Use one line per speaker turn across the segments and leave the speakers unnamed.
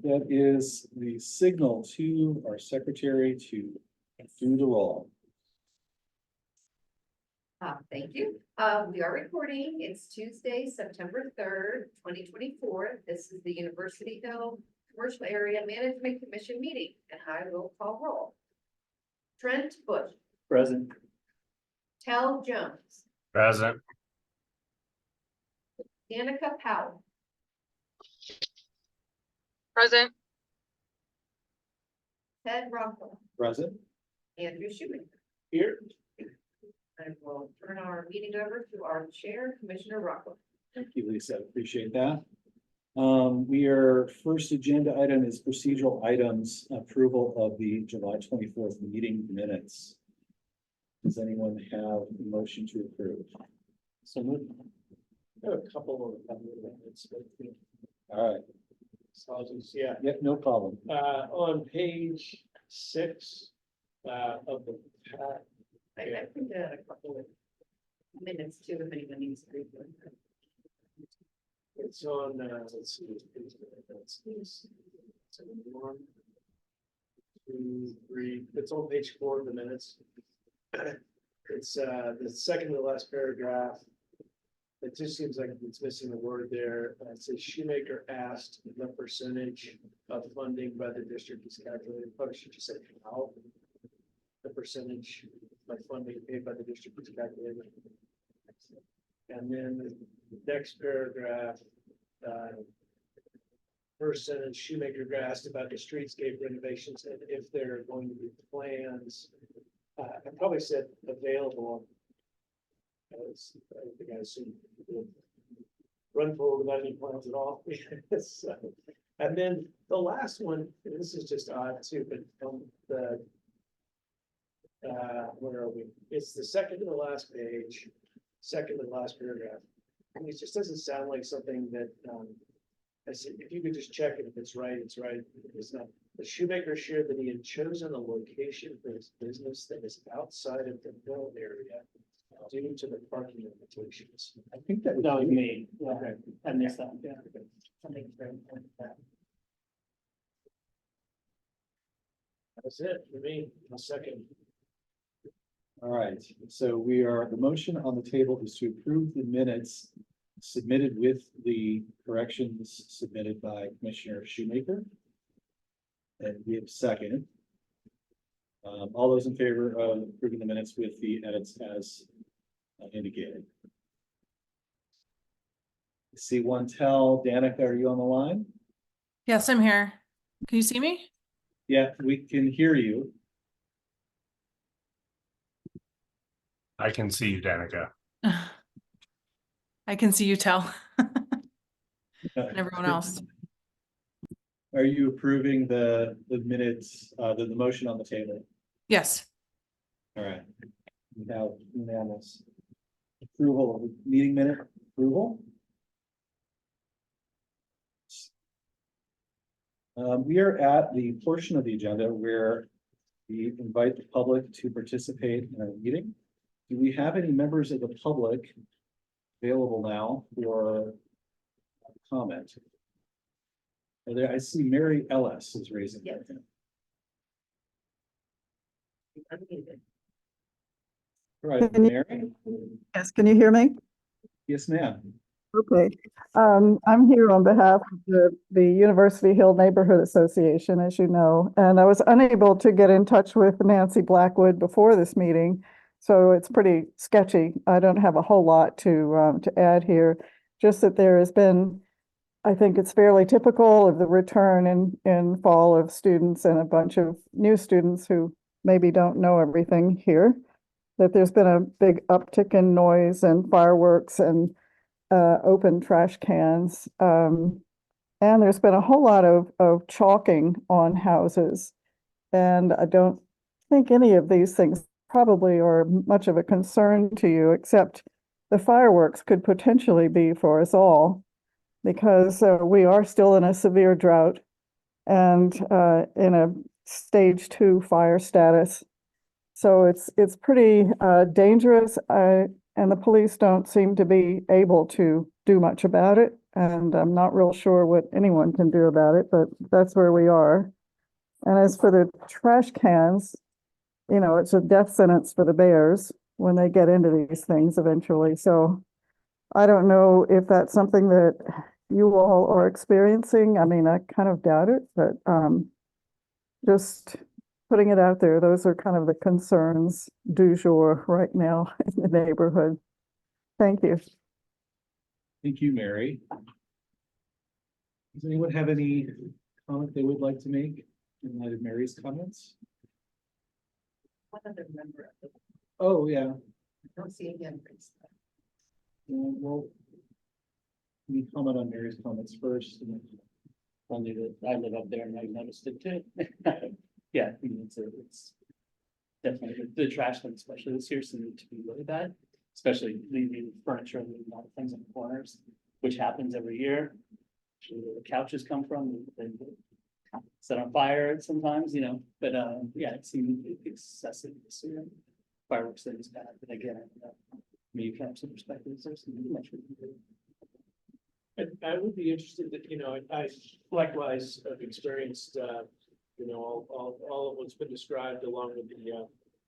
That is the signal to our secretary to do the roll.
Thank you. We are recording. It's Tuesday, September 3rd, 2024. This is the University Hill Commercial Area Management Commission meeting, and I will call roll. Trent Bush,
Present.
Tel Jones,
Present.
Danica Powell,
Present.
Ted Rockwell,
Present.
Andrew Shoemaker.
Here.
I will turn our meeting over to our chair, Commissioner Rockwell.
Thank you, Lisa. Appreciate that. First agenda item is procedural items, approval of the July 24th meeting minutes. Does anyone have a motion to approve? So moved.
I have a couple of minutes, but
All right.
yeah.
Yep, no problem.
On page 6 of the pack,
I printed out a couple of minutes too, if anyone needs to read them.
it's on, let's see. It's 1, 2, 3. It's on page 4 of the minutes. It's the second to the last paragraph. It just seems like it's missing a word there. It says Shoemaker asked the percentage of funding by the district is calculated. Probably should just say how the percentage of funding paid by the district is calculated. And then the next paragraph, first sentence, Shoemaker asked about the streetscape renovations and if there are going to be plans. I probably said available. I think I assume run forward without any plans at all. So, and then the last one, and this is just odd too, but where are we? It's the second to the last page, second to the last paragraph. And it just doesn't sound like something that I said, if you could just check it, if it's right, it's right. If it's not. The Shoemaker shared that he had chosen a location for his business that is outside of the Hill area due to the parking limitations.
I think that
No,
was
me.
Okay.
I missed that. Yeah.
Something's very important with that.
That's it for me. A second.
All right, so the motion on the table is to approve the minutes submitted with the corrections submitted by Commissioner Shoemaker. And we have a second. All those in favor of approving the minutes with the edits as indicated. See one tell, Danica, are you on the line?
Yes, I'm here. Can you see me?
Yeah, we can hear you.
I can see you, Danica.
I can see you tell. And everyone else.
Are you approving the minutes, the motion on the table?
Yes.
All right. We have unanimous approval of the meeting minute approval. We are at the portion of the agenda where we invite the public to participate in our meeting. Do we have any members of the public available now for comment? I see Mary Ellis is raising her hand.
Unmuted.
All right,
Can you-
Mary?
Yes, can you hear me?
Yes, ma'am.
Okay. I'm here on behalf of the University Hill Neighborhood Association, as you know, and I was unable to get in touch with Nancy Blackwood before this meeting, so it's pretty sketchy. I don't have a whole lot to add here, just that there has been, I think it's fairly typical of the return in fall of students and a bunch of new students who maybe don't know everything here, that there's been a big uptick in noise and fireworks and open trash cans. And there's been a whole lot of chalking on houses. And I don't think any of these things probably are much of a concern to you, except the fireworks could potentially be for us all, because we are still in a severe drought and in a stage 2 fire status. So it's pretty dangerous, and the police don't seem to be able to do much about it. And I'm not real sure what anyone can do about it, but that's where we are. And as for the trash cans, you know, it's a death sentence for the bears when they get into these things eventually. So I don't know if that's something that you all are experiencing. I mean, I kind of doubt it, but just putting it out there, those are kind of the concerns du jour right now in the neighborhood. Thank you.
Thank you, Mary. Does anyone have any comment they would like to make in light of Mary's comments?
One other member of the,
Oh, yeah.
I don't see a hand raised.
Well, can you comment on Mary's comments first? and then-
Only that I live up there and I noticed it too. Yeah, I mean, it's definitely the trash bin, especially this year, seemed to be really bad. Especially leaving furniture and leaving a lot of things in the corners, which happens every year. Actually, where the couches come from, they get set on fire sometimes, you know, but yeah, it seemed excessive this year. Fireworks thing is bad, but again, maybe you can have some perspectives, there's some much we can do.
I would be interested that, you know, I likewise have experienced, you know, all of what's been described along with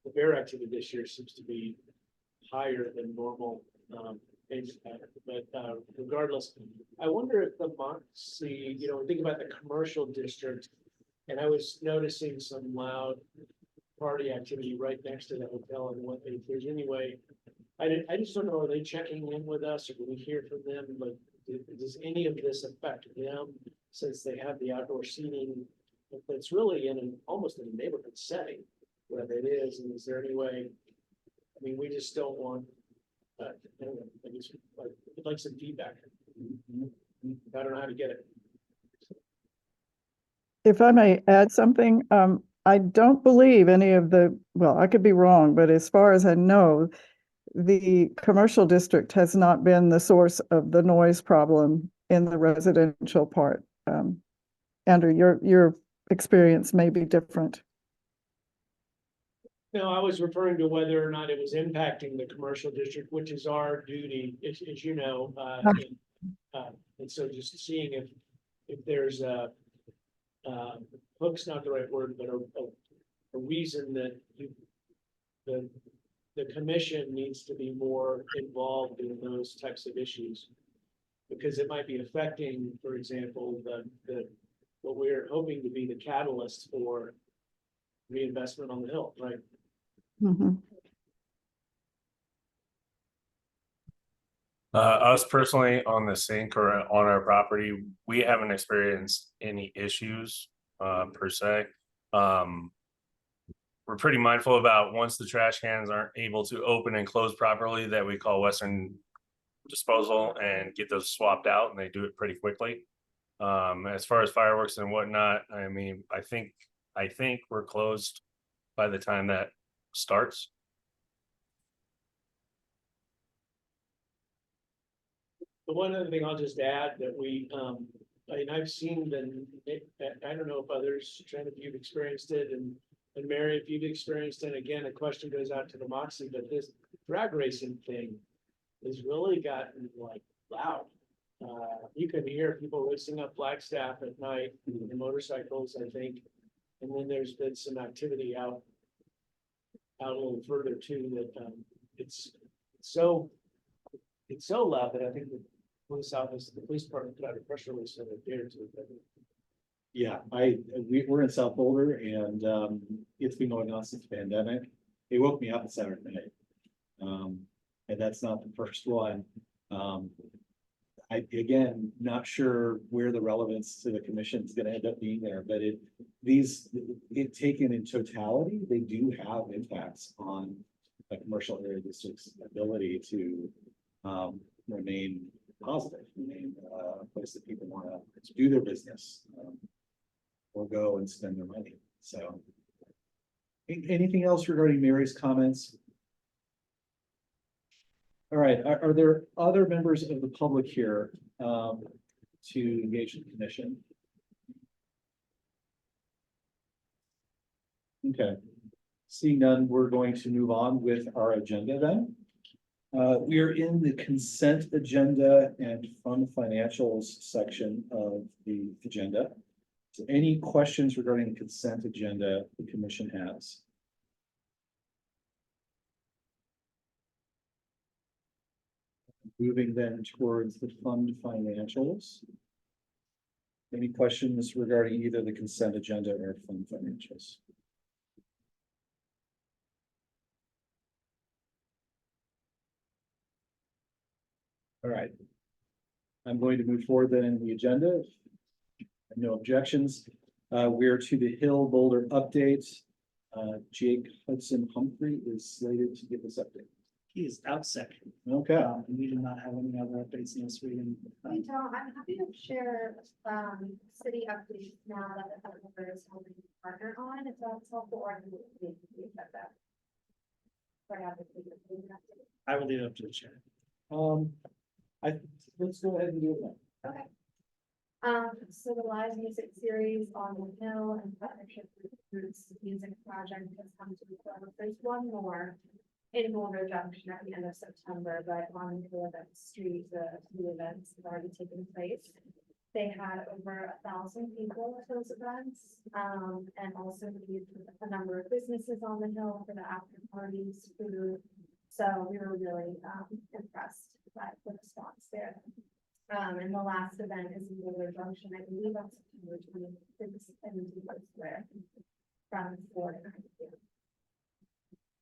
the bear activity this year seems to be higher than normal. But regardless, I wonder if the Moxie, you know, think about the commercial district. And I was noticing some loud party activity right next to the hotel and what if there's any way. I just don't know, are they checking in with us or do we hear from them? But does any of this affect them since they have the outdoor seating? It's really in almost in a neighborhood setting, whether it is, and is there any way? I mean, we just don't want, anyway, I just would like some feedback. I don't know how to get it.
If I may add something, I don't believe any of well, I could be wrong, but as far as I know, the commercial district has not been the source of the noise problem in the residential part. Andrew, your experience may be different.
No, I was referring to whether or not it was impacting the commercial district, which is our duty, as you know. And so just seeing if there's hook's not the right word, but a reason that the commission needs to be more involved in those types of issues. Because it might be affecting, for example, what we're hoping to be the catalyst for reinvestment on the Hill, right?
Mhm.
Us personally on the sink or on our property, we haven't experienced any issues per se. We're pretty mindful about once the trash cans aren't able to open and close properly, that we call Western Disposal and get those swapped out, and they do it pretty quickly. As far as fireworks and whatnot, I mean, I think we're closed by the time that starts.
The one other thing I'll just add that we, I mean, I've seen I don't know if others, Trent, if you've experienced it, and Mary, if you've experienced it, again, a question goes out to the Moxie, but this drag racing thing has really gotten like loud. You can hear people racing up Flagstaff at night, the motorcycles, I think. And then there's been some activity out a little further too, that it's so loud that I think the police office, the police department put out a press release that it dared to.
Yeah, we're in South Boulder and it's been going on since the pandemic. It woke me up on Saturday night. And that's not the first one. Again, not sure where the relevance to the commission is gonna end up being there, but it taken in totality, they do have impacts on a commercial area district's ability to remain positive, remain a place that people want to do their business or go and spend their money. So anything else regarding Mary's comments? All right, are there other members of the public here to engage the commission? Okay, seeing none, we're going to move on with our agenda then. We are in the consent agenda and fund financials section of the agenda. So any questions regarding the consent agenda the commission has? Moving then towards the fund financials. Any questions regarding either the consent agenda or fund financials? All right. I'm going to move forward then in the agenda. No objections. We're to the Hill Boulder update. Jake Hudson Humphrey is slated to give this update.
He is out sick.
Okay.
We do not have any other updates in this week.
Hey, Tom, I'm happy to share, city updates now that the developer is helping partner on, if that's helpful, or I can leave that. Or have it be the update.
I will leave it up to the chair.
Let's go ahead and do it now.
Okay. So the live music series on the Hill and partnership with Roots Music Project has come to a close. There's one more in Boulder Junction at the end of September, but on the event street, the events have already taken place. They had over 1,000 people at those events, and also a number of businesses on the hill for the after parties, food. So we were really impressed by the response there. And the last event is in Boulder Junction, I believe on September 26th, and Square from 4 to 9 p.m.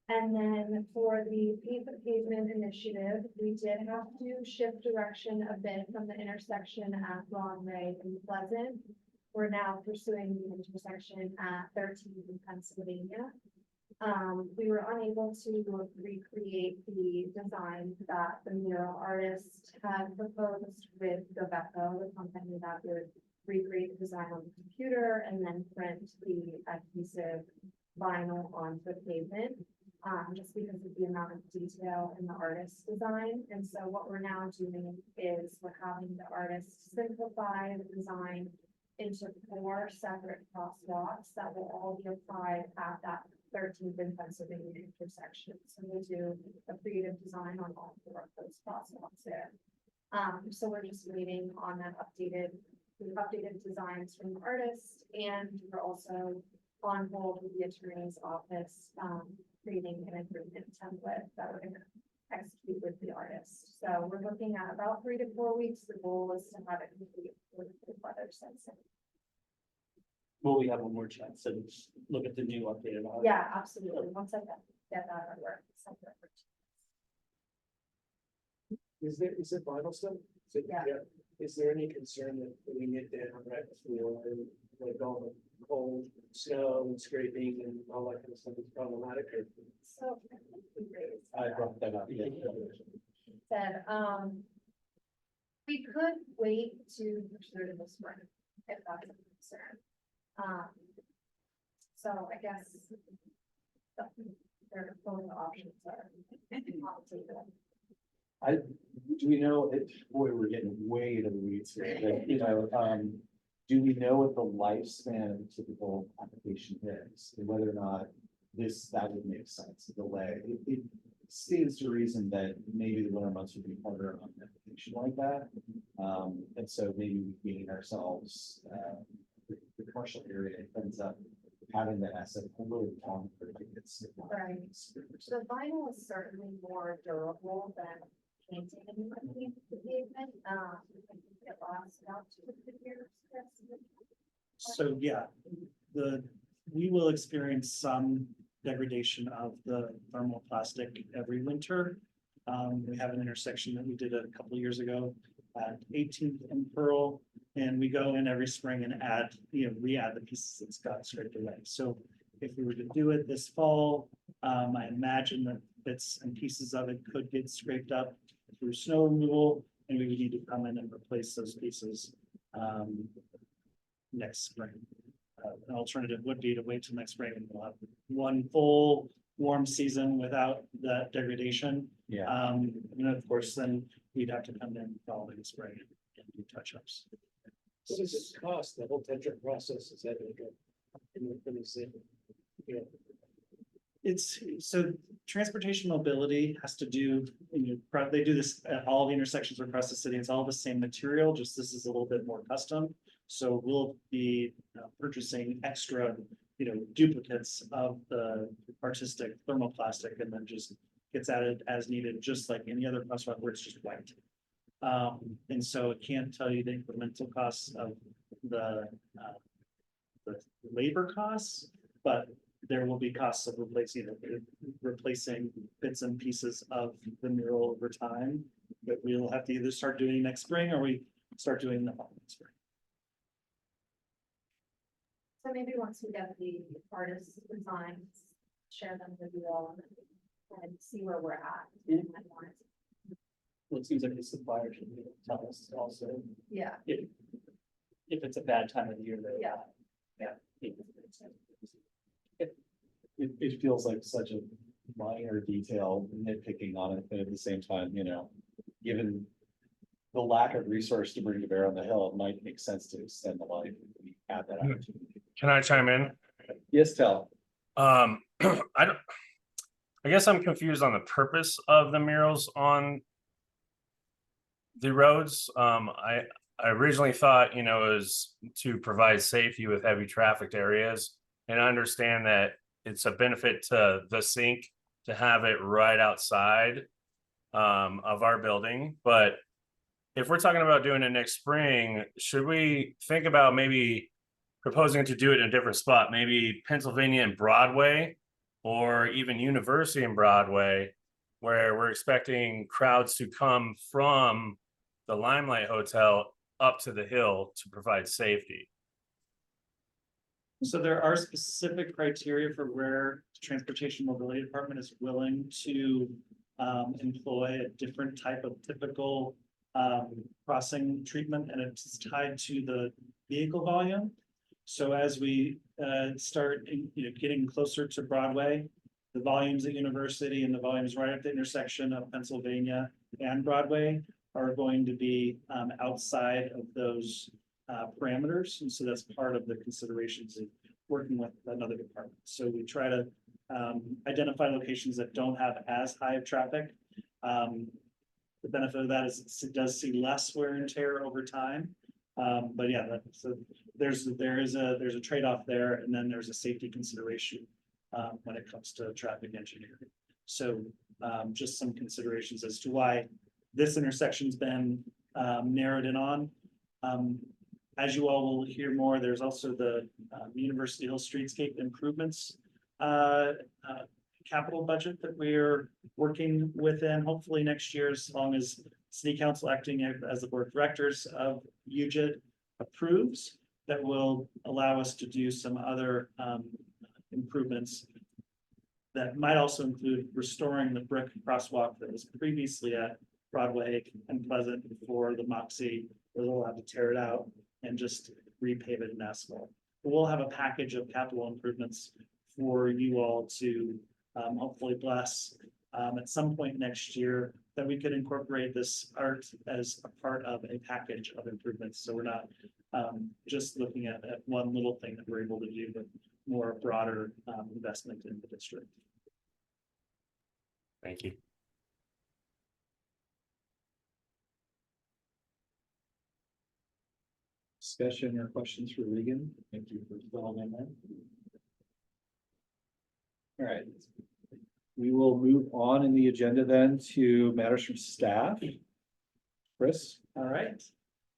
And then for the pavement initiative, we did have to shift direction a bit from the intersection at Broadway and Pleasant. We're now pursuing the intersection at 13th in Pennsylvania. We were unable to recreate the design that the mural artist had proposed with Goveco, the company that would recreate the design on the computer and then print the adhesive vinyl onto the pavement. Just because of the amount of detail in the artist's design. And so what we're now doing is we're having the artist simplify the design into 4 separate crosswalks that will all be applied at that 13th and Pennsylvania intersection. So we'll do a creative design on all 4 of those crosswalks there. So we're just waiting on that updated designs from the artist, and we're also on hold with the attorney's office, creating an agreement template that we're gonna execute with the artist. So we're looking at about 3 to 4 weeks. The goal is to have it complete with the weather since.
Will we have one more chance to look at the new updated? one?
Yeah, absolutely. Once I get that at work.
Is it vinyl still?
Yeah.
Is there any concern that putting it down right before, like all the cold snow and scraping and all that kind of stuff is problematic, or?
So I think we raised
I
that.
brought that up. Yeah.
Said, we could wait to push through to the spring if that's a concern. So I guess there both options are on the table.
Do we know if, boy, we're getting way into the weeds here, but, you know, do we know what the lifespan of a typical application is? And whether or not that would make sense, a delay? It stands to reason that maybe the winter months would be harder on an application like that. And so maybe we gain ourselves, the commercial area ends up having that asset a little long for tickets.
Right. So vinyl is certainly more durable than painting the pavement. It lasts about 2 to 3 years.
So, yeah, we will experience some degradation of the thermoplastic every winter. We have an intersection that we did a couple of years ago at 18th and Pearl, and we go in every spring and add, re-add the pieces that's got scraped away. So if we were to do it this fall, I imagine that bits and pieces of it could get scraped up through snow removal, and we would need to come in and replace those pieces next spring. An alternative would be to wait till next spring and we'll have one full warm season without that degradation.
Yeah.
And of course, then we'd have to come in following spring and do touch-ups.
What does it cost, the whole Tetra process, is that like a, in the,
It's, so transportation mobility has to do, they do this at all the intersections across the city. It's all the same material, just this is a little bit more custom. So we'll be purchasing extra, duplicates of the artistic thermoplastic and then just gets added as needed, just like any other crosswalk where it's just white. And so it can't tell you the incremental costs of the labor costs, but there will be costs of replacing bits and pieces of the mural over time that we'll have to either start doing next spring or we start doing the following spring.
So maybe once we get the artist's designs, share them with you all and see where we're at.
Yeah. Well, it seems like the supplier should be able to tell us also
Yeah.
if it's a bad time of the year.
Yeah.
It feels like such a minor detail nitpicking on it, but at the same time, given the lack of resource to bring to bear on the hill, it might make sense to extend the life if we have that opportunity.
Can I chime in?
Yes, Tal.
I guess I'm confused on the purpose of the murals on the roads. I originally thought, it was to provide safety with heavy trafficked areas, and I understand that it's a benefit to the sink to have it right outside of our building. But if we're talking about doing it next spring, should we think about maybe proposing to do it in a different spot, maybe Pennsylvania and Broadway, or even University and Broadway, where we're expecting crowds to come from the Limelight Hotel up to the hill to provide safety?
So there are specific criteria for where the Transportation Mobility Department is willing to employ a different type of typical crossing treatment, and it's tied to the vehicle volume. So as we start, getting closer to Broadway, the volumes at University and the volumes right at the intersection of Pennsylvania and Broadway are going to be outside of those parameters. And so that's part of the considerations of working with another department. So we try to identify locations that don't have as high of traffic. The benefit of that is it does see less wear and tear over time. But yeah, so there's a trade-off there, and then there's a safety consideration when it comes to traffic engineering. So just some considerations as to why this intersection's been narrowed in on. As you all will hear more, there's also the University Hill Streetscape Improvements capital budget that we're working within, hopefully next year, as long as City Council acting as the board of directors of UJIT approves, that will allow us to do some other improvements that might also include restoring the brick crosswalk that was previously at Broadway and Pleasant before the Moxie was allowed to tear it out and just repave it in asphalt. But we'll have a package of capital improvements for you all to hopefully bless at some point next year, that we could incorporate this art as a part of a package of improvements. So we're not just looking at one little thing that we're able to do, but more broader investment in the district.
Thank you.
Discussion or questions for Regan? Thank you for filling in there. All right. We will move on in the agenda then to matters from staff. Chris?
All right,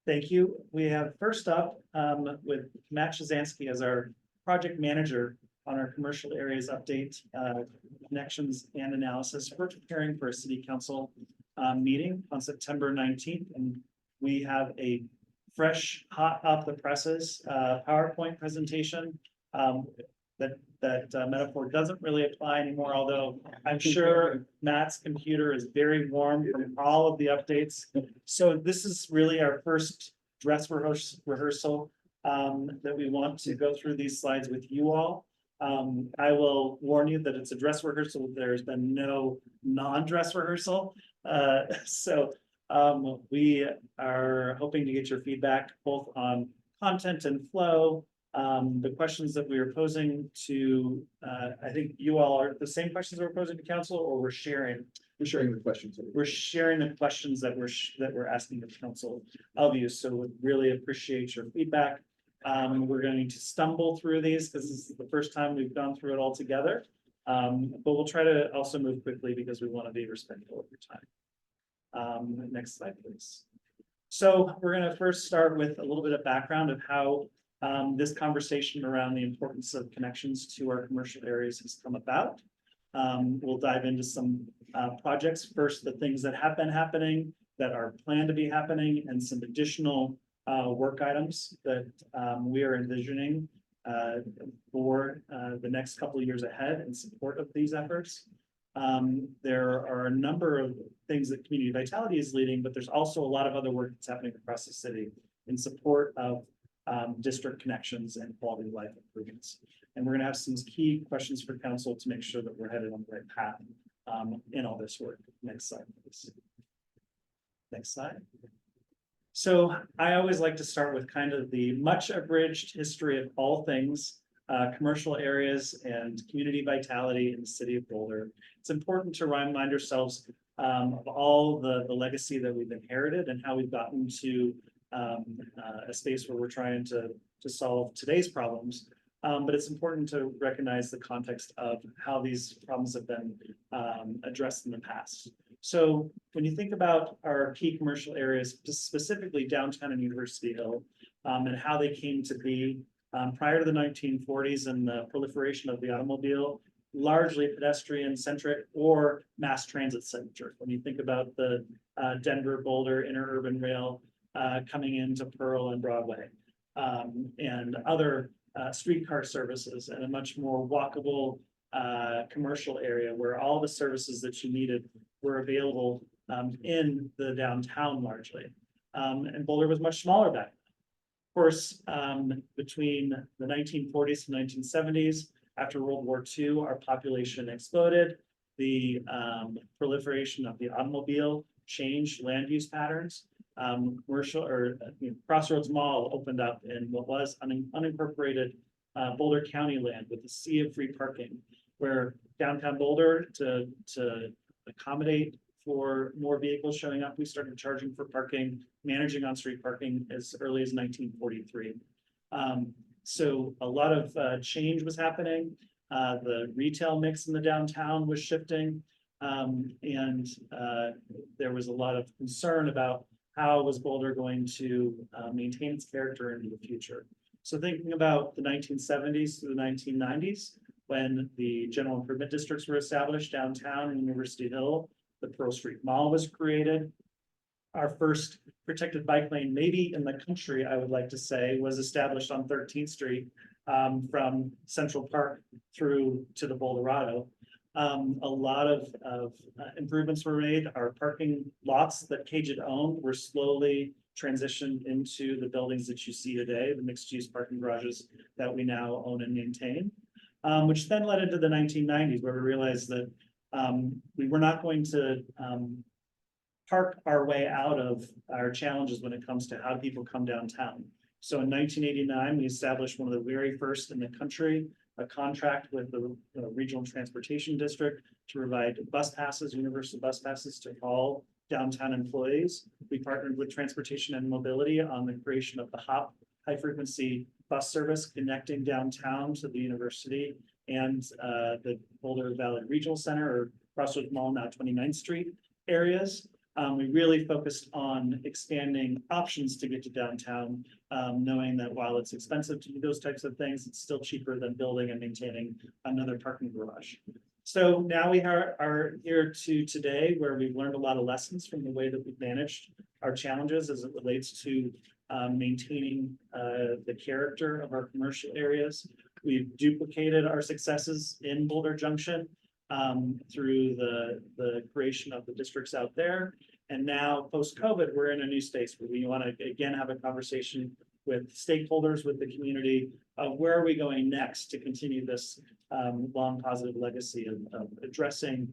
thank you. We have first up with Matt Shazansky as our project manager on our commercial areas update, connections and analysis. We're preparing for a city council meeting on September 19th, and we have a fresh, hot off the presses PowerPoint presentation that metaphor doesn't really apply anymore, although I'm sure Matt's computer is very warm from all of the updates. So this is really our first dress rehearsal that we want to go through these slides with you all. I will warn you that it's a dress rehearsal. There's been no non-dress rehearsal. So we are hoping to get your feedback both on content and flow, The questions that we are posing to, I think you all are the same questions we're posing to council, or we're sharing
the questions.
we're sharing the questions that we're asking the council of you, so would really appreciate your feedback. We're going to stumble through these because this is the first time we've gone through it all together. But we'll try to also move quickly because we want to be respectful of your time. Next slide, please. So we're going to first start with a little bit of background of how this conversation around the importance of connections to our commercial areas has come about. We'll dive into some projects. First, the things that have been happening, that are planned to be happening, and some additional work items that we are envisioning for the next couple of years ahead in support of these efforts. There are a number of things that Community Vitality is leading, but there's also a lot of other work that's happening across the city in support of district connections and quality of life improvements. And we're going to have some key questions for council to make sure that we're headed on the right path in all this work. Next slide, please. Next slide. So I always like to start with kind of the much abridged history of all things commercial areas and community vitality in the city of Boulder. It's important to remind ourselves of all the legacy that we've inherited and how we've gotten to a space where we're trying to solve today's problems. But it's important to recognize the context of how these problems have been addressed in the past. So when you think about our key commercial areas, specifically downtown and University Hill, and how they came to be prior to the 1940s and the proliferation of the automobile, largely pedestrian centric or mass transit centric. When you think about the Denver Boulder interurban rail coming into Pearl and Broadway, and other streetcar services, and a much more walkable commercial area where all the services that you needed were available in the downtown largely. And Boulder was much smaller back then. Of course, between the 1940s and 1970s, after World War II, our population exploded. The proliferation of the automobile changed land use patterns. Crossroads Mall opened up in what was unincorporated Boulder County land with a sea of free parking, where downtown Boulder, to accommodate for more vehicles showing up, we started charging for parking, managing on-street parking as early as 1943. So a lot of change was happening. The retail mix in the downtown was shifting, and there was a lot of concern about how was Boulder going to maintain its character into the future. So thinking about the 1970s to the 1990s, when the general improvement districts were established downtown in University Hill, the Pearl Street Mall was created. Our first protected bike lane, maybe in the country, I would like to say, was established on 13th Street from Central Park through to the Boulderado. A lot of improvements were made. Our parking lots that KGIT owned were slowly transitioned into the buildings that you see today, the mixed-use parking garages that we now own and maintain, which then led into the 1990s, where we realized that we were not going to park our way out of our challenges when it comes to how people come downtown. So in 1989, we established one of the very first in the country, a contract with the Regional Transportation District to provide bus passes, universal bus passes to all downtown employees. We partnered with Transportation and Mobility on the creation of the HOP, high frequency bus service connecting downtown to the university and the Boulder Valley Regional Center, or Crossroads Mall, now 29th Street areas. We really focused on expanding options to get to downtown, knowing that while it's expensive to do those types of things, it's still cheaper than building and maintaining another parking garage. So now we are here to today, where we've learned a lot of lessons from the way that we've managed our challenges as it relates to maintaining the character of our commercial areas. We've duplicated our successes in Boulder Junction through the creation of the districts out there. And now post-COVID, we're in a new space where we want to again have a conversation with stakeholders, with the community, of where are we going next to continue this long positive legacy of addressing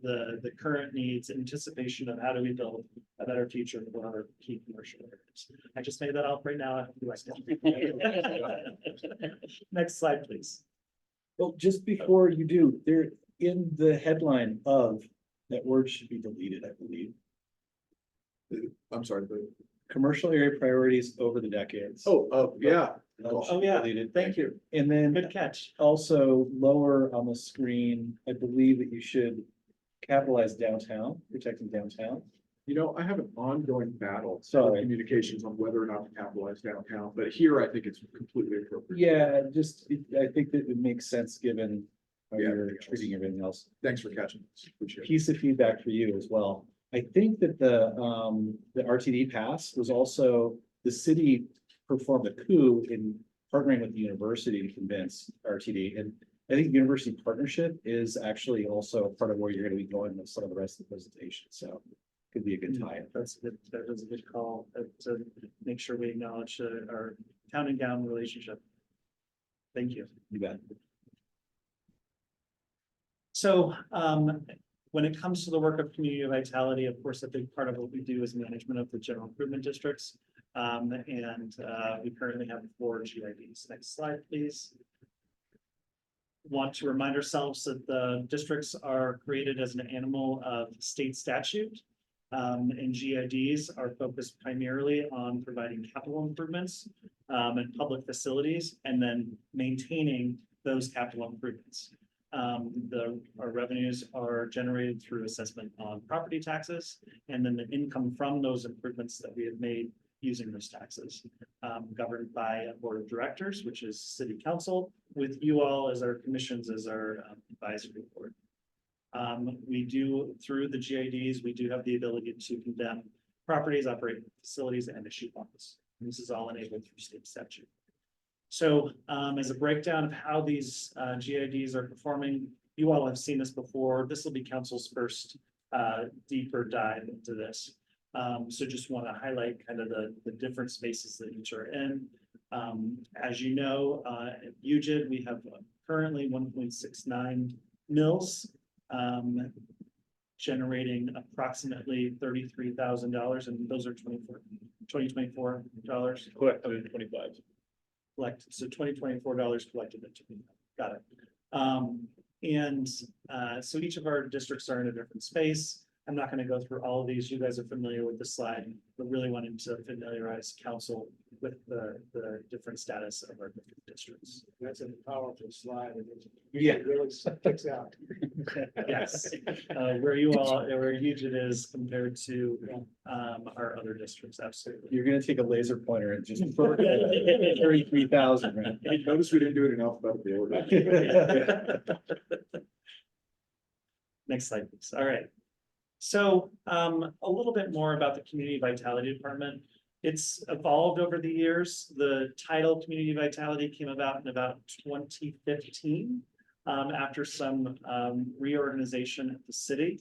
the current needs, anticipation of how do we build a better future for our key commercial areas. I just made that up right now. Next slide, please.
Well, just before you do, there in the headline of, that word should be deleted, I believe.
I'm sorry, but,
Commercial area priorities over the decades.
yeah.
That should
Oh,
be
yeah,
deleted.
thank you.
And then
Good catch.
also lower on the screen, I believe that you should capitalize downtown, protecting downtown.
You know, I have an ongoing battle.
Sorry.
with Communications on whether or not to capitalize downtown, but here I think it's completely appropriate.
Yeah, I think that it makes sense given how
Yeah,
you're
everything else.
treating everything else.
Thanks for catching this. Appreciate it.
Piece of feedback for you as well. I think that the RTD pass was also, the city performed a coup in partnering with the university to convince RTD. And I think university partnership is actually also part of where you're gonna be going with some of the rest of the presentation, so could be a good tie.
That's a good, that was a good call, to make sure we acknowledge our town and gown relationship. Thank you.
You bet.
So, when it comes to the work of community vitality, of course, a big part of what we do is management of the general improvement districts. We currently have 4 GIDs. Next slide, please. Want to remind ourselves that the districts are created as an animal of state statute. And GIDs are focused primarily on providing capital improvements and public facilities, and then maintaining those capital improvements. Our revenues are generated through assessment on property taxes, and then the income from those improvements that we have made using those taxes, governed by a board of directors, which is city council, with you all as our commissions, as our advisory board. We do, through the GIDs, we do have the ability to condemn properties, operate facilities, and issue bonds. This is all enabled through state statute. So, as a breakdown of how these GIDs are performing, you all have seen this before. This will be council's first deeper dive into this. So just want to highlight kind of the different spaces that each are in. As you know, at UGID, we have currently 1.69 mills, generating approximately $33,000, and those are 2024 dollars.
Correct, 25.
Collected, so $2024 collected into me. Got it. So each of our districts are in a different space. I'm not going to go through all of these. You guys are familiar with the slide, but really wanted to familiarize council with the different status of our different districts.
That's a powerful slide.
Yeah.
It really sticks out.
Yes, where UGID is compared to our other districts, absolutely.
You're gonna take a laser pointer and just 33,000, right?
Notice we didn't do it in alphabetical order.
Next slide, please. All right. So a little bit more about the Community Vitality Department. It's evolved over the years. The title Community Vitality came about in about 2015 after some reorganization at the city.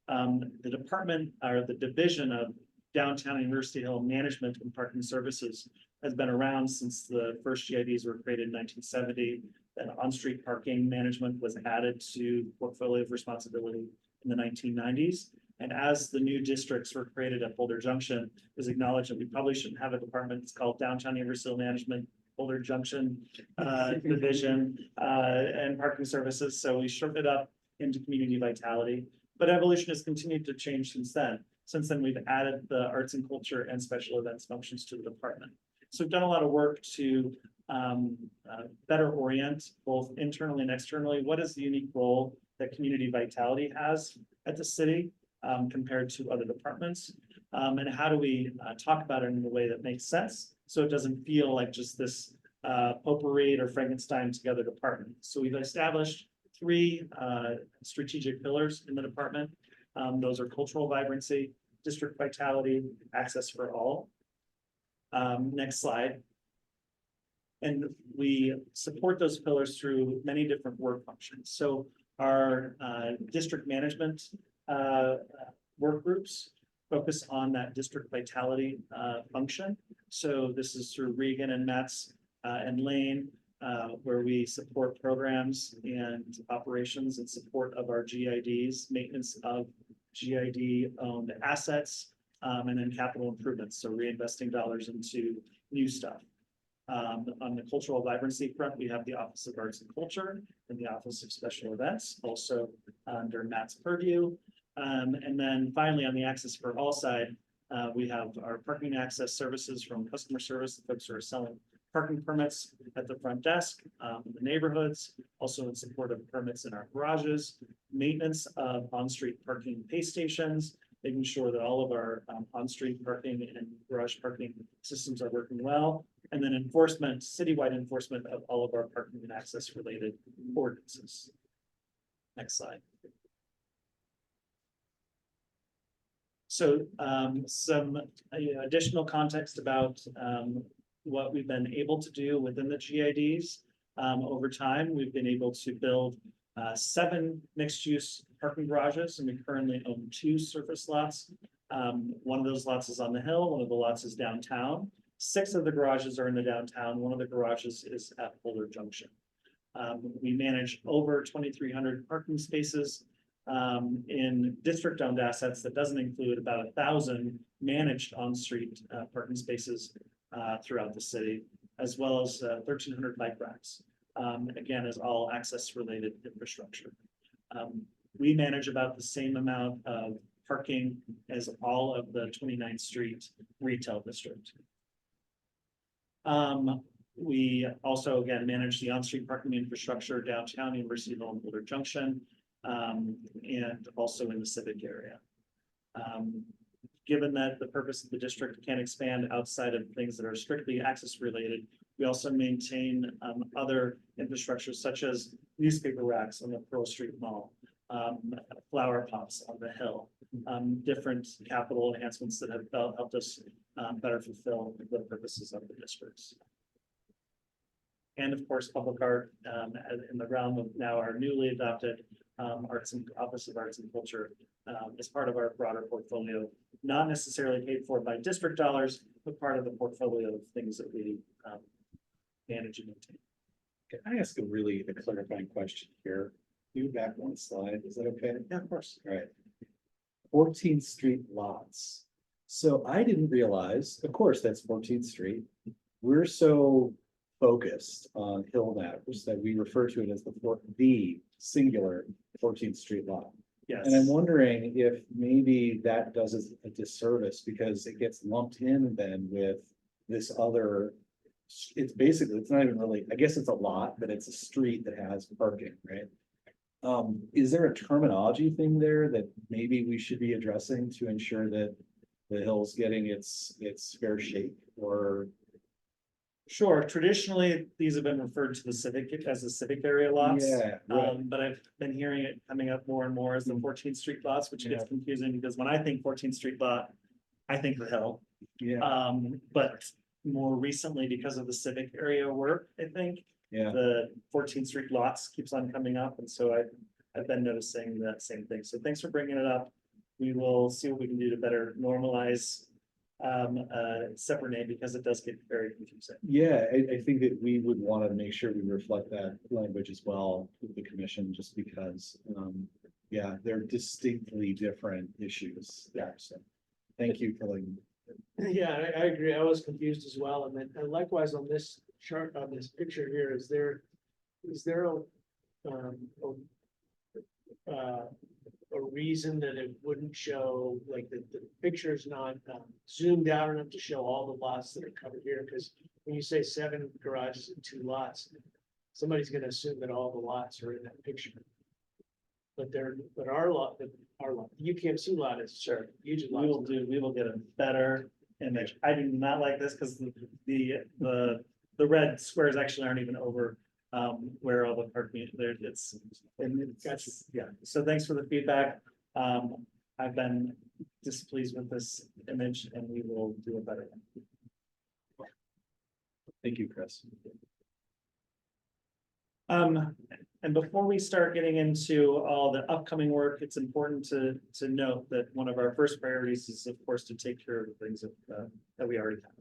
The department, or the division of Downtown University Hill Management and Parking Services, has been around since the first GIDs were created in 1970. Then on-street parking management was added to portfolio of responsibility in the 1990s. And as the new districts were created at Boulder Junction, it was acknowledged that we probably shouldn't have a department. It's called Downtown University Management, Boulder Junction Division and Parking Services. So we shrunk it up into Community Vitality. But evolution has continued to change since then. Since then, we've added the arts and culture and special events functions to the department. So we've done a lot of work to better orient both internally and externally. What is the unique role that Community Vitality has at the city compared to other departments? And how do we talk about it in a way that makes sense, so it doesn't feel like just this potpourri or Frankenstein together department? So we've established 3 strategic pillars in the department. Those are cultural vibrancy, district vitality, access for all. Next slide. And we support those pillars through many different work functions. So our district management work groups focus on that district vitality function. So this is through Regan and Metz and Lane. where we support programs and operations in support of our GIDs, maintenance of GID owned assets, and then capital improvements, so reinvesting dollars into new stuff. On the cultural vibrancy front, we have the Office of Arts and Culture and the Office of Special Events, also under Matt's purview. And then finally, on the Access for All side, we have our parking access services from customer service, the folks who are selling parking permits at the front desk, in the neighborhoods, also in support of permits in our garages, maintenance of on-street parking pay stations, making sure that all of our on-street parking and garage parking systems are working well, and then enforcement, citywide enforcement of all of our parking and access related ordinances. Next slide. So some additional context about what we've been able to do within the GIDs. Over time, we've been able to build 7 mixed-use parking garages, and we currently own 2 surface lots. One of those lots is on the hill, one of the lots is downtown. 6 of the garages are in the downtown, one of the garages is at Boulder Junction. We manage over 2,300 parking spaces in district-owned assets. That doesn't include about 1,000 managed on-street parking spaces throughout the city, as well as 1,300 bike racks. Again, as all access-related infrastructure. We manage about the same amount of parking as all of the 29th Street retail district. We also, again, manage the on-street parking infrastructure downtown, University Hill and Boulder Junction, and also in the civic area. Given that the purpose of the district can expand outside of things that are strictly access related, we also maintain other infrastructure such as newspaper racks on the Pearl Street Mall, flower pots on the hill, different capital enhancements that have helped us better fulfill the purposes of the districts. And of course, public art in the realm of now our newly adopted Office of Arts and Culture as part of our broader portfolio, not necessarily paid for by district dollars, but part of the portfolio of things that we manage and maintain.
Can I ask a clarifying question here? You back one slide, is that okay?
Yeah, of course.
All right. 14th Street lots. So I didn't realize, of course, that's 14th Street. We're so focused on Hill matters that we refer to it as the singular 14th Street lot.
Yes.
And I'm wondering if maybe that does us a disservice because it gets lumped in then with this other. It's basically, it's not even really, I guess it's a lot, but it's a street that has parking, right? Is there a terminology thing there that maybe we should be addressing to ensure that the hill's getting its fair shake or?
Sure. Traditionally, these have been referred to the civic as the civic area lots.
Yeah, right.
But I've been hearing it coming up more and more as the 14th Street lots, which gets confusing because when I think 14th Street lot, I think the hill.
Yeah.
But more recently, because of the civic area work, I think
Yeah.
the 14th Street lots keeps on coming up, and so I've been noticing that same thing. So thanks for bringing it up. We will see what we can do to better normalize separate name because it does get very confusing.
Yeah, I think that we would want to make sure we reflect that language as well with the commission, just because, yeah, they're distinctly different issues there. So thank you for like.
Yeah, I agree. I was confused as well. And then likewise on this chart, on this picture here, is there a reason that it wouldn't show, like the picture is not zoomed out enough to show all the lots that are covered here? Because when you say 7 garages and 2 lots, somebody's gonna assume that all the lots are in that picture. But our lot, the UPMC lot is
Sure.
huge.
We will get a better image. I do not like this because the red squares actually aren't even over where all the parking there
Gotcha.
yeah. So thanks for the feedback. I've been displeased with this image and we will do a better one.
Thank you, Chris.
And before we start getting into all the upcoming work, it's important to note that one of our first priorities is, of course, to take care of the things that we already have.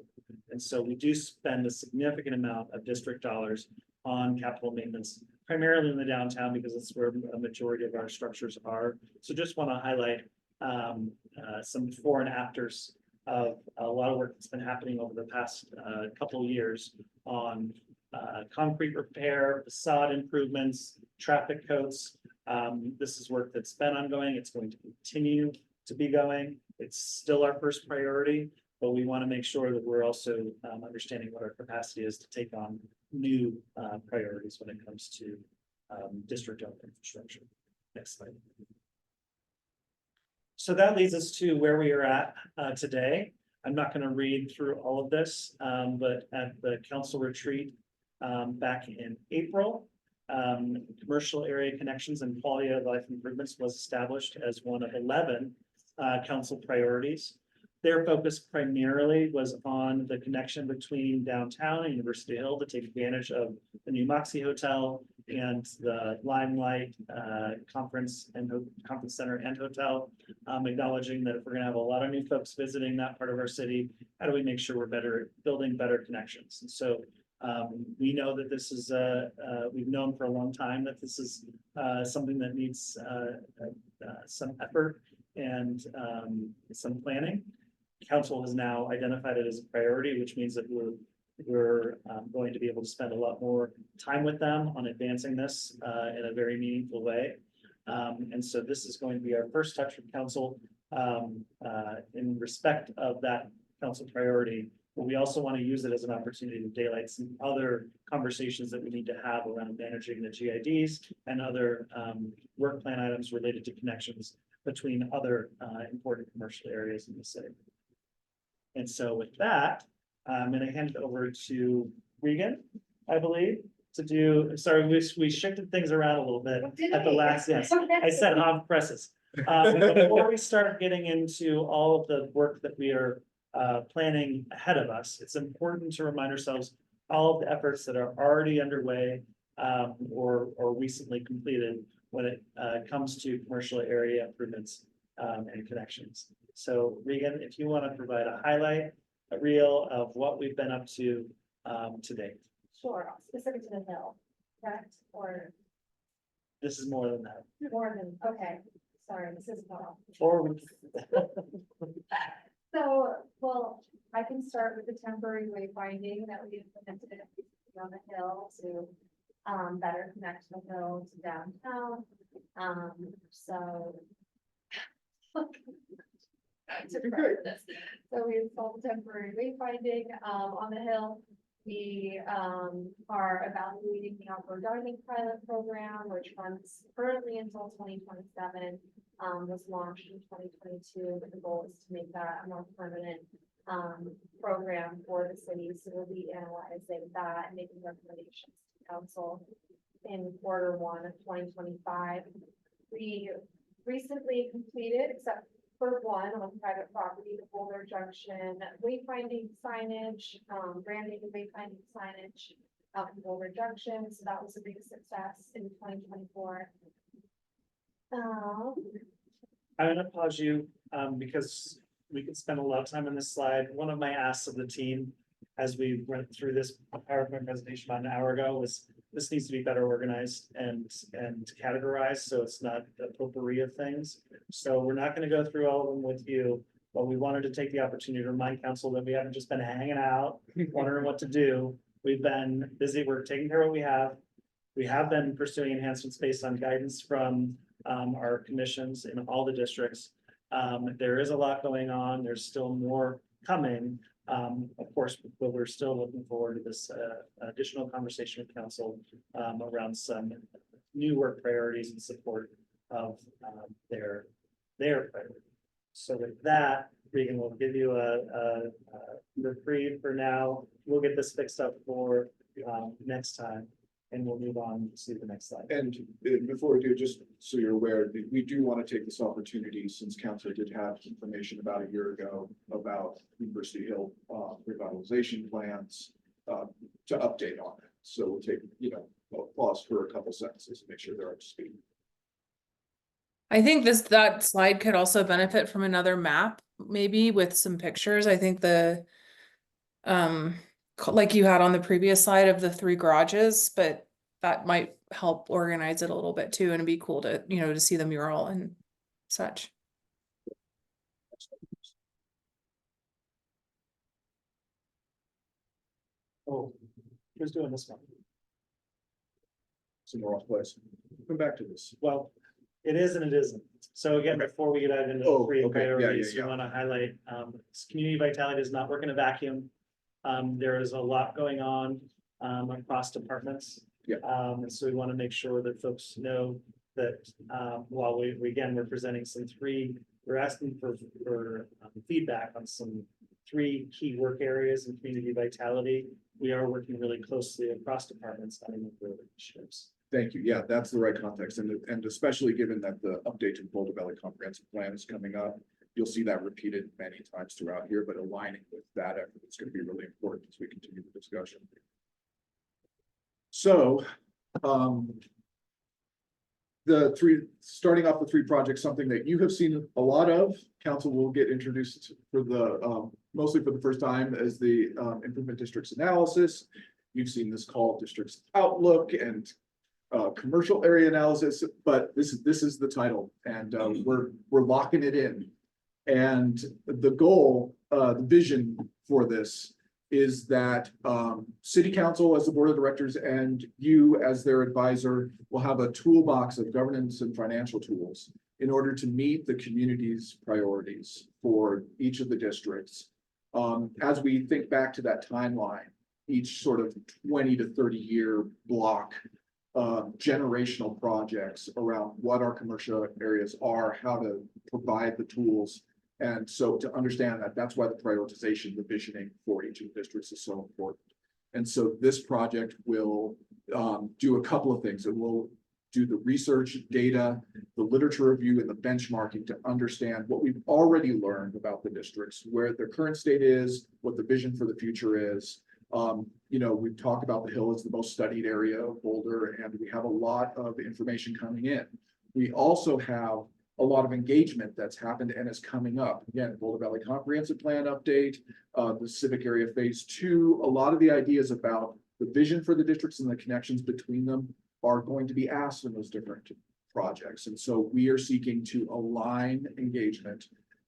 And so we do spend a significant amount of district dollars on capital maintenance, primarily in the downtown because it's where a majority of our structures are. So just want to highlight some before and afters of a lot of work that's been happening over the past couple of years on concrete repair, facade improvements, traffic coats. This is work that's been ongoing. It's going to continue to be going. It's still our first priority, but we want to make sure that we're also understanding what our capacity is to take on new priorities when it comes to district-owned infrastructure. Next slide. So that leads us to where we are at today. I'm not going to read through all of this, but at the council retreat back in April, commercial area connections and quality of life improvements was established as one of 11 council priorities. Their focus primarily was on the connection between downtown and University Hill to take advantage of the new Moxie Hotel and the Limelight Conference Center and Hotel, acknowledging that if we're going to have a lot of new folks visiting that part of our city, how do we make sure we're building better connections? And so we know that this is we've known for a long time that this is something that needs some effort and some planning. Council has now identified it as a priority, which means that we're going to be able to spend a lot more time with them on advancing this in a very meaningful way. And so this is going to be our first touch with council in respect of that council priority. But we also want to use it as an opportunity to daylight some other conversations that we need to have around managing the GIDs and other work plan items related to connections between other important commercial areas in the city. And so with that, I'm going to hand it over to Regan, I believe, to do, sorry, we shifted things around a little bit at the last, yes, I said off presses. Before we start getting into all of the work that we are planning ahead of us, it's important to remind ourselves all of the efforts that are already underway or recently completed when it comes to commercial area improvements and connections. So Regan, if you want to provide a highlight, a reel of what we've been up to date.
Sure, specific to the hill, correct? Or
This is more than that.
more than, okay, sorry, this is not.
Or
So, well, I can start with the temporary wayfinding that we implemented on the hill to better connect the hill to downtown. So so we installed temporary wayfinding on the hill. We are evaluating the outdoor dining pilot program, which runs currently until 2027. Was launched in 2022, but the goal is to make that a more permanent program for the city. So we'll be analyzing that and making recommendations to council in Q1 of 2025. We recently completed, except for one on private property, the Boulder Junction wayfinding signage, branding and wayfinding signage out in Boulder Junction. So that was a big success in 2024.
I'm gonna pause you because we could spend a lot of time on this slide. One of my asks of the team as we went through this PowerPoint presentation about an hour ago was this needs to be better organized and categorized, so it's not a potpourri of things. So we're not going to go through all of them with you, but we wanted to take the opportunity to remind council that we haven't just been hanging out, wondering what to do. We've been busy. We're taking care of what we have. We have been pursuing enhancements based on guidance from our commissions in all the districts. There is a lot going on. There's still more coming. Of course, but we're still looking forward to this additional conversation with council around some new work priorities in support of their priorities. So with that, Regan will give you a reprieve for now. We'll get this fixed up for next time, and we'll move on to the next slide.
And before we do, just so you're aware, we do want to take this opportunity, since council did have information about a year ago about University Hill revitalization plans to update on it. So we'll take, a pause for a couple sentences to make sure they're up to speed.
I think that slide could also benefit from another map, maybe with some pictures. I think the like you had on the previous slide of the 3 garages, but that might help organize it a little bit too, and it'd be cool to, you know, to see the mural and such.
Oh, who's doing this one?
Somewhere else, place. Come back to this.
Well, it is and it isn't. So again, before we get out into the
Oh,
3
okay. Yeah,
priorities, we
yeah.
want to highlight, community vitality does not work in a vacuum. There is a lot going on, across departments.
Yeah.
And so we want to make sure that folks know that, while we're presenting we're asking for feedback on some 3 key work areas in community vitality. We are working really closely across departments on the initiatives.
Thank you. Yeah, that's the right context. And especially given that the update to the Boulder Valley Comprehensive Plan is coming up, you'll see that repeated many times throughout here, but aligning with that effort is going to be really important as we continue the discussion. So, starting off the 3 projects, something that you have seen a lot of, council will get introduced for the, mostly for the first time, as the improvement districts analysis. You've seen this called districts outlook and commercial area analysis, but this is the title, and we're locking it in. And the goal, the vision for this is that city council as the board of directors and you as their advisor will have a toolbox of governance and financial tools in order to meet the community's priorities for each of the districts. As we think back to that timeline, each sort of 20 to 30 year block, generational projects around what our commercial areas are, how to provide the tools. And so to understand that, that's why the prioritization, the visioning for each of the districts is so important. And so this project will do a couple of things. It will do the research data, the literature review, and the benchmarking to understand what we've already learned about the districts, where their current state is, what the vision for the future is. You know, we've talked about the Hill as the most studied area of Boulder, and we have a lot of information coming in. We also have a lot of engagement that's happened and is coming up. Again, Boulder Valley Comprehensive Plan update, the Civic Area Phase 2, a lot of the ideas about the vision for the districts and the connections between them are going to be asked in those different projects. And so we are seeking to align engagement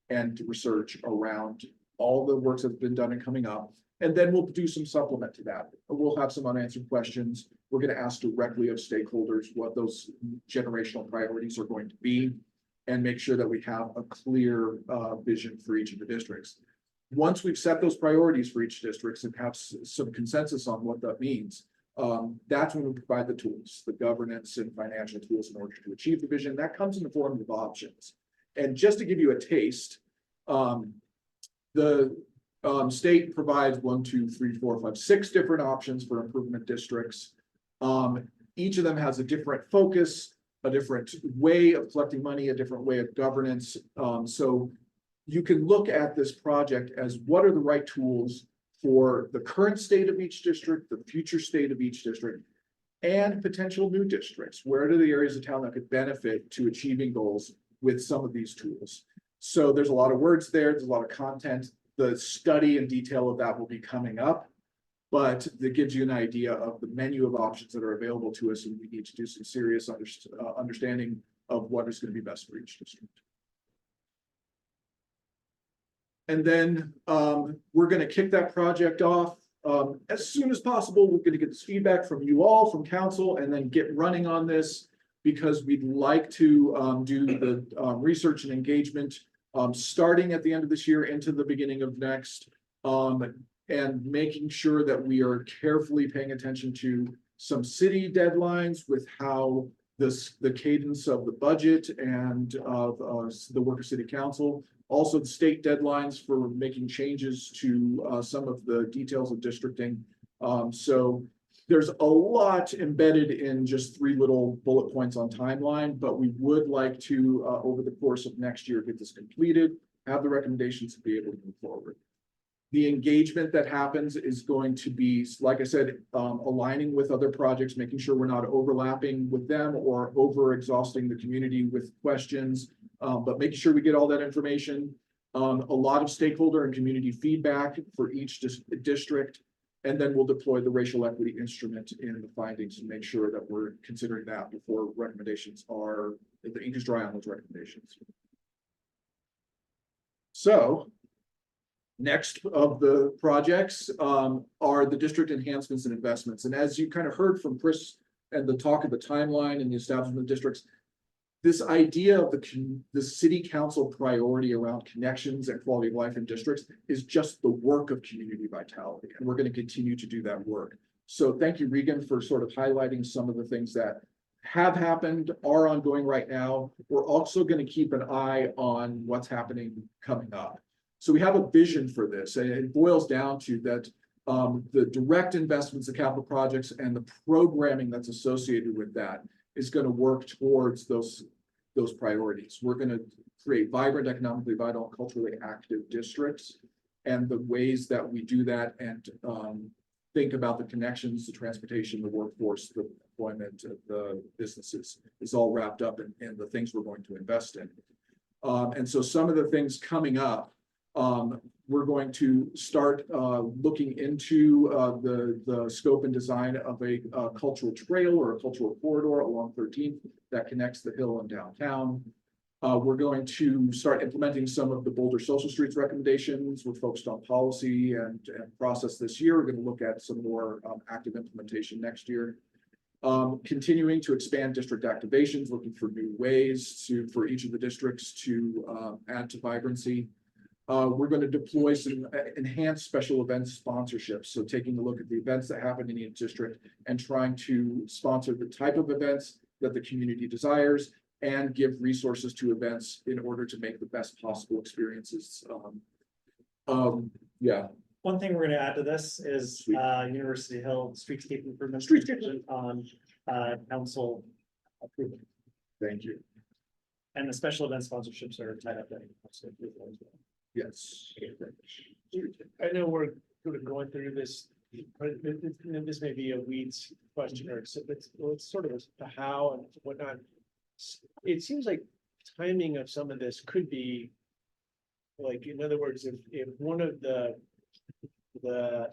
and research around all the works that's been done and coming up. And then we'll do some supplement to that. We'll have some unanswered questions. We're going to ask directly of stakeholders what those generational priorities are going to be, and make sure that we have a clear vision for each of the districts. Once we've set those priorities for each district and have some consensus on what that means, that's when we provide the tools, the governance and financial tools in order to achieve the vision. That comes in the form of options. And just to give you a taste, the state provides 1, 2, 3, 4, 5, 6 different options for improvement districts. Each of them has a different focus, a different way of collecting money, a different way of governance. So you can look at this project as what are the right tools for the current state of each district, the future state of each district, and potential new districts. Where are the areas of town that could benefit to achieving goals with some of these tools? So there's a lot of words there, there's a lot of content. The study and detail of that will be coming up, but that gives you an idea of the menu of options that are available to us, and we need to do some serious understanding of what is going to be best for each district. And then we're going to kick that project off as soon as possible. We're going to get this feedback from you all, from council, and then get running on this, because we'd like to do the research and engagement starting at the end of this year into the beginning of next, and making sure that we are carefully paying attention to some city deadlines with how the cadence of the budget and of the work of city council, also the state deadlines for making changes to some of the details of districting. So there's a lot embedded in just 3 little bullet points on timeline, but we would like to, over the course of next year, get this completed, have the recommendations to be able to move forward. The engagement that happens is going to be, like I said, aligning with other projects, making sure we're not overlapping with them or over exhausting the community with questions, but making sure we get all that information. A lot of stakeholder and community feedback for each district. And then we'll deploy the racial equity instrument in the findings to make sure that we're considering that before recommendations are, if the ink is dry on those recommendations. So next of the projects are the district enhancements and investments. And as you kind of heard from Chris and the talk of the timeline and the establishment of districts, this idea of the city council priority around connections and quality of life in districts is just the work of community vitality. And we're going to continue to do that work. So thank you, Regan, for sort of highlighting some of the things that have happened, are ongoing right now. We're also going to keep an eye on what's happening coming up. So we have a vision for this, and it boils down to that the direct investments, the capital projects, and the programming that's associated with that is going to work towards those priorities. We're going to create vibrant, economically vital, and culturally active districts. And the ways that we do that and think about the connections, the transportation, the workforce, the employment, the businesses is all wrapped up in the things we're going to invest in. And so some of the things coming up, we're going to start looking into the scope and design of a cultural trail or a cultural corridor along 13th that connects the Hill and downtown. We're going to start implementing some of the Boulder Social Streets recommendations. We're focused on policy and process this year. We're going to look at some more active implementation next year. Continuing to expand district activations, looking for new ways for each of the districts to add to vibrancy. We're going to deploy some enhanced special events sponsorships. So taking a look at the events that happen in each district and trying to sponsor the type of events that the community desires and give resources to events in order to make the best possible experiences. Yeah.
One thing we're gonna add to this is
Sweet.
University Hill streetscape improvements.
Streetscape.
On council approval.
Thank you.
And the special event sponsorships are tied up there.
Yes.
I know we're sort of going through this, but this may be a weeds question or so, but it's sort of a how and whatnot. It seems like timing of some of this could be, like, in other words, if one of the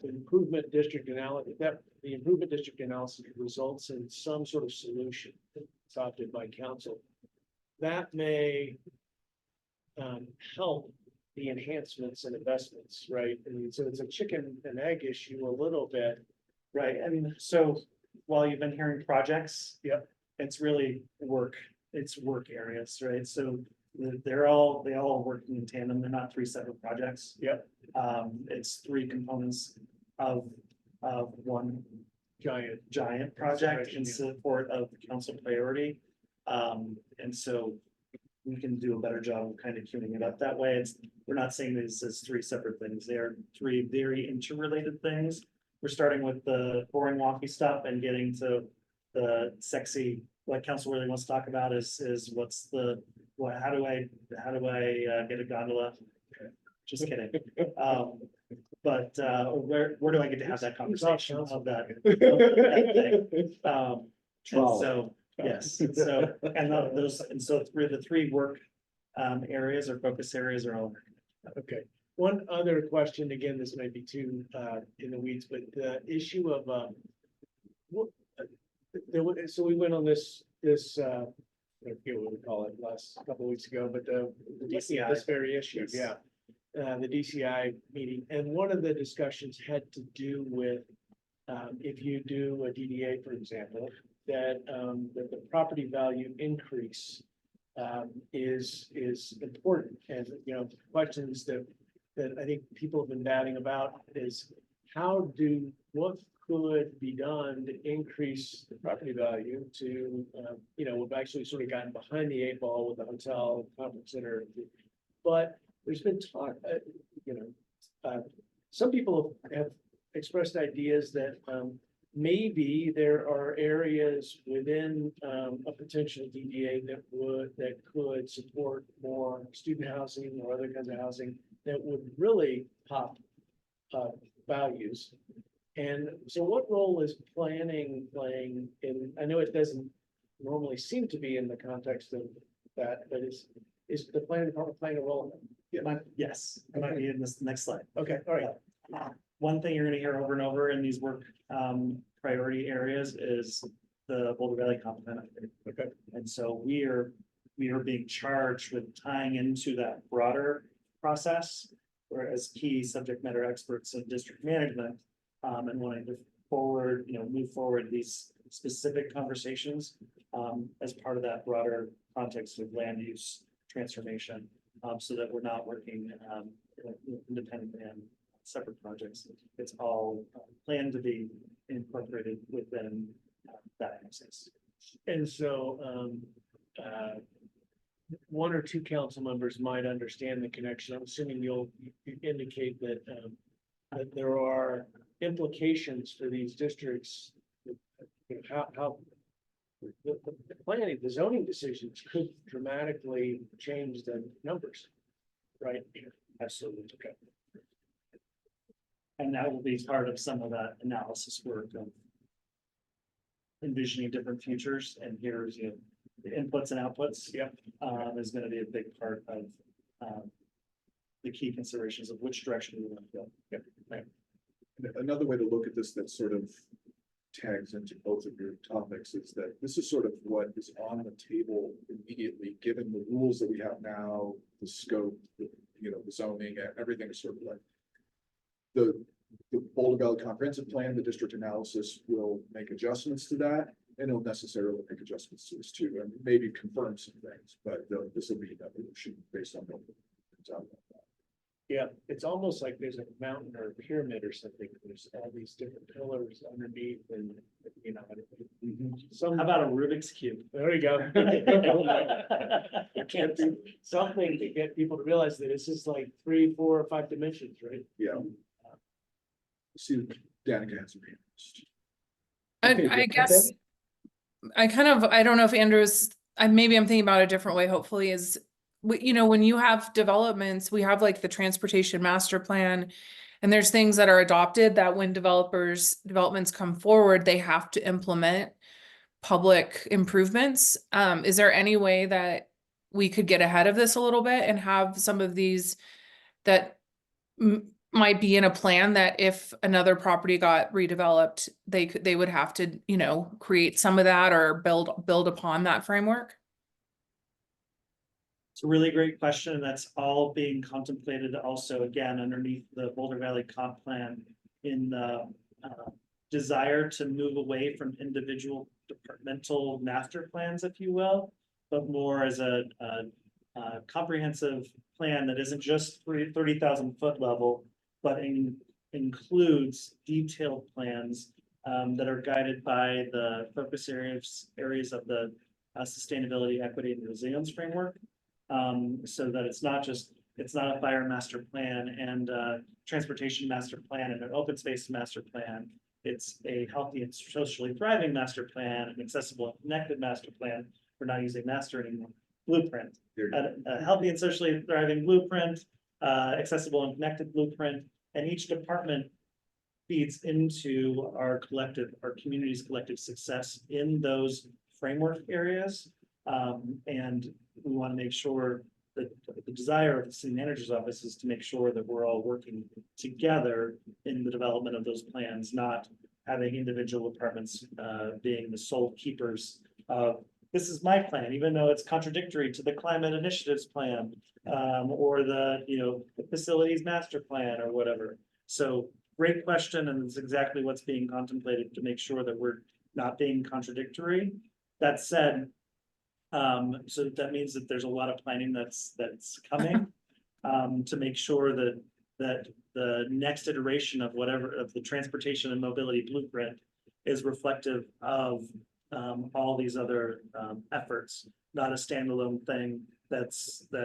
improvement district analysis, that the improvement district analysis results in some sort of solution adopted by council, that may help the enhancements and investments, right? I mean, so it's a chicken and egg issue a little bit.
Right, I mean, so while you've been hearing projects.
Yep.
It's really work areas, right? So they all working in tandem. They're not three separate projects.
Yep.
It's three components of one
Giant
project in
Yeah.
support of the council priority. And so we can do a better job of kind of tuning it up that way. We're not saying these as three separate things. They are three very interrelated things. We're starting with the boring wonky stuff and getting to the sexy, what council really wants to talk about is how do I get a gondola? Just kidding. But where do I get to have that conversation of that? Thing? And so, yes, so, and so the three work areas or focus areas are all.
Okay, one other question, again, this might be too in the weeds, but the issue of so we went on this I forget what we call it last couple of weeks ago, but the
DCI.
this very issue,
Yes.
yeah. The DCI meeting, and one of the discussions had to do with if you do a DDA, for example, that the property value increase is important. And, you know, questions that I think people have been batting about is what could be done to increase the property value to, you know, we've actually sort of gotten behind the eight ball with the hotel conference center. But there's been talk, some people have expressed ideas that maybe there are areas within a potential DDA that could support more student housing or other kinds of housing that would really pop values. And so what role is planning playing in, I know it doesn't normally seem to be in the context of that, but is the planning department playing a role?
Yes, it might be in this next slide.
Okay, all right.
one thing you're gonna hear over and over in these work, priority areas is the Boulder Valley Comp Plan update.
Okay.
And so we are being charged with tying into that broader process. Whereas key subject matter experts in district management, and wanting to move forward these specific conversations. As part of that broader context of land use transformation, so that we're not working, independently on separate projects. It's all planned to be incorporated within that process.
And so, one or two council members might understand the connection. I'm assuming you'll indicate that, that there are implications for these districts. How the planning, the zoning decisions could dramatically change the numbers, right?
Absolutely. Okay. And that will be part of some of that analysis work of envisioning different futures, and here's, the inputs and outputs.
Yep.
Is gonna be a big part of, the key considerations of which direction we want to go.
Yep. Right.
Another way to look at this that sort of tags into both of your topics is that this is sort of what is on the table immediately, given the rules that we have now, the scope, the zoning, everything is sort of like the Boulder Valley Comprehensive Plan, the district analysis will make adjustments to that, and it'll necessarily make adjustments to this too, and maybe confirm some things, but this will be an evolution based on what comes out of that.
Yeah, it's almost like there's a mountain or a pyramid or something. There's all these different pillars underneath and, some.
How about a Rubik's Cube?
There you go. It can't be something to get people to realize that this is like 3, 4, or 5 dimensions, right?
Yeah. See, Danica has her hand raised.
And I guess I don't know if Andrew's, maybe I'm thinking about it a different way, hopefully, is when you have developments, we have like the transportation master plan, and there's things that are adopted that when developments come forward, they have to implement public improvements. Is there any way that we could get ahead of this a little bit and have some of these that might be in a plan that if another property got redeveloped, they would have to, create some of that or build upon that framework?
It's a really great question, and that's all being contemplated also, again, underneath the Boulder Valley Comp Plan in the desire to move away from individual departmental master plans, if you will, but more as a comprehensive plan that isn't just 30,000 foot level, but includes detailed plans that are guided by the focus areas of the sustainability, equity, and resilience framework. So that it's not a fire master plan and transportation master plan and an open space master plan. It's a healthy and socially thriving master plan, an accessible and connected master plan. We're not using master anymore. Blueprint, a healthy and socially thriving blueprint, accessible and connected blueprint, and each department feeds into our community's collective success in those framework areas. And we want to make sure that the desire of the city manager's office is to make sure that we're all working together in the development of those plans, not having individual departments being the sole keepers of this is my plan, even though it's contradictory to the climate initiatives plan or the facilities master plan or whatever. So great question, and it's exactly what's being contemplated to make sure that we're not being contradictory. That said, so that means that there's a lot of planning that's coming to make sure that the next iteration of the transportation and mobility blueprint is reflective of all these other efforts, not a standalone thing that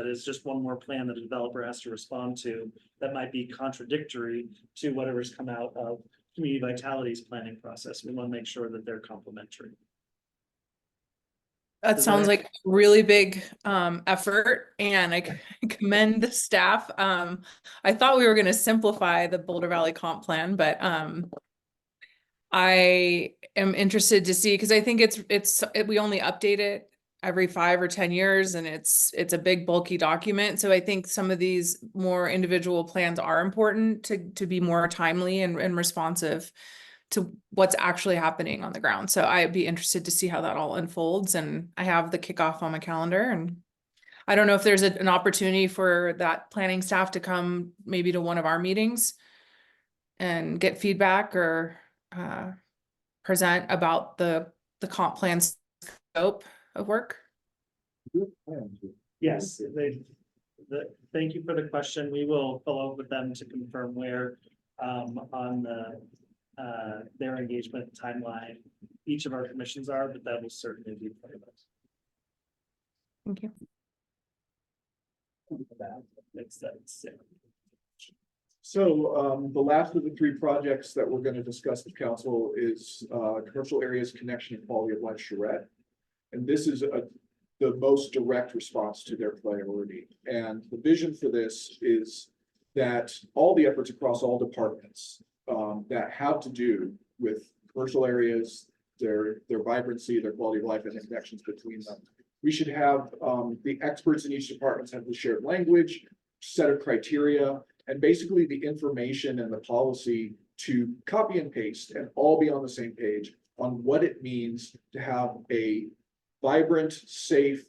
is just one more plan that a developer has to respond to that might be contradictory to whatever's come out of community vitality's planning process. We want to make sure that they're complementary.
That sounds like a really big effort, and I commend the staff. I thought we were going to simplify the Boulder Valley Comp Plan, but I am interested to see, because I think we only update it every 5 or 10 years and it's a big bulky document. So I think some of these more individual plans are important to be more timely and responsive to what's actually happening on the ground. So I'd be interested to see how that all unfolds, and I have the kickoff on my calendar, and I don't know if there's an opportunity for that planning staff to come maybe to one of our meetings and get feedback or present about the comp plan scope of work.
Yes, thank you for the question. We will follow up with them to confirm where, on their engagement timeline each of our commissions are, but that will certainly be part of it.
Thank you.
Makes sense.
So the last of the three projects that we're going to discuss with council is commercial areas connection and quality of life charrette. And this is the most direct response to their priority. And the vision for this is that all the efforts across all departments that have to do with commercial areas, their vibrancy, their quality of life, and the connections between them. We should have the experts in each department have the shared language, set of criteria, and basically the information and the policy to copy and paste and all be on the same page on what it means to have a vibrant, safe,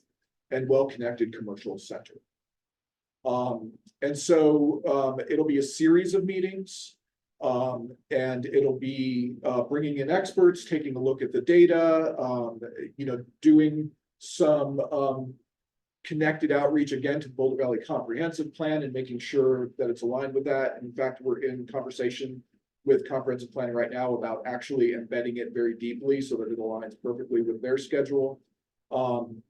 and well-connected commercial center. And so it'll be a series of meetings, and it'll be bringing in experts, taking a look at the data, doing some connected outreach again to Boulder Valley Comprehensive Plan and making sure that it's aligned with that. In fact, we're in conversation with comprehensive planning right now about actually embedding it very deeply so that it aligns perfectly with their schedule. And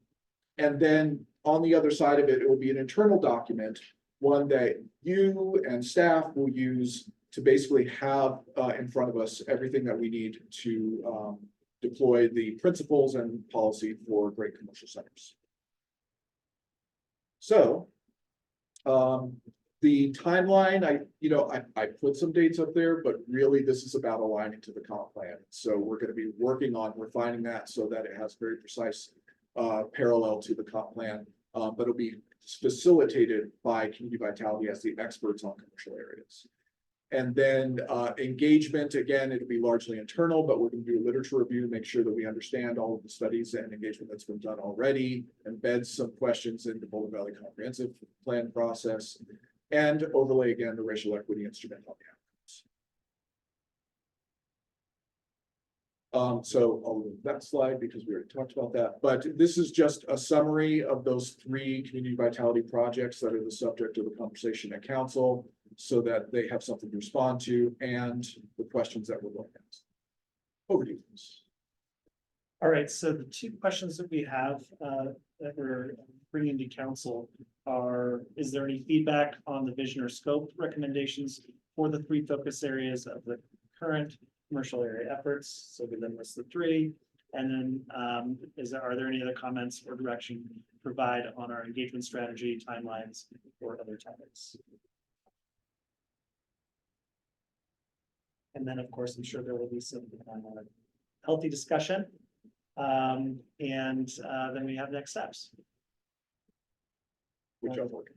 then on the other side of it, it will be an internal document, one that you and staff will use to basically have in front of us everything that we need to deploy the principles and policy for great commercial centers. So the timeline, I put some dates up there, but really this is about aligning to the comp plan. So we're going to be working on refining that so that it has very precise parallel to the comp plan, but it'll be facilitated by Community Vitality as the experts on commercial areas. And then engagement, again, it'll be largely internal, but we're going to do a literature review, make sure that we understand all of the studies and engagement that's been done already, embed some questions in the Boulder Valley Comprehensive Plan process, and overlay again the racial equity instrument on the outcomes. So I'll move that slide because we already talked about that, but this is just a summary of those three community vitality projects that are the subject of the conversation at council, so that they have something to respond to and the questions that we're going to ask. Over to you, please.
All right, so the two questions that we have that we're bringing to council are, is there any feedback on the vision or scope recommendations for the three focus areas of the current commercial area efforts? So we then list the three. And then are there any other comments or direction to provide on our engagement strategy, timelines, or other topics? And then, of course, I'm sure there will be some healthy discussion. And then we have next steps.
Which I'm working.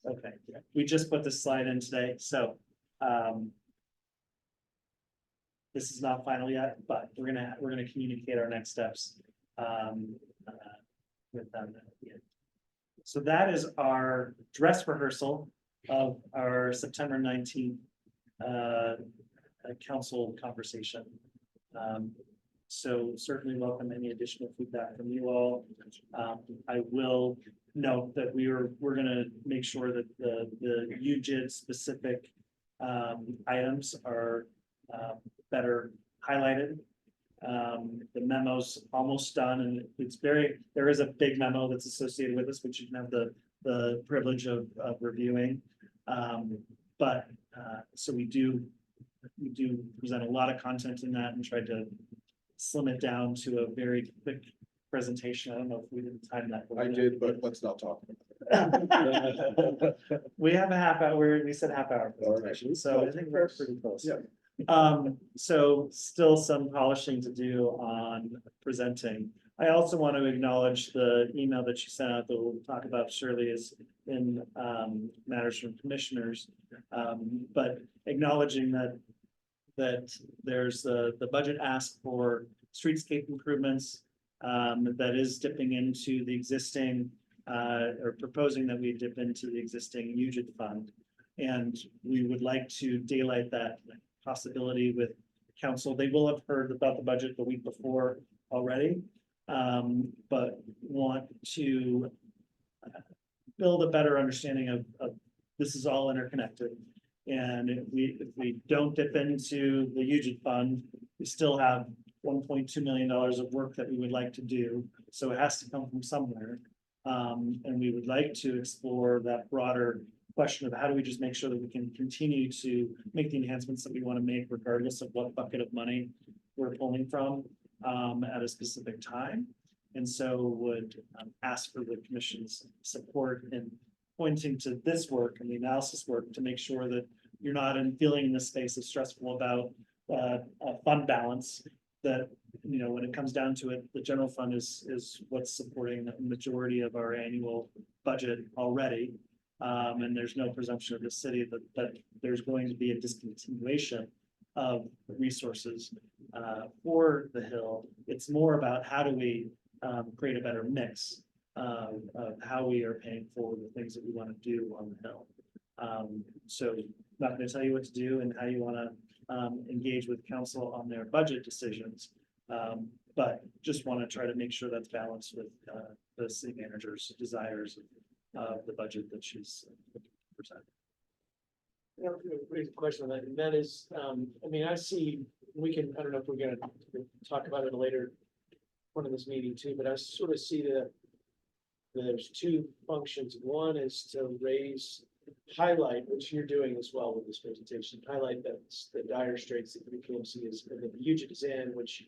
Okay, we just put this slide in today, so this is not final yet, but we're gonna communicate our next steps with them. So that is our dress rehearsal of our September 19th council conversation. So certainly welcome any additional feedback from you all. I will note that we're gonna make sure that the UJID specific items are better highlighted. The memo's almost done, and there is a big memo that's associated with this, which you can have the privilege of reviewing. So we do present a lot of content in that and try to slim it down to a very quick presentation. I don't know if we didn't time that.
I did, but let's not talk about it.
We have a half hour, we said half hour presentation, so I think we're pretty close.
Yeah.
So still some polishing to do on presenting, I also want to acknowledge the email that she sent out that we'll talk about surely is in matters from commissioners. But acknowledging that there's the budget ask for streetscape improvements that is dipping into the existing or proposing that we dip into the existing UGIT fund. And we would like to daylight that possibility with council. They will have heard about the budget the week before already, but want to build a better understanding of this is all interconnected. And if we don't dip into the UGIT fund, we still have $1.2 million of work that we would like to do. So it has to come from somewhere. And we would like to explore that broader question of how do we just make sure that we can continue to make the enhancements that we want to make regardless of what bucket of money we're pulling from at a specific time. And so would ask for the commission's support in pointing to this work and the analysis work to make sure that you're not feeling in this space is stressful about a fund balance that, you know, when it comes down to it, the general fund is what's supporting the majority of our annual budget already. And there's no presumption of the city that there's going to be a discontinuation of resources for the Hill. It's more about how do we create a better mix of how we are paying for the things that we want to do on the Hill. So not going to tell you what to do and how you want to engage with council on their budget decisions. But just want to try to make sure that's balanced with the city manager's desires of the budget that she's presenting.
Yeah, great question on that, and that is, I mean, I see, I don't know if we're gonna talk about it later one of this meeting too, but I sort of see that there's two functions. One is to highlight, which you're doing as well with this presentation, highlight that the dire straits that the PMC is, and that the UGIT is in, which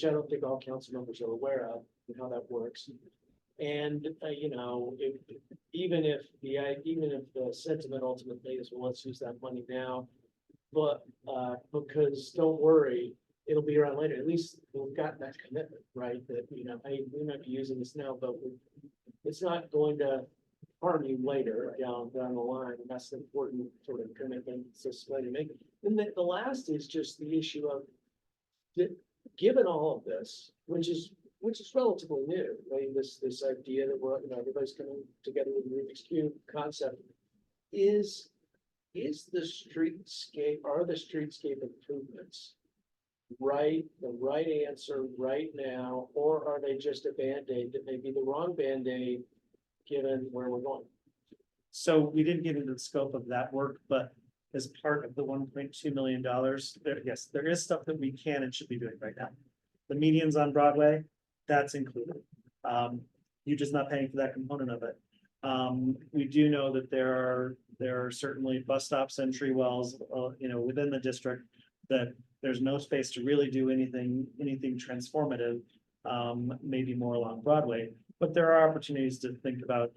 I don't think all council members are aware of and how that works. And, you know, even if the sentiment ultimately is, well, let's use that money now, but because don't worry, it'll be around later. At least we've got that commitment, right? That, you know, hey, we might be using this now, but it's not going to harm you later down the line. And that's the important sort of commitment to make. And the last is just the issue of given all of this, which is relatively new, right? This idea that we're, you know, everybody's coming together with the Rubik's Cube concept is the streetscape improvements the right answer right now, or are they just a Band-Aid that may be the wrong Band-Aid given where we're going?
So we didn't get into the scope of that work, but as part of the $1.2 million, yes, there is stuff that we can and should be doing right now. The medians on Broadway, that's included. You're just not paying for that component of it. We do know that there are certainly bus stops and tree wells, you know, within the district that there's no space to really do anything transformative, maybe more along Broadway. But there are opportunities to think about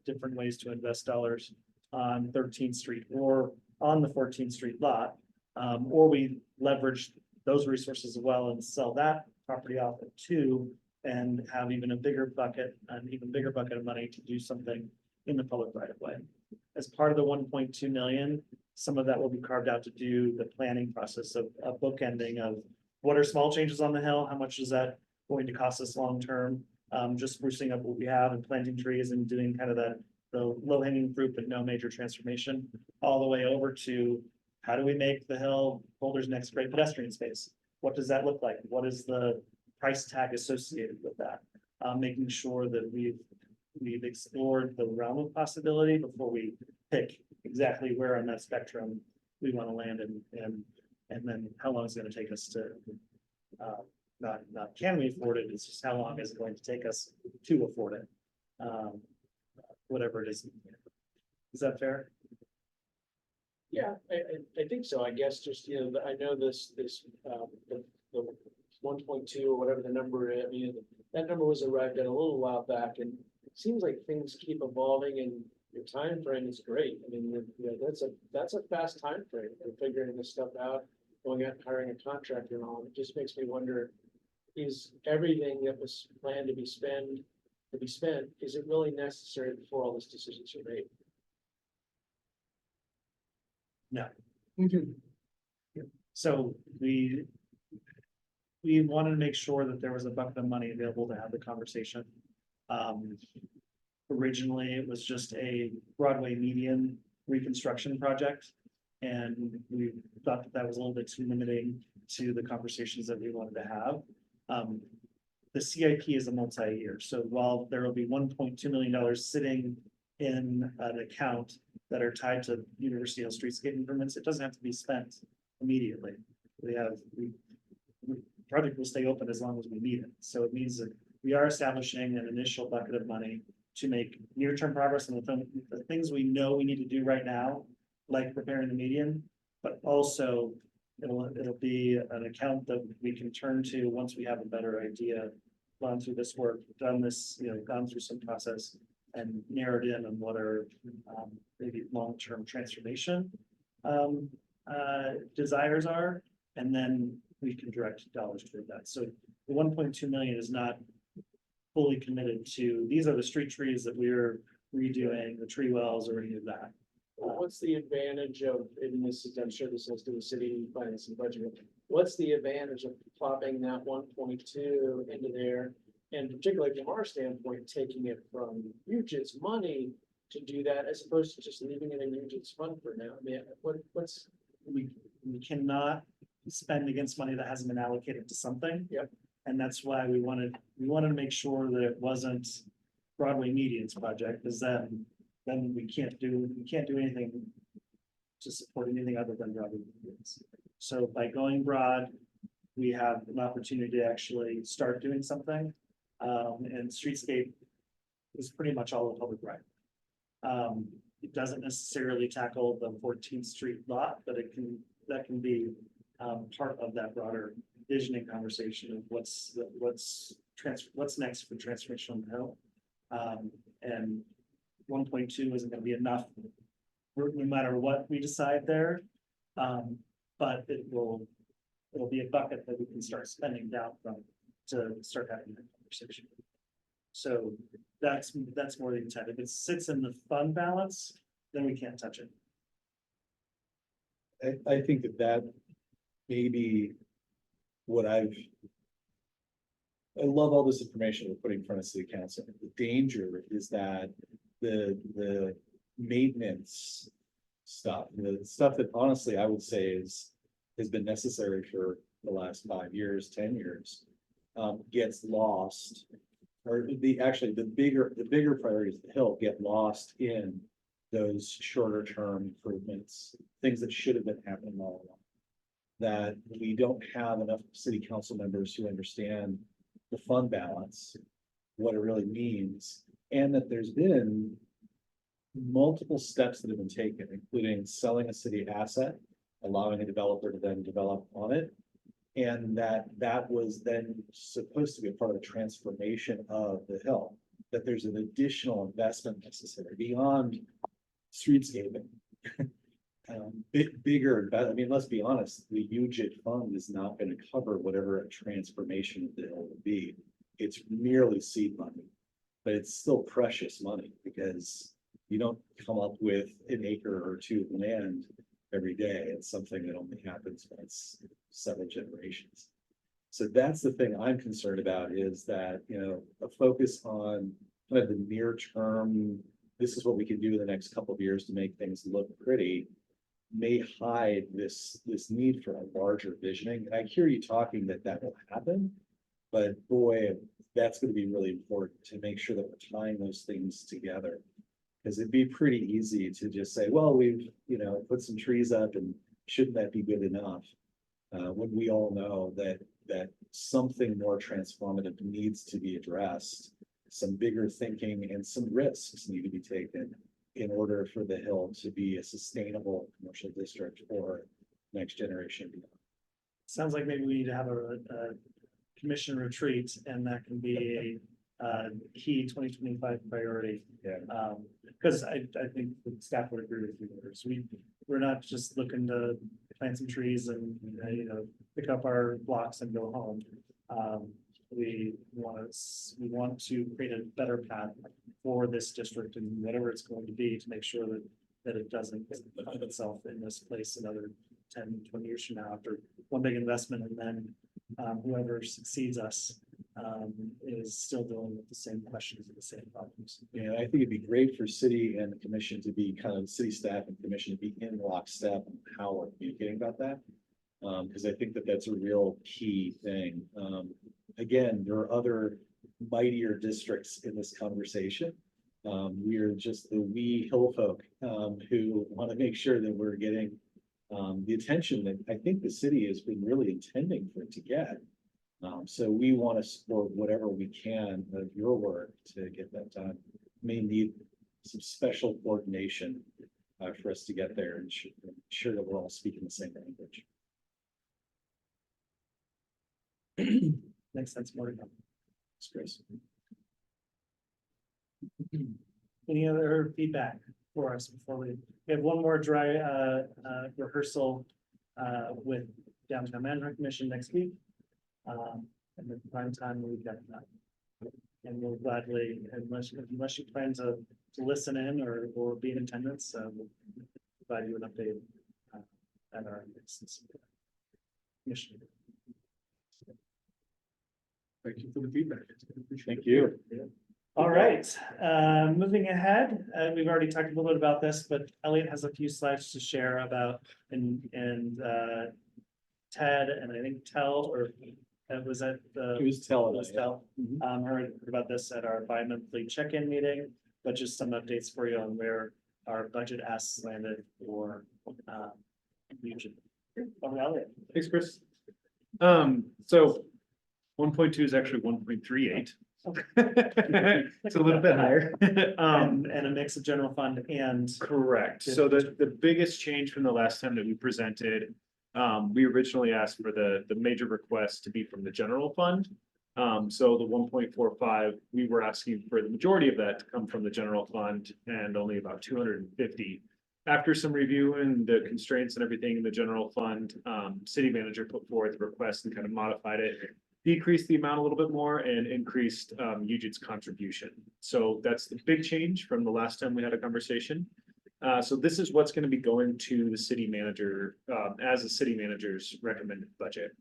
different ways to invest dollars on 13th Street or on the 14th Street lot, or we leverage those resources as well and sell that property off at 2 and have even bigger bucket of money to do something in the public right of way. As part of the 1.2 million, some of that will be carved out to do the planning process of bookending of what are small changes on the Hill, how much is that going to cost us long term, just sprucing up what we have and planting trees and doing kind of the low hanging fruit but no major transformation, all the way over to how do we make the Hill Boulder's next great pedestrian space? What does that look like? What is the price tag associated with that? Making sure that we've explored the realm of possibility before we pick exactly where on that spectrum we want to land and then how long is it going to take us to not can we afford it, it's just how long is it going to take us to afford it, whatever it is. Is that fair?
Yeah, I think so. I guess just, you know, I know the 1.2 or whatever the number is, I mean, that number was arrived at a little while back, and it seems like things keep evolving and your time frame is great. I mean, you know, that's a fast time frame for figuring this stuff out, going out and hiring a contractor and all. It just makes me wonder, is everything that was planned to be spent, is it really necessary before all these decisions are made?
No. So we wanted to make sure that there was a bucket of money available to have the conversation. Originally, it was just a Broadway median reconstruction project. And we thought that that was a little bit too limiting to the conversations that we wanted to have. The CIP is a multi-year, so while there will be $1.2 million sitting in an account that are tied to University Hill streetscape improvements, it doesn't have to be spent immediately. The project will stay open as long as we need it. So it means that we are establishing an initial bucket of money to make near-term progress on the things we know we need to do right now, like preparing the median, but also it'll be an account that we can turn to once we have a better idea, gone through this work, done this, gone through some process and narrowed in on what are maybe long-term transformation desires are, and then we can direct dollars toward that. So the 1.2 million is not fully committed to, these are the street trees that we're redoing, the tree wells or any of that.
What's the advantage of, and this is, I'm sure this has to do with city finance and budget, what's the advantage of plopping that 1.2 into there? And particularly from our standpoint, taking it from UJIT's money to do that as opposed to just leaving it in UJIT's fund for now? I mean, what's?
We cannot spend against money that hasn't been allocated to something.
Yep.
And that's why we wanted to make sure that it wasn't Broadway Medians project, because then we can't do anything to support anything other than Broadway Medians. So by going broad, we have an opportunity to actually start doing something. And streetscape is pretty much all a public right. It doesn't necessarily tackle the 14th Street lot, but that can be part of that broader visioning conversation of what's next for Transformation on the Hill. And 1.2 isn't going to be enough no matter what we decide there. But it'll be a bucket that we can start spending down from to start having that conversation. So that's more the intent. If it sits in the fund balance, then we can't touch it.
I think that may be what I love all this information we're putting in front of city council. The danger is that the maintenance stuff, the stuff that honestly I would say has been necessary for the last 5 years, 10 years, gets lost. Or the bigger priorities of the Hill get lost in those shorter term improvements, things that should have been happening all along. That we don't have enough city council members who understand the fund balance, what it really means, and that there's been multiple steps that have been taken, including selling a city asset, allowing a developer to then develop on it. And that was then supposed to be a part of the transformation of the Hill, that there's an additional investment necessary beyond streetscaping. Bigger, I mean, let's be honest, the UJIT fund is not going to cover whatever a transformation of the Hill would be. It's merely seed money, but it's still precious money because you don't come up with an acre or two of land every day. It's something that only happens once several generations. So that's the thing I'm concerned about, is that, a focus on kind of the near term, this is what we can do in the next couple of years to make things look pretty, may hide this need for a larger visioning. And I hear you talking that will happen, but boy, that's going to be really important to make sure that we're tying those things together. Because it'd be pretty easy to just say, well, we've, put some trees up and shouldn't that be good enough? When we all know that something more transformative needs to be addressed, some bigger thinking and some risks need to be taken in order for the Hill to be a sustainable commercial district for next generation beyond.
Sounds like maybe we need to have a commission retreat, and that can be a key 2025 priority.
Yeah.
Because I think the staff would agree with you there. So we're not just looking to plant some trees and pick up our blocks and go home. We want to create a better path for this district and whatever it's going to be to make sure that it doesn't find itself in this place another 10, 20 years from now after one big investment, and then whoever succeeds us is still dealing with the same questions and the same problems.
Yeah, I think it'd be great for city and the commission to be kind of city staff and commission to be in lockstep on how we're communicating about that. Because I think that that's a real key thing. Again, there are other mightier districts in this conversation. We are just the wee hill folk who want to make sure that we're getting the attention that I think the city has been really intending for it to get. So we want to support whatever we can of your work to get that done. May need some special coordination for us to get there and ensure that we're all speaking the same language.
Makes sense, more to come.
It's Chris.
Any other feedback for us before we have one more dry rehearsal with Downtown Management Commission next week. And the prime time we've got that. And we'll gladly, unless you plan to listen in or be in attendance, we'll provide you an update at our next mission.
Thank you for the feedback.
Thank you.
All right, moving ahead, we've already talked a little bit about this, but Elliot has a few slides to share about and Ted and I think Tel or was that the.
It was telling
It
us.
was Tel. Heard about this at our bi-monthly check-in meeting, but just some updates for you on where our budget asks landed for region. Elliot.
Thanks, Chris. So 1.2 is actually 1.38. It's a little bit higher.
And a mix of general fund and.
Correct. So the biggest change from the last time that we presented, we originally asked for the major request to be from the general fund. So the 1.45, we were asking for the majority of that to come from the general fund and only about 250. After some review and the constraints and everything in the general fund, city manager put forward the request and kind of modified it, decreased the amount a little bit more and increased UGIT's contribution. So that's the big change from the last time we had a conversation. So this is what's going to be going to the city manager as the city manager's recommended budget.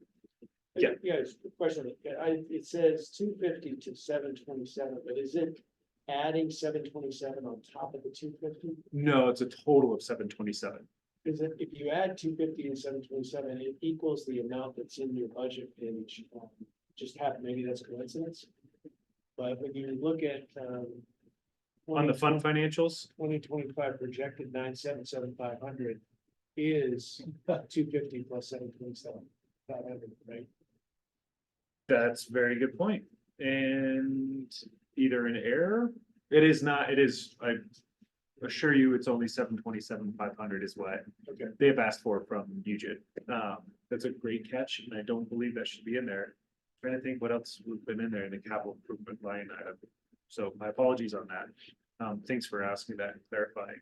Yeah.
Yes, question. It says 250 to 727, but is it adding 727 on top of the 250?
No, it's a total of 727.
Is it, if you add 250 and 727, it equals the amount that's in your budget page. Just happen, maybe that's a coincidence. But when you look at
On the fund financials,
2025 projected 977,500 is 250 plus 727,500, right?
that's a very good point. And either an error, it is not, it is, I assure you, it's only 727,500 is what
Okay.
they have asked for from UGIT. That's a great catch, and I don't believe that should be in there. Trying to think what else would have been in there in the capital improvement line item. So my apologies on that. Thanks for asking that and clarifying.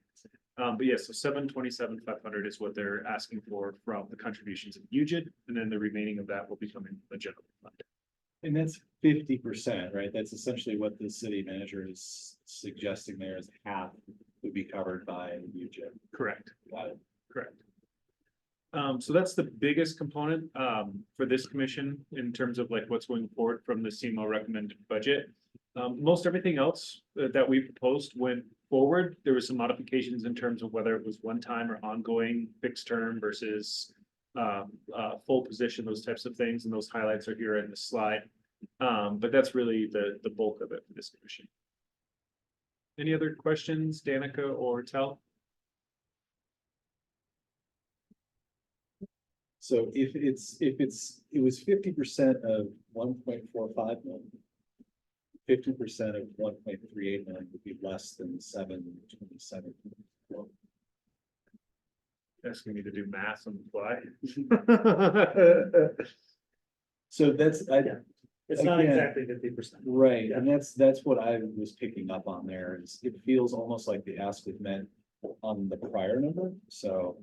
But yeah, so 727,500 is what they're asking for from the contributions of UGIT, and then the remaining of that will be coming from the general fund.
And that's 50%, right? That's essentially what the city manager is suggesting there is half would be covered by UGIT.
Correct.
Got it.
Correct. So that's the biggest component for this commission in terms of like what's going forward from the CMO recommended budget. Most everything else that we proposed went forward. There was some modifications in terms of whether it was one time or ongoing fixed term versus full position, those types of things, and those highlights are here in the slide. But that's really the bulk of it for this commission. Any other questions, Danica or Tel?
So if it was 50% of 1.45 million. 50% of 1.38 million would be less than 727.
Asking me to do math on the fly.
So that's,
It's not
Again,
exactly 50%.
right, and that's what I was picking up on there, is it feels almost like the ask was meant on the prior number, so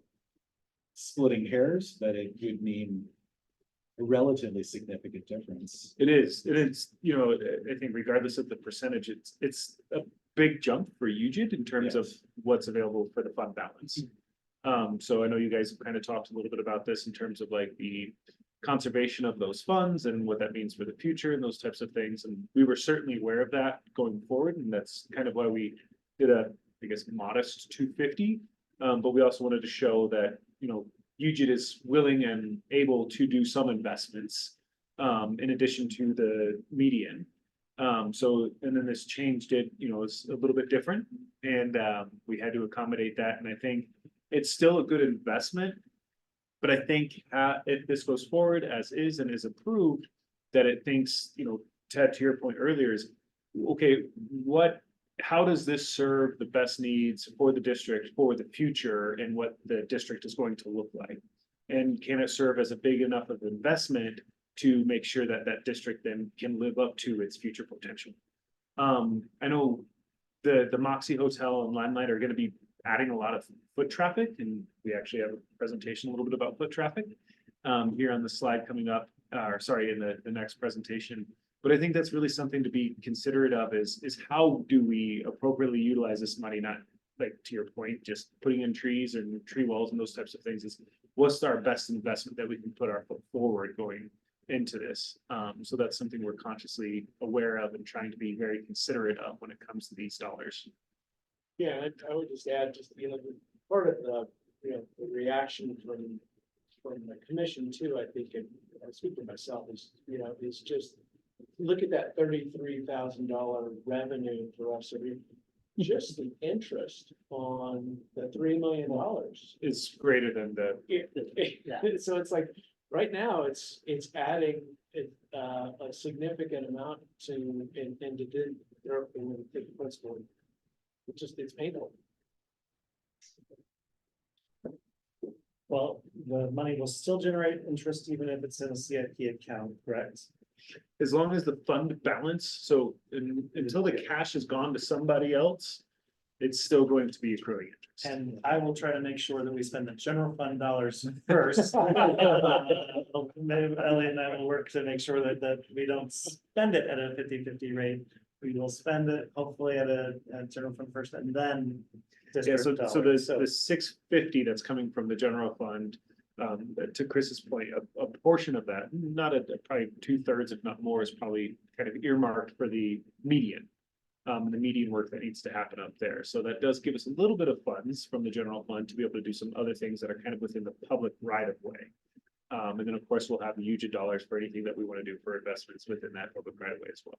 splitting hairs, but it would mean a relatively significant difference.
It is, you know, I think regardless of the percentage, it's a big jump for UGID in terms of
Yes.
what's available for the fund balance. So I know you guys have kind of talked a little bit about this in terms of like the conservation of those funds and what that means for the future and those types of things. And we were certainly aware of that going forward, and that's kind of why we did a, I guess, modest 250. But we also wanted to show that, you know, UGID is willing and able to do some investments in addition to the median. So, and then this changed it, you know, it's a little bit different, and we had to accommodate that, and I think it's still a good investment. But I think if this goes forward as is and is approved, that it thinks, you know, Ted, to your point earlier is, okay, how does this serve the best needs for the district for the future and what the district is going to look like? And can it serve as a big enough of investment to make sure that that district then can live up to its future potential? I know the Moxie Hotel and Limelight are gonna be adding a lot of foot traffic, and we actually have a presentation a little bit about foot traffic here on the slide coming up, or sorry, in the next presentation. But I think that's really something to be considerate of is how do we appropriately utilize this money, not like to your point, just putting in trees and tree walls and those types of things is what's our best investment that we can put our foot forward going into this. So that's something we're consciously aware of and trying to be very considerate of when it comes to these dollars.
Yeah, I would just add, just, you know, part of the, you know, the reaction from the commission too, I think, and I speak for myself, is, you know, is just look at that $33,000 revenue for us. I mean, just the interest on the $3 million
Is greater than the,
So it's like, right now, it's adding a significant amount to, into the principal. It's painful.
Well, the money will still generate interest even if it's in a CIP account, correct?
as long as the fund balance, so until the cash has gone to somebody else, it's still going to be accruing interest.
And I will try to make sure that we spend the general fund dollars first. Maybe Ellie and I will work to make sure that we don't spend it at a 50-50 rate. We will spend it hopefully at a general fund first and then.
Yeah, so
district dollars.
the 650 that's coming from the general fund, to Chris's point, a portion of that, not probably 2/3, if not more, is probably kind of earmarked for the median. The median work that needs to happen up there. So that does give us a little bit of funds from the general fund to be able to do some other things that are kind of within the public right of way. And then of course, we'll have the UGID dollars for anything that we want to do for investments within that public right of way as well.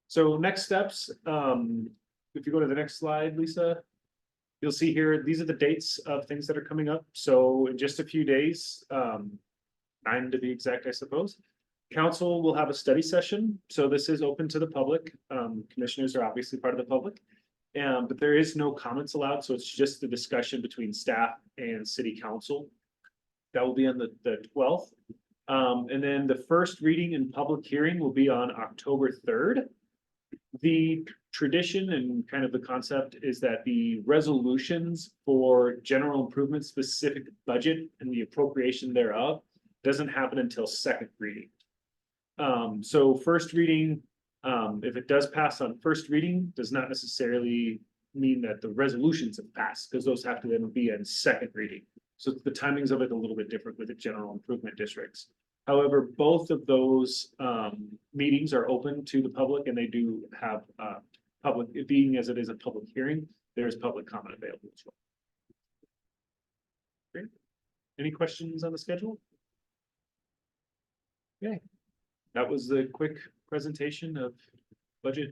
So next steps, if you go to the next slide, Lisa, you'll see here, these are the dates of things that are coming up. So in just a few days, 9 to be exact, I suppose, council will have a study session. So this is open to the public. Commissioners are obviously part of the public. But there is no comments allowed. So it's just the discussion between staff and city council. That will be on the 12th. And then the first reading and public hearing will be on October 3rd. The tradition and kind of the concept is that the resolutions for general improvement specific budget and the appropriation thereof doesn't happen until second reading. So first reading, if it does pass on first reading, does not necessarily mean that the resolutions have passed, because those have to then be in second reading. So the timings of it a little bit different with the general improvement districts. However, both of those meetings are open to the public, and they do have public, it being as it is a public hearing, there's public comment available as well. Great. Any questions on the schedule? Okay, that was the quick presentation of budget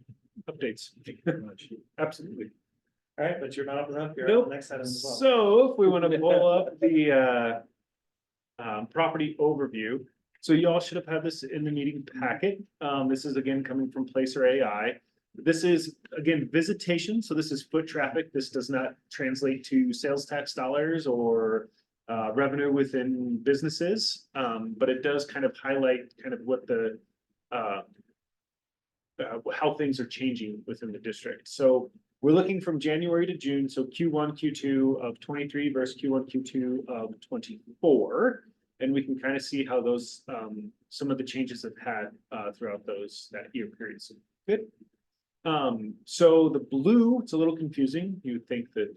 updates. Thank you very much. Absolutely.
All right, but you're not up, you're
Nope.
up next item as well.
So if we want to pull up the property overview. So you all should have had this in the meeting packet. This is again coming from Placer AI. This is again visitation. So this is foot traffic. This does not translate to sales tax dollars or revenue within businesses. But it does kind of highlight kind of what the how things are changing within the district. So we're looking from January to June, so Q1, Q2 of 23 versus Q1, Q2 of 24. And we can kind of see how those, some of the changes have had, throughout that year period. So good. So the blue, it's a little confusing. You would think that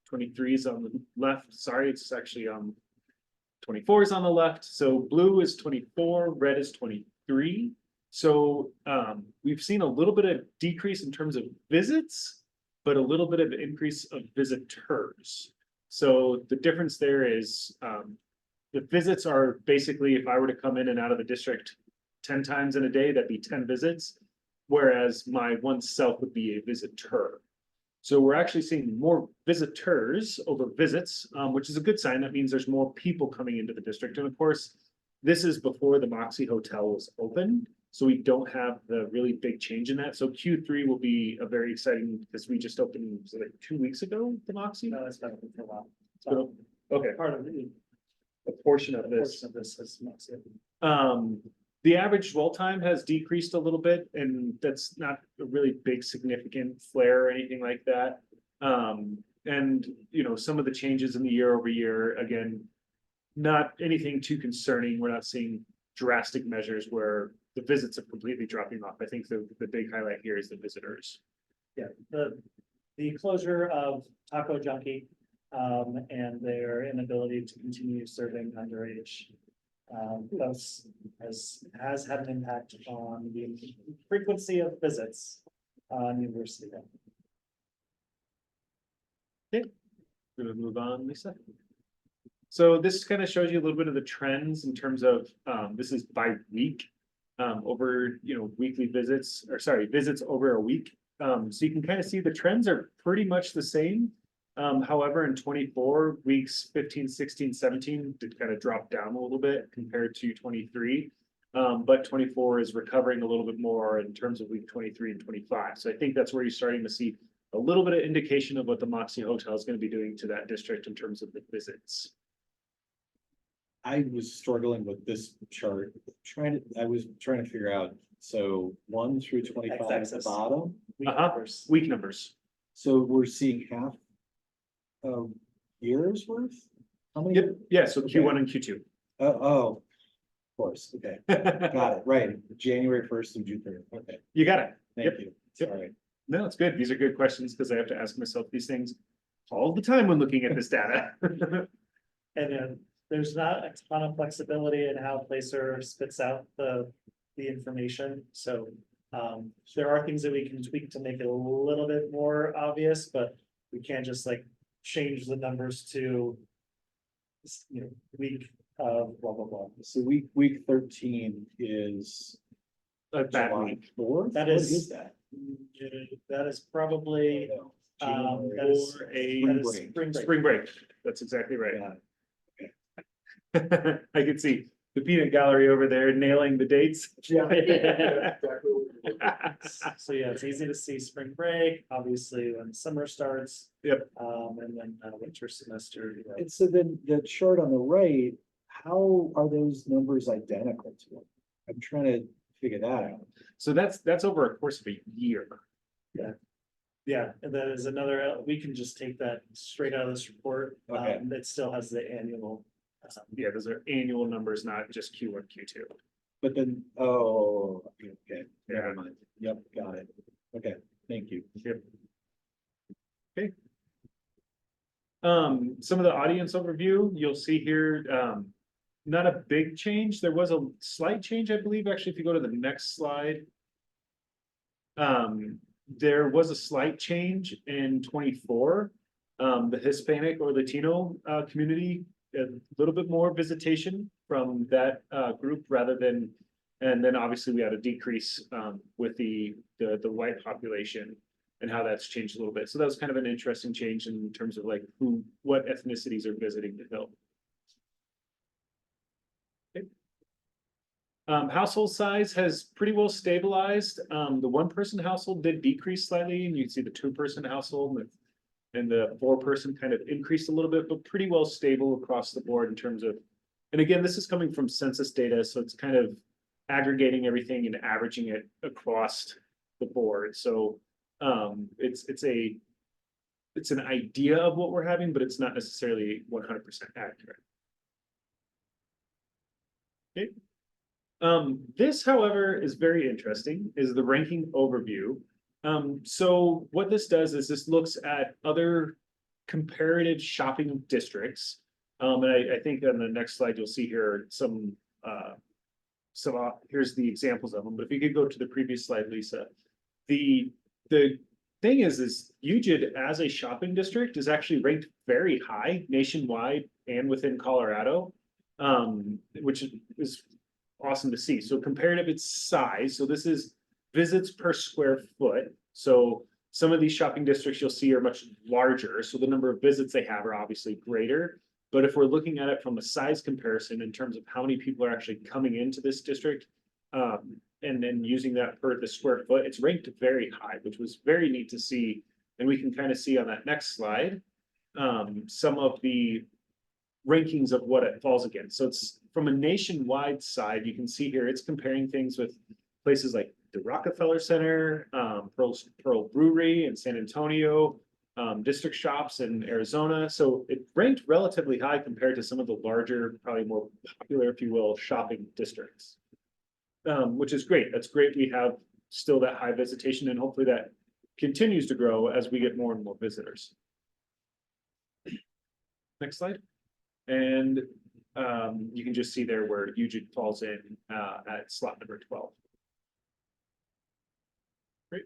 23 is on the left. Sorry, it's actually 24 is on the left. So blue is 24, red is 23. So we've seen a little bit of decrease in terms of visits, but a little bit of increase of visitors. So the difference there is the visits are basically, if I were to come in and out of the district 10 times in a day, that'd be 10 visits. Whereas my oneself would be a visitor. So we're actually seeing more visitors over visits, which is a good sign. That means there's more people coming into the district. And of course, this is before the Moxie Hotel was open. So we don't have the really big change in that. So Q3 will be a very exciting, because we just opened, was it like 2 weeks ago, the Moxie?
No, it's been open for a while.
So, okay,
Part of the,
a portion of this.
portion of this is Moxie.
The average dwell time has decreased a little bit, and that's not a really big significant flare or anything like that. And you know, some of the changes in the year over year, again, not anything too concerning. We're not seeing drastic measures where the visits are completely dropping off. I think the big highlight here is the visitors.
Yeah, the closure of Taco Junkie, and their inability to continue serving underage. Thus has had an impact on the frequency of visits on University Hill.
We're gonna move on, Lisa. So this kind of shows you a little bit of the trends in terms of, this is by week. Over, you know, weekly visits, or sorry, visits over a week. So you can kind of see the trends are pretty much the same. However, in 24 weeks, 15, 16, 17 did kind of drop down a little bit compared to 23. But 24 is recovering a little bit more in terms of week 23 and 25. So I think that's where you're starting to see a little bit of indication of what the Moxie Hotel is going to be doing to that district in terms of the visits.
I was struggling with this chart, I was trying to figure out, so 1 through 25 at the
X-axis.
bottom.
Week numbers.
So we're seeing half a year's worth? How many?
Yep, yeah, so
Okay.
Q1 and Q2.
Oh, of course, okay, got it, right, January 1st and June 30th, okay,
You got it.
thank
Yep.
you,
Yep.
sorry.
No, it's good. These are good questions because I have to ask myself these things all the time when looking at this data.
And then there's not a ton of flexibility in how Placer spits out the information, so. There are things that we can tweak to make it a little bit more obvious, but we can't just like change the numbers to. You know, week of blah, blah, blah.
So week 13 is
A bad
July
week.
4th?
That
What
is-
that?
That is probably,
January.
that is,
Or a
that is
break.
spring break.
spring break. That's exactly right.
Yeah.
I can see the peanut gallery over there nailing the dates.
Yeah.
So yeah, it's easy to see spring break, obviously when summer starts.
Yep.
And then winter semester. You know.
And so then the chart on the right, how are those numbers identical to it? I'm trying to figure that out.
So that's over a course of a year.
Yeah, and that is another, we can just take that straight out of this report.
Okay.
That still has the annual.
Yeah, those are annual numbers, not just Q1, Q2.
But then, oh, okay,
Yeah.
never mind. Yep, got it. Okay, thank you.
Some of the audience overview, you'll see here, not a big change. There was a slight change, I believe, actually, if you go to the next slide. There was a slight change in 24. The Hispanic or Latino community, a little bit more visitation from that group rather than, and then obviously we had a decrease with the white population and how that's changed a little bit. So that was kind of an interesting change in terms of like what ethnicities are visiting the Hill. Household size has pretty well stabilized. The 1-person household did decrease slightly, and you can see the 2-person household and the 4-person kind of increased a little bit, but pretty well stable across the board in terms of, and again, this is coming from census data, so it's kind of aggregating everything and averaging it across the board. So it's a it's an idea of what we're having, but it's not necessarily 100% accurate. Okay. This, however, is very interesting, is the ranking overview. So what this does is this looks at other comparative shopping districts. And I think on the next slide, you'll see here some, here's the examples of them, but if you could go to the previous slide, Lisa. The thing is UGID as a shopping district is actually ranked very high nationwide and within Colorado, which is awesome to see. So comparative its size, so this is visits per square foot. So some of these shopping districts you'll see are much larger, so the number of visits they have are obviously greater. But if we're looking at it from a size comparison in terms of how many people are actually coming into this district, and then using that per the square foot, it's ranked very high, which was very neat to see. And we can kind of see on that next slide, some of the rankings of what it falls against. So it's from a nationwide side, you can see here, it's comparing things with places like the Rockefeller Center, Pearl Brewery in San Antonio, district shops in Arizona. So it ranked relatively high compared to some of the larger, probably more popular, if you will, shopping districts. Which is great. That's great. We have still that high visitation, and hopefully that continues to grow as we get more and more visitors. Next slide. And you can just see there where UGID falls in at slot number 12. Great.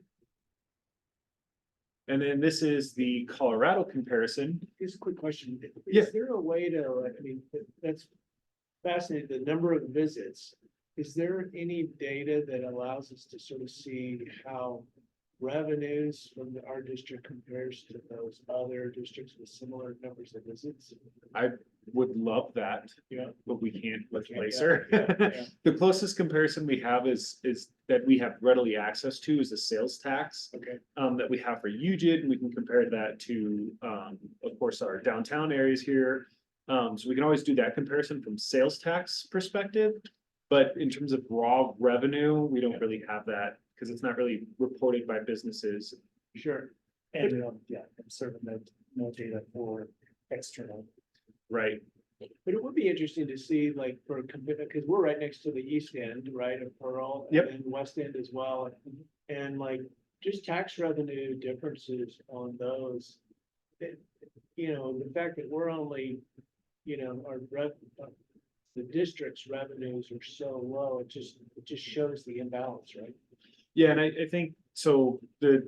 And then this is the Colorado comparison.
Here's a quick question.
Yeah.
Is there a way to, I mean, that's fascinating, the number of visits. Is there any data that allows us to sort of see how revenues from our district compares to those other districts with similar numbers of visits?
I would love that,
Yeah.
but we can't with
Yeah,
Placer.
yeah.
The closest comparison we have is that we have readily access to is the sales tax.
Okay.
That we have for UGID, and we can compare that to, of course, our downtown areas here. So we can always do that comparison from sales tax perspective. But in terms of raw revenue, we don't really have that because it's not really reported by businesses.
Sure. And, yeah, I'm certain that no data for external.
Right.
But it would be interesting to see, like, for, because we're right next to the east end, right, of Pearl.
Yep.
And west end as well, and like, just tax revenue differences on those. You know, the fact that we're only, you know, the district's revenues are so low, it just shows the imbalance, right?
Yeah, and I think, so the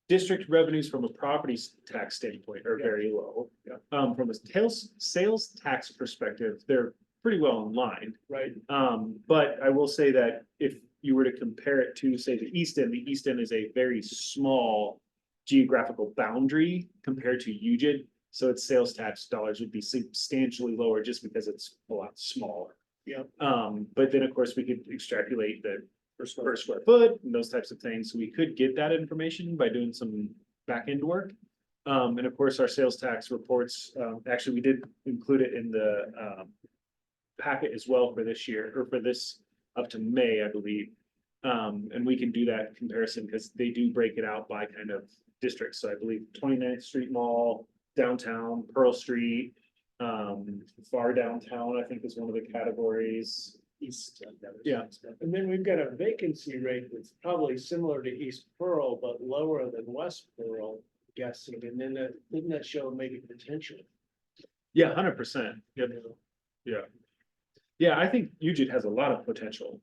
district revenues from a property tax standpoint are
Yeah.
very low.
Yeah.
From a sales tax perspective, they're pretty well in line.
Right.
But I will say that if you were to compare it to, say, the East End is a very small geographical boundary compared to UGID. So its sales tax dollars would be substantially lower just because it's a lot smaller.
Yeah.
But then, of course, we could extrapolate the per square foot and those types of things. So we could get that information by doing some back end work. And of course, our sales tax reports, actually, we did include it in the packet as well for this year, or for this up to May, I believe. And we can do that comparison because they do break it out by kind of districts. So I believe 29th Street Mall, downtown, Pearl Street, far downtown, I think is one of the categories.
East.
Yeah.
And then we've got a vacancy rate that's probably similar to East Pearl, but lower than West Pearl, guessing, and then didn't that show maybe potential?
Yeah, 100%. Yep. Yeah. Yeah, I think UGID has a lot of potential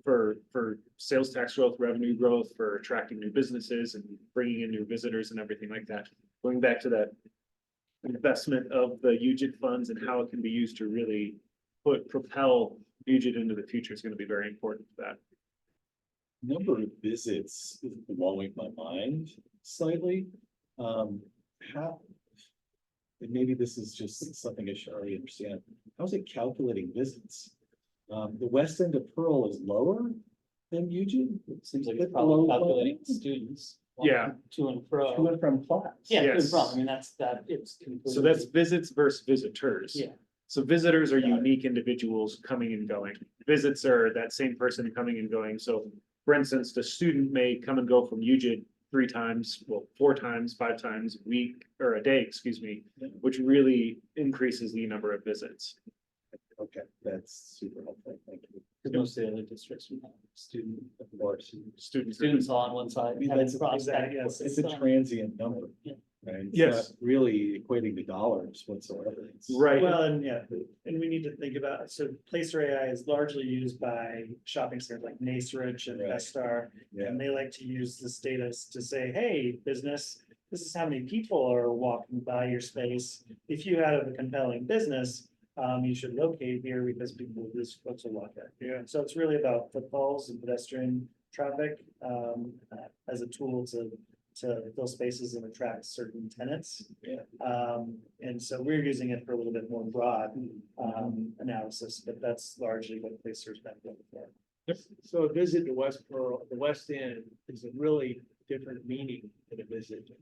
for sales tax growth, revenue growth, for attracting new businesses and bringing in new visitors and everything like that. Going back to that investment of the UGID funds and how it can be used to really propel UGID into the future is going to be very important for that.
Number of visits is blowing my mind slightly. How, and maybe this is just something I should already understand. How is it calculating visits? The west end of Pearl is lower than UGID? It
Seems like
bit
it's probably
below
calculating
Pearl.
students.
Yeah.
To and fro.
To and from class.
Yeah, to and
Yes.
from. I mean, that's that, it's.
So that's visits versus visitors.
Yeah.
So visitors are unique individuals coming and going. Visits are that same person coming and going. So for instance, the student may come and go from UGID 3 times, well, 4 times, 5 times a week or a day, excuse me, which really increases the number of visits.
Okay, that's super helpful. Thank you.
Because most of the other districts, we have student,
Of course.
students on one side.
I mean,
having
that's,
prospect
it's
versus,
a transient number.
Yeah.
Right? It's
Yes.
not really equating to dollars whatsoever. It's-
Right.
Well, and yeah, and we need to think about, so Placer AI is largely used by shopping centers like Macerich and
Right.
Vestar.
Yeah,
And they like to use this data to say, hey, business, this is how many people are walking by your space. If you have a compelling business, you should locate here because this folks will walk there.
Yeah.
So it's really about footfalls and pedestrian traffic, as a tool to fill spaces and attract certain tenants.
Yeah.
And so we're using it for a little bit more broad, analysis, but that's largely what Placer's been doing for.
So a visit to Westboro, the West End is a really different meaning than a visit to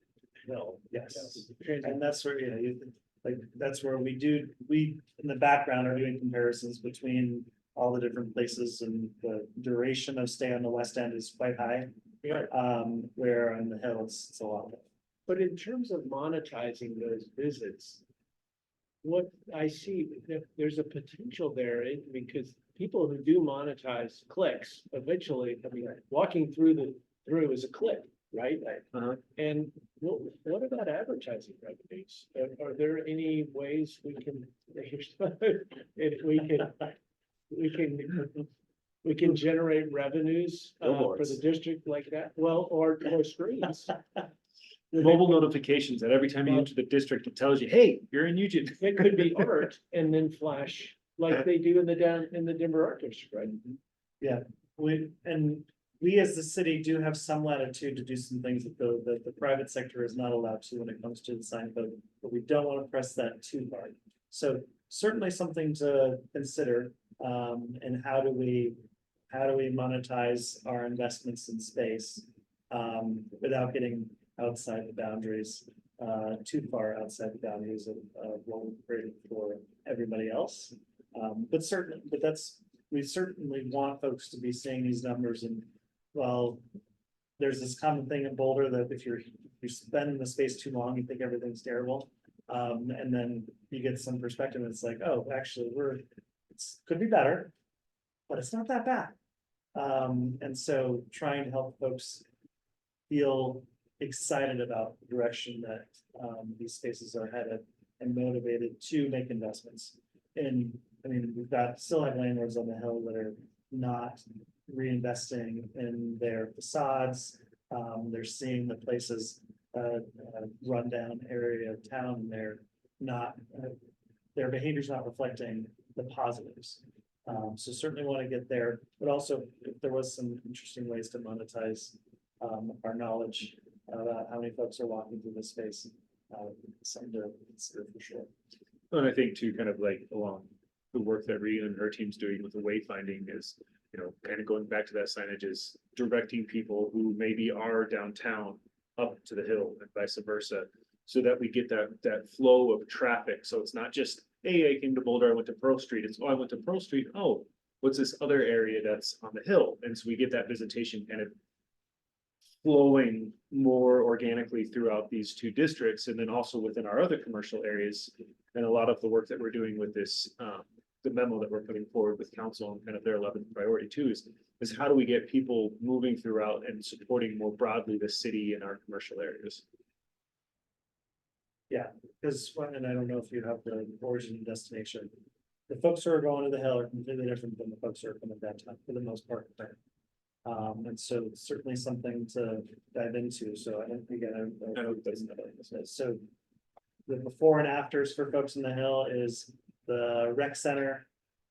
Hill.
Yes. And that's where, you know, that's where we in the background are doing comparisons between all the different places, and the duration of stay on the West End is quite high.
Yeah.
Where on the Hill, it's a lot.
But in terms of monetizing those visits, what I see, there's a potential there, because people who do monetize clicks, eventually, I mean, walking through is a click, right?
Uh-huh.
And what about advertising revenues? Are there any ways we can, if we can generate revenues for
Billboards.
the district like that? Well, or screens.
Mobile notifications that every time you enter the district, it tells you, hey, you're in Eugene.
It could be art and then flash like they do in the Denver Art District, right?
We as the city do have some latitude to do some things that the private sector is not allowed to when it comes to the sign code, but we don't want to press that too hard. So certainly something to consider, and how do we monetize our investments in space, without getting outside the boundaries, too far outside the boundaries of what we've created for everybody else. But we certainly want folks to be seeing these numbers, and well, there's this common thing in Boulder that if you're spending the space too long, you think everything's terrible. And then you get some perspective and it's like, oh, actually could be better, but it's not that bad. And so trying to help folks feel excited about the direction that these spaces are headed and motivated to make investments. And I mean, still have landlords on the Hill that are not reinvesting in their facades. They're seeing the places, rundown area of town, and they're not, their behavior's not reflecting the positives. So certainly want to get there, but also if there was some interesting ways to monetize our knowledge about how many folks are walking through this space, something to consider for sure.
And I think too, kind of like along the work that Rita and her team's doing with the wayfinding is, you know, kind of going back to that signage is directing people who maybe are downtown up to the Hill and vice versa. So that we get that flow of traffic. So it's not just, hey, I came to Boulder, I went to Pearl Street. It's, oh, I went to Pearl Street. Oh, what's this other area that's on the Hill? And so we get that visitation kind of flowing more organically throughout these two districts, and then also within our other commercial areas. And a lot of the work that we're doing with this, the memo that we're putting forward with council and kind of their 11th priority too is how do we get people moving throughout and supporting more broadly the city and our commercial areas?
Yeah, because, and I don't know if you have the origin and destination. The folks who are going to the Hill are completely different than the folks who are coming downtown for the most part. And so it's certainly something to dive into. So I don't think so the before and afters for folks in the Hill is the rec center,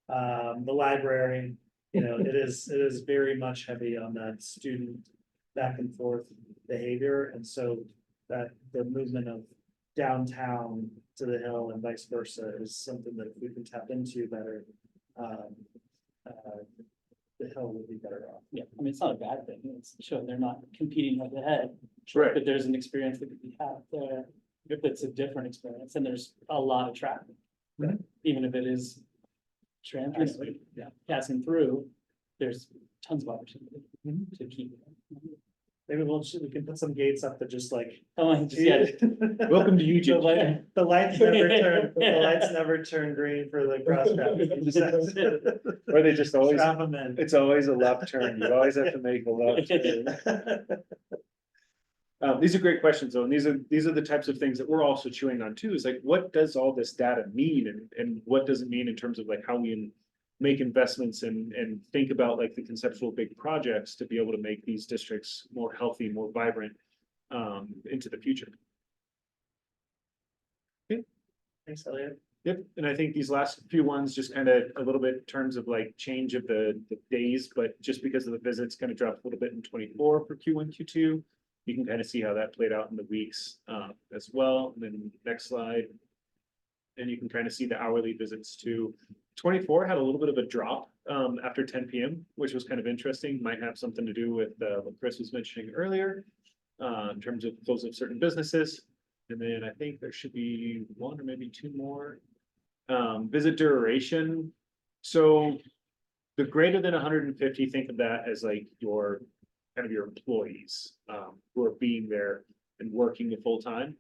the library. You know, it is very much heavy on that student back and forth behavior, and so that the movement of downtown to the Hill and vice versa is something that if we can tap into better, the Hill would be better off.
Yeah, I mean, it's not a bad thing. It's showing they're not competing head to head.
Right.
But there's an experience that could be had there. If it's a different experience, and there's a lot of traffic.
Right.
Even if it is passing through, there's tons of opportunity to keep it.
Maybe we can put some gates up that just like.
Oh, just, yeah, welcome to
The
YouTube.
light- the lights never turn, the lights never turn green for the cross traffic. You just have to
Or they just always,
Strap 'em in.
it's always a left turn. You always have to make a left turn. These are great questions, though, and these are the types of things that we're also chewing on too, is like, what does all this data mean? And what does it mean in terms of like how we make investments and think about like the conceptual big projects to be able to make these districts more healthy, more vibrant, into the future.
Thanks, Elliot.
Yep, and I think these last few ones just kind of a little bit in terms of like change of the days, but just because of the visits kind of dropped a little bit in 24 for Q1, Q2. You can kind of see how that played out in the weeks as well. And then next slide. And you can kind of see the hourly visits too. 24 had a little bit of a drop after 10 p.m., which was kind of interesting. Might have something to do with what Chris was mentioning earlier in terms of close of certain businesses. And then I think there should be one or maybe two more. Visit duration. So the greater than 150, think of that as like your kind of your employees who are being there and working the full time.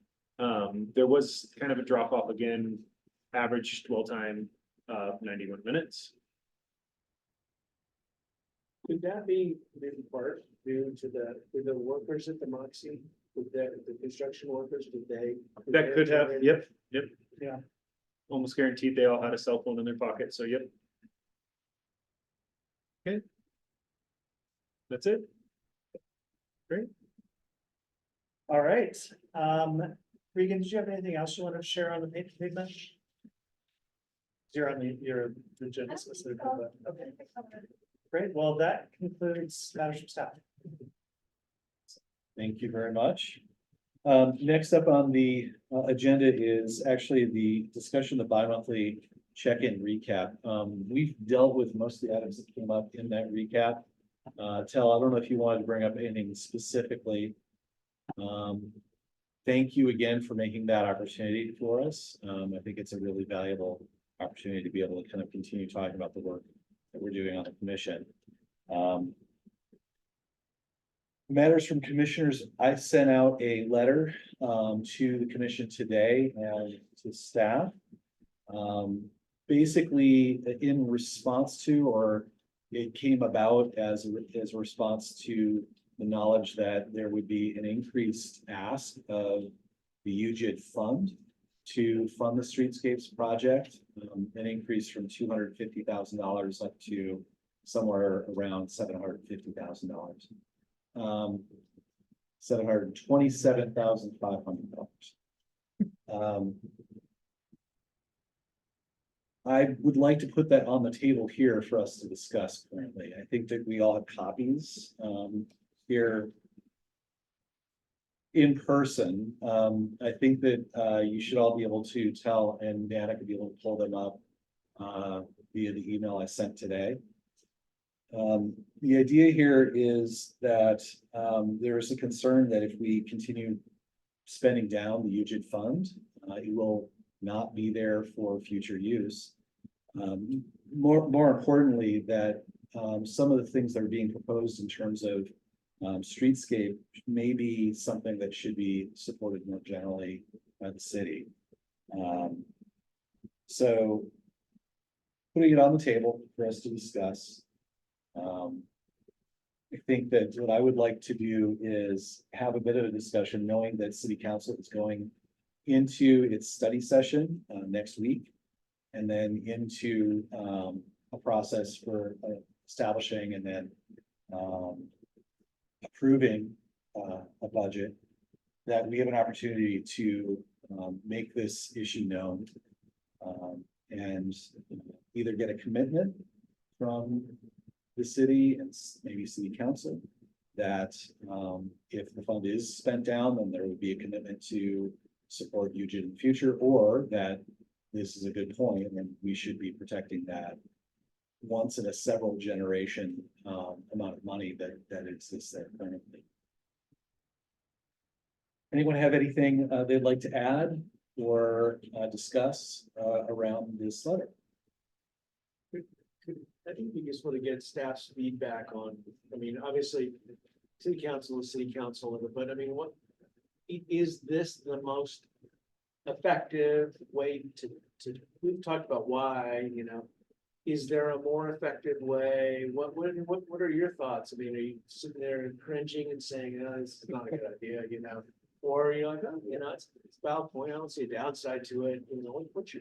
There was kind of a drop off again, average dwell time 91 minutes.
Could that be in part due to the workers at the Moxie, with the construction workers, did they?
That could have, yep.
Yeah.
Almost guaranteed they all had a cell phone in their pocket, so yep. Okay. That's it.
All right, Regan, did you have anything else you want to share on the pavement? You're on your agenda. specific, but- Okay, great, well, that concludes matters from staff.
Thank you very much. Next up on the agenda is actually the discussion of bi-monthly check-in recap. We've dealt with most of the items that came up in that recap. Tel, I don't know if you wanted to bring up anything specifically. Thank you again for making that opportunity for us. I think it's a really valuable opportunity to be able to kind of continue talking about the work that we're doing on the commission. Matters from commissioners, I sent out a letter to the commission today and to staff. Basically, in response to, or it came about as a response to the knowledge that there would be an increased ask of the UGID fund to fund the streetscapes project, an increase from $250,000 up to somewhere around $750,000. $727,500. I would like to put that on the table here for us to discuss currently. I think that we all have copies here in person. I think that you should all be able to tell, and Dana could be able to pull them up via the email I sent today. The idea here is that there is a concern that if we continue spending down the UGID fund, it will not be there for future use. More importantly, that some of the things that are being proposed in terms of streetscape may be something that should be supported more generally by the city. So putting it on the table for us to discuss. I think that what I would like to do is have a bit of a discussion, knowing that city council is going into its study session next week, and then into a process for establishing and then approving a budget, that we have an opportunity to make this issue known and either get a commitment from the city and maybe city council that if the fund is spent down, then there would be a commitment to support UGID in the future, or that this is a good point and we should be protecting that once in a several generation amount of money that exists there currently. Anyone have anything they'd like to add or discuss around this letter?
I think we just want to get staff's feedback on, I mean, obviously, city council is city council, but I mean, what, is this the most effective way we've talked about why, you know, is there a more effective way? What are your thoughts? I mean, are you sitting there cringing and saying, oh, this is not a good idea, you know? Or you're like, oh, you know, it's a valid point. I don't see a downside to it. You know, what's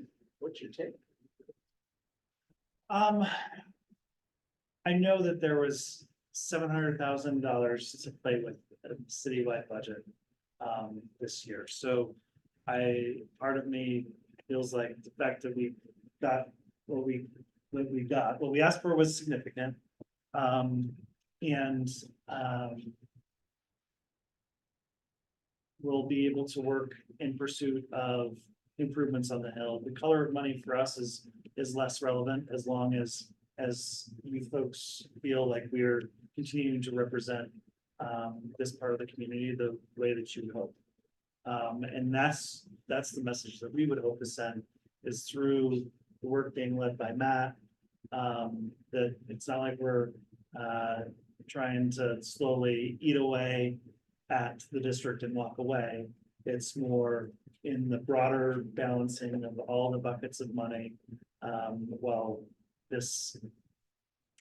your take?
I know that there was $700,000 to play with a citywide budget this year, so part of me feels like the fact that we got what we asked for was significant. And we'll be able to work in pursuit of improvements on the Hill. The color of money for us is less relevant as long as you folks feel like we're continuing to represent this part of the community the way that you would hope. And that's the message that we would hope to send, is through the work being led by Matt. That it's not like we're trying to slowly eat away at the district and walk away. It's more in the broader balancing of all the buckets of money. While this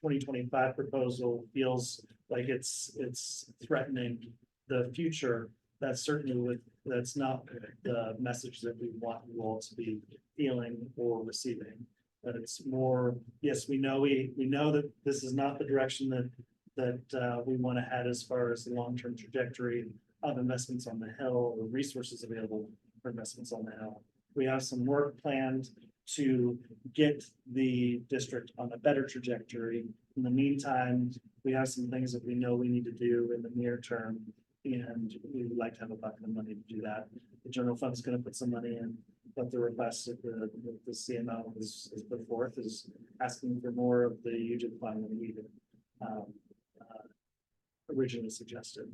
2025 proposal feels like it's threatening the future, that's not the message that we want you all to be feeling or receiving. But it's more, yes, we know that this is not the direction that we want to head as far as the long-term trajectory of investments on the Hill, or resources available for investments on the Hill. We have some work planned to get the district on a better trajectory. In the meantime, we have some things that we know we need to do in the near term, and we would like to have a bucket of money to do that. The general fund is going to put some money in, but the request that the CMO is put forth is asking for more of the UGIP fund than we originally suggested.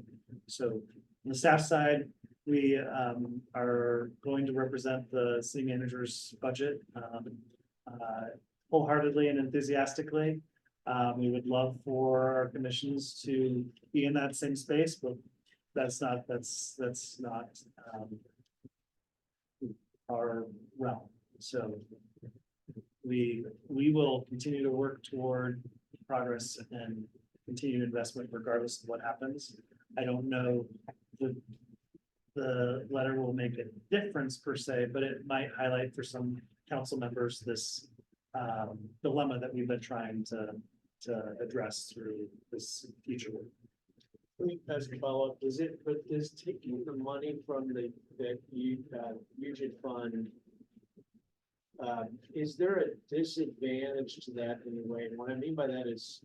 So on the staff side, we are going to represent the city manager's budget wholeheartly and enthusiastically. We would love for our commissions to be in that same space, but that's not our realm. So we will continue to work toward progress and continued investment regardless of what happens. I don't know the letter will make a difference per se, but it might highlight for some council members this dilemma that we've been trying to address through this future work.
Let me ask a follow-up. Does taking the money from the UGIP fund, is there a disadvantage to that in a way? And what I mean by that is,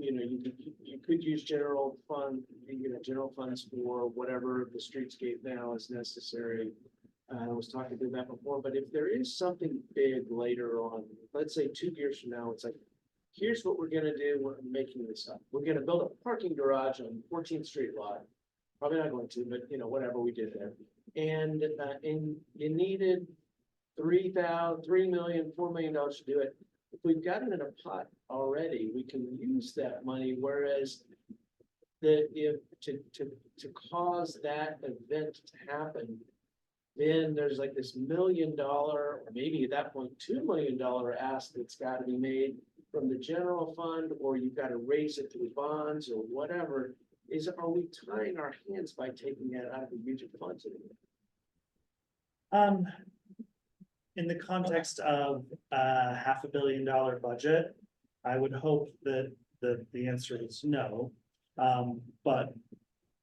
you know, you could use general funds for whatever the streetscape now is necessary. I was talking to that before, but if there is something big later on, let's say 2 years from now, it's like, here's what we're gonna do. We're making this up. We're gonna build a parking garage on 14th Street lot. Probably not going to, but you know, whatever we did there. And you needed $3 million, $4 million to do it. If we've got it in a pot already, we can use that money. Whereas to cause that event to happen, then there's like this $1 million, or maybe at that point, $2 million ask that's got to be made from the general fund, or you've got to raise it through bonds or whatever. Are we tying our hands by taking that out of the UGIP funds?
In the context of a $500 million budget, I would hope that the answer is no. But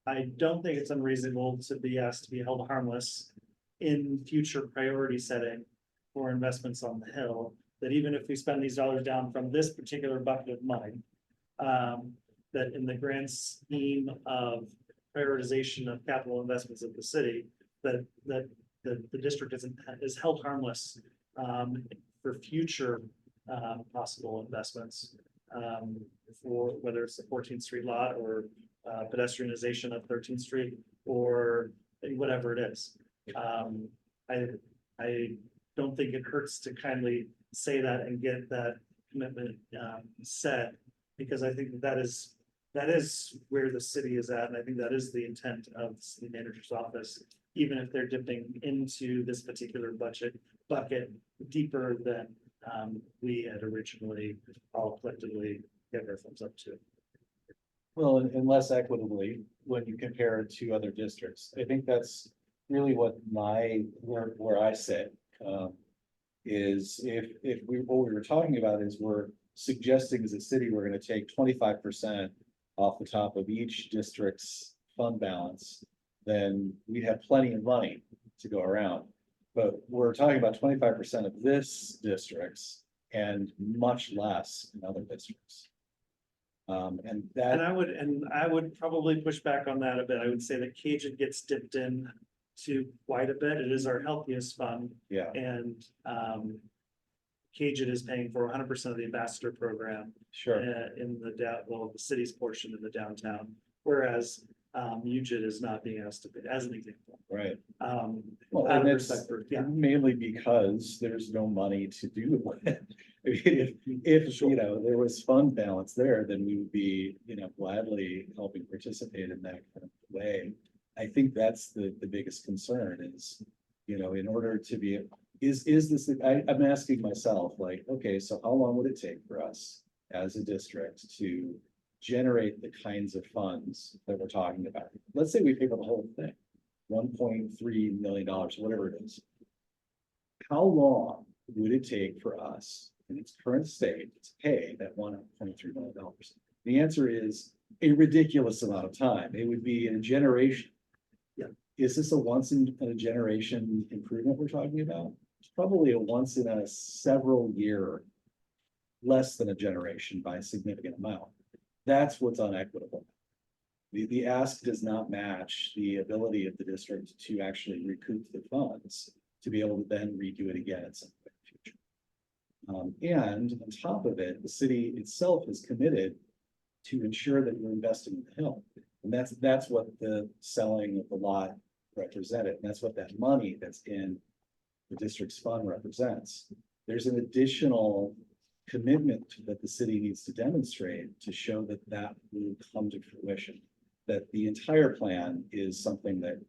I don't think it's unreasonable to be asked to be held harmless in future priority setting for investments on the Hill, that even if we spend these dollars down from this particular bucket of money, that in the grand scheme of prioritization of capital investments of the city, that the district is held harmless for future possible investments, for whether it's the 14th Street lot or pedestrianization of 13th Street or whatever it is. I don't think it hurts to kindly say that and get that commitment set, because I think that is that is where the city is at, and I think that is the intent of the city manager's office. Even if they're dipping into this particular budget bucket deeper than we had originally all collectively given our thumbs up to.
Well, and less equitably when you compare it to other districts. I think that's really what where I sit. Is if what we were talking about is we're suggesting as a city, we're gonna take 25% off the top of each district's fund balance, then we'd have plenty of money to go around. But we're talking about 25% of this district's and much less in other districts. And that,
And I would probably push back on that a bit. I would say that Cajun gets dipped in to quite a bit. It is our healthiest fund,
yeah,
and Cajun is paying for 100% of the ambassador program
sure,
in the city's portion in the downtown, whereas Mugit is not being asked to pay, as an example.
right.
Out
And
of
it's
respect for, yeah.
mainly because there's no money to do it with. I mean, if, you know, there was fund balance there, then we would be, you know, gladly helping participate in that kind of way. I think that's the biggest concern is, you know, in order to be, is this, I'm asking myself, like, okay, so how long would it take for us as a district to generate the kinds of funds that we're talking about? Let's say we pay for the whole thing, $1.3 million, whatever it is. How long would it take for us in its current state to pay that $1.3 million? The answer is a ridiculous amount of time. It would be in a generation.
Yeah.
Is this a once in a generation improvement we're talking about? It's probably a once in a several year, less than a generation by a significant amount. That's what's unequitable. The ask does not match the ability of the district to actually recoup the funds to be able to then redo it again at some point in the future. And on top of it, the city itself is committed to ensure that we're investing in the hill. And that's what the selling of the lot represented. And that's what that money that's in the district's fund represents. There's an additional commitment that the city needs to demonstrate to show that that will come to fruition. That the entire plan is something that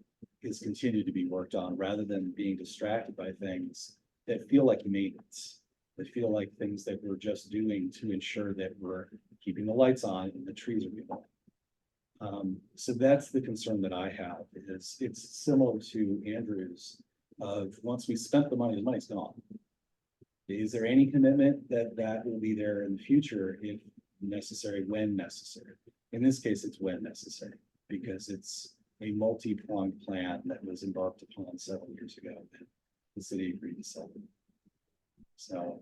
is continued to be worked on rather than being distracted by things that feel like maintenance. That feel like things that we're just doing to ensure that we're keeping the lights on and the trees are being planted. So that's the concern that I have, is it's similar to Andrew's of once we spent the money's gone. Is there any commitment that that will be there in the future if necessary, when necessary? In this case, it's when necessary, because it's a multi-pronged plan that was embarked upon several years ago. The city agreed to sell them. So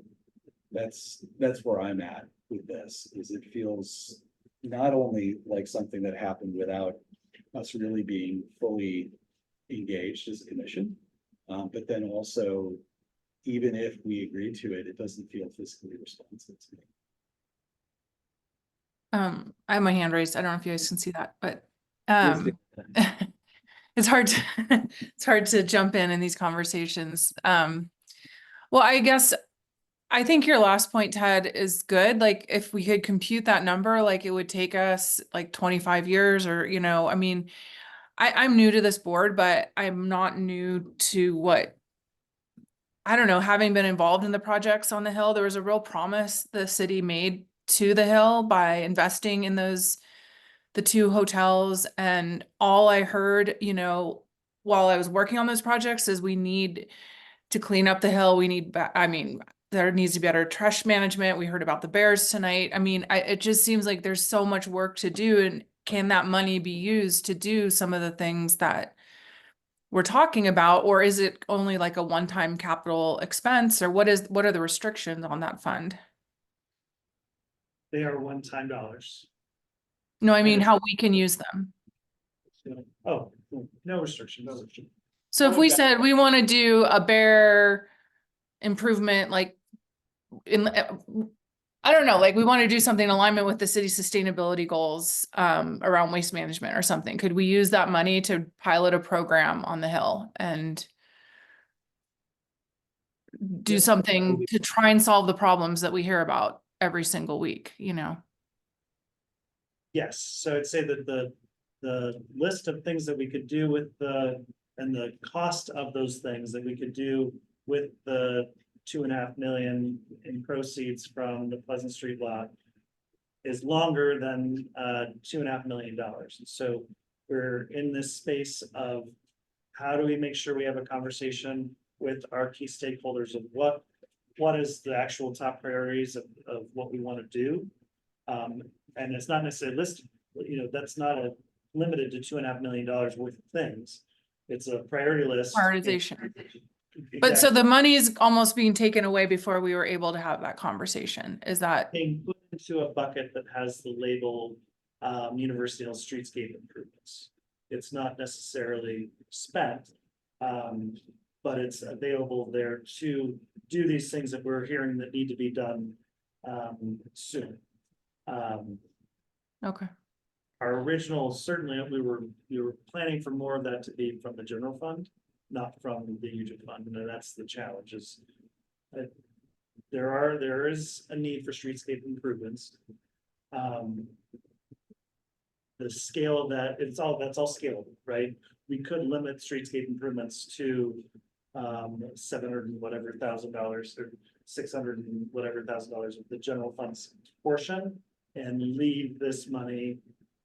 that's where I'm at with this, is it feels not only like something that happened without us really being fully engaged as a commission, but then also, even if we agree to it, it doesn't feel fiscally responsive to me.
I have my hand raised. I don't know if you guys can see that, but
Please
it's hard to it's hard to jump in these conversations. Well, I guess I think your last point, Ted, is good. Like if we could compute that number, like it would take us like 25 years or, you know, I mean, I'm new to this board, but I'm not new to what, I don't know, having been involved in the projects on the Hill, there was a real promise the city made to the Hill by investing in the two hotels. And all I heard, you know, while I was working on those projects is we need to clean up the Hill. We need, I mean, there needs to be better trash management. We heard about the bears tonight. I mean, it just seems like there's so much work to do, and can that money be used to do some of the things that we're talking about, or is it only like a one-time capital expense, or what are the restrictions on that fund?
They are one-time dollars.
No, I mean
it's-
how we can use them.
Oh, no restriction, no restriction.
So if we said we want to do a bear improvement, like in, I don't know, like we want to do something in alignment with the city's sustainability goals around waste management or something. Could we use that money to pilot a program on the Hill and do something to try and solve the problems that we hear about every single week, you know?
Yes, so I'd say that the list of things that we could do with and the cost of those things that we could do with the 2.5 million in proceeds from the Pleasant Street lot is longer than $2.5 million. So we're in this space of how do we make sure we have a conversation with our key stakeholders of what is the actual top priorities of what we want to do. And it's not necessarily listed, that's not limited to $2.5 million worth of things. It's a priority list.
Prioritization. But so the money is almost being taken away before we were able to have that conversation. Is that?
Being put into a bucket that has the label University Hill Streetscape Improvements. It's not necessarily spent, but it's available there to do these things that we're hearing that need to be done soon.
Okay.
Our original, certainly, we were planning for more of that to be from the general fund, not from the UGIP fund, and that's the challenge is that there is a need for streetscape improvements. The scale of that, that's all scalable, right? We could limit streetscape improvements to $700 and whatever $1,000 or $600 and whatever $1,000 of the general funds portion and leave this money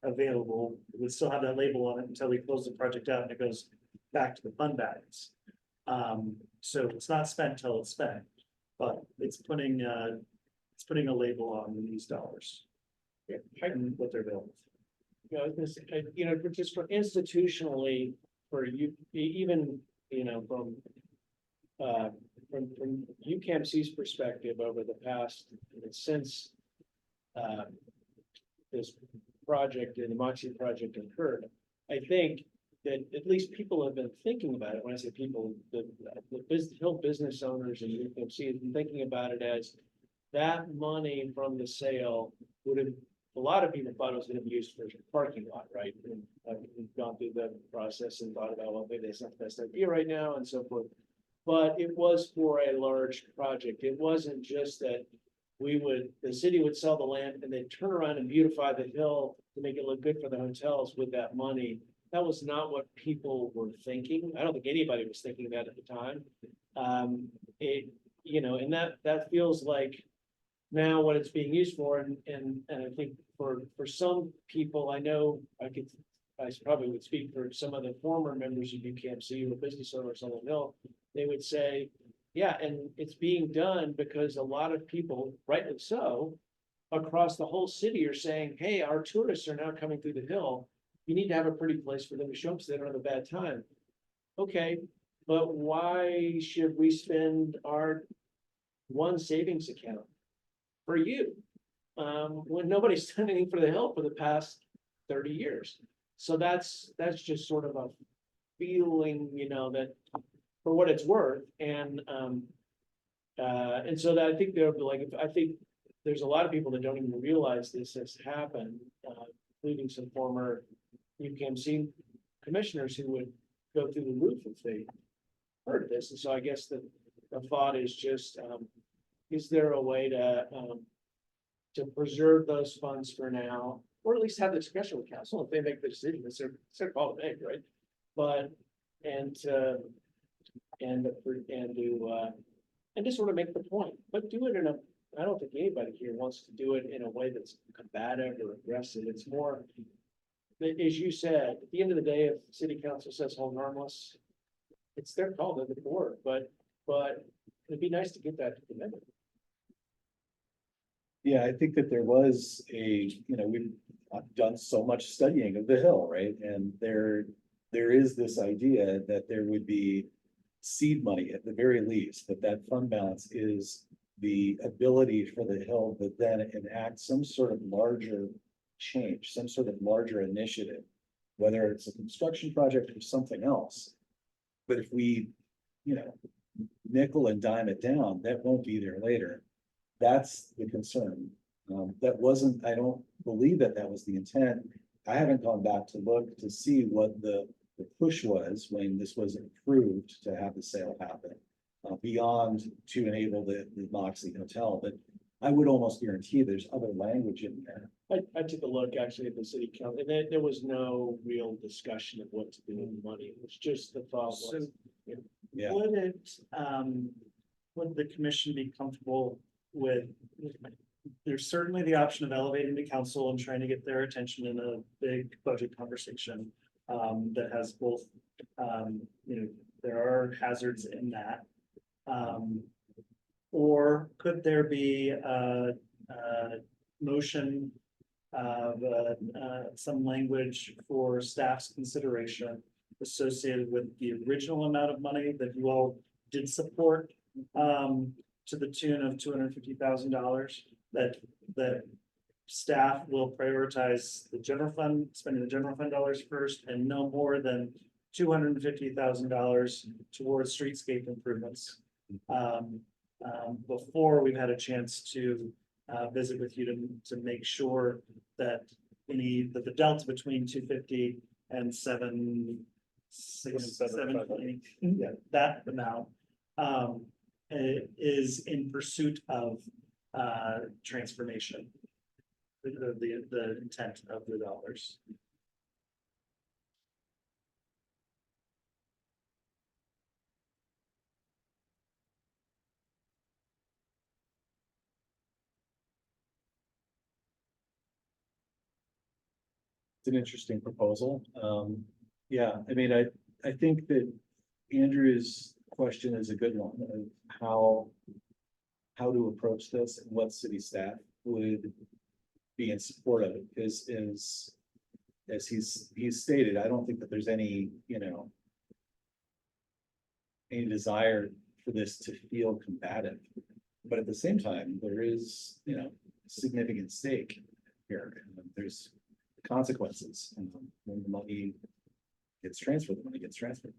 available. We would still have that label on it until we close the project out and it goes back to the fund balance. So it's not spent till it's spent, but it's putting a label on these dollars. Yeah, and what they're available.
Just for institutionally, for you, even, from UCAMC's perspective over the past, since this project and the Moxie project occurred, I think that at least people have been thinking about it. When I say people, the Hill business owners and UCAMC have been thinking about it as that money from the sale would have, a lot of people thought it was going to be used for a parking lot, right? And we've gone through the process and thought about, well, maybe that's not the best idea right now and so forth. But it was for a large project. It wasn't just that the city would sell the land and then turn around and beautify the hill to make it look good for the hotels with that money. That was not what people were thinking. I don't think anybody was thinking that at the time. And that feels like now what it's being used for, and I think for some people, I know I probably would speak for some of the former members of UCAMC who were business owners on the Hill. They would say, yeah, and it's being done because a lot of people, rightly so, across the whole city are saying, hey, our tourists are now coming through the Hill. You need to have a pretty place for them to show up so they don't have a bad time. Okay, but why should we spend our one savings account for you when nobody's done anything for the Hill for the past 30 years? So that's just sort of a feeling, that for what it's worth, and so that I think I think there's a lot of people that don't even realize this has happened, including some former UCAMC commissioners who would go through the roof if they heard this. And so I guess the thought is just, is there a way to preserve those funds for now, or at least have the discussion with council if they make the decision? It's their call to make, right? But and just sort of make the point, but do it I don't think anybody here wants to do it in a way that's combative or aggressive. It's more, as you said, at the end of the day, if city council says hold harmless, it's their call to the board, but it'd be nice to get that commitment.
Yeah, I think that there was we've done so much studying of the Hill, right? And there is this idea that there would be seed money at the very least, that fund balance is the ability for the Hill to then enact some sort of larger change, some sort of larger initiative, whether it's a construction project or something else. But if we, nickel and dime it down, that won't be there later. That's the concern. I don't believe that was the intent. I haven't gone back to look to see what the push was when this was approved to have the sale happen, beyond to enable the Moxie Hotel. But I would almost guarantee there's other language in there.
I took a look actually at the city council, and there was no real discussion of what to do with the money. It was just the thought was.
Yeah.
Would it, would the commission be comfortable with? There's certainly the option of elevating to council and trying to get their attention in a big budget conversation. That has both, there are hazards in that. Or could there be a motion of some language for staff's consideration associated with the original amount of money that you all did support to the tune of $250,000, that staff will prioritize the general fund, spending the general fund dollars first, and no more than $250,000 towards streetscape improvements. Before we've had a chance to visit with you to make sure that that the delta between 250 and 720, yeah, that amount is in pursuit of transformation. The intent of the dollars.
It's an interesting proposal. Yeah, I mean, I think that Andrew's question is a good one of how to approach this and what city staff would be in support of it, because as he's stated, I don't think that there's any desire for this to feel combative. But at the same time, there is, significant stake here. And there's consequences. And when the money gets transferred, the money gets transferred.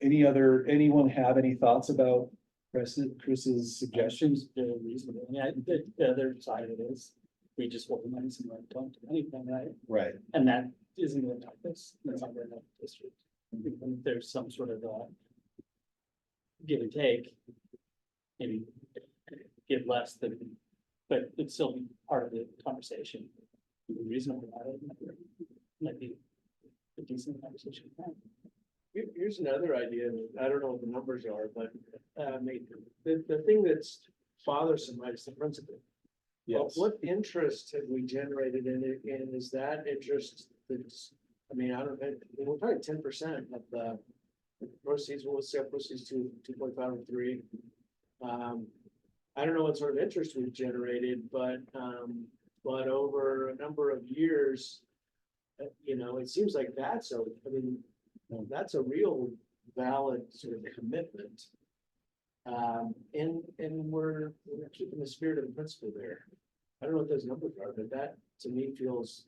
Anyone have any thoughts about Chris's suggestions?
They're reasonable. I mean, the other side of it is, we just want the money somewhere, don't do anything, right?
Right.
And that isn't gonna help us, that's not gonna help the district. If there's some sort of give and take, maybe give less than, but it'd still be part of the conversation. Be reasonable about it, might be a decent conversation.
Here's another idea. I don't know what the numbers are, but the thing that's bothersome, right, is the principal.
Yes.
What interest have we generated in it? And is that interest that's, I mean, I don't know, we're probably 10% of the proceeds, we'll say proceeds to 2.5 or 3. I don't know what sort of interest we've generated, but over a number of years, it seems like that's that's a real valid sort of commitment. And we're keeping the spirit of the principle there. I don't know what those numbers are, but that to me feels,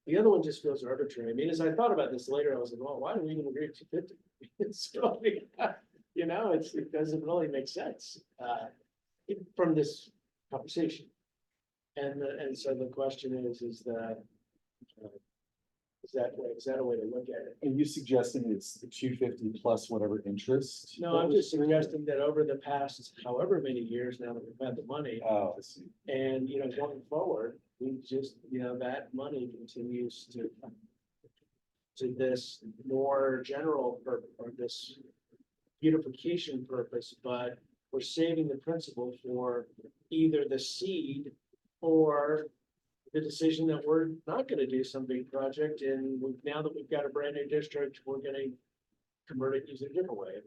the other one just feels arbitrary. I mean, as I thought about this later, I was like, well, why do we even agree to 250? So, it doesn't really make sense from this conversation. And so the question is that a way to look at it?
Are you suggesting it's the 250 plus whatever interest?
No, I'm just suggesting that over the past however many years now that we've had the money,
Oh, I see.
and going forward, we just, that money continues to this more general purpose, or this beautification purpose, but we're saving the principal for either the seed or the decision that we're not going to do some big project, and now that we've got a brand new district, we're going to convert it, use it a different way.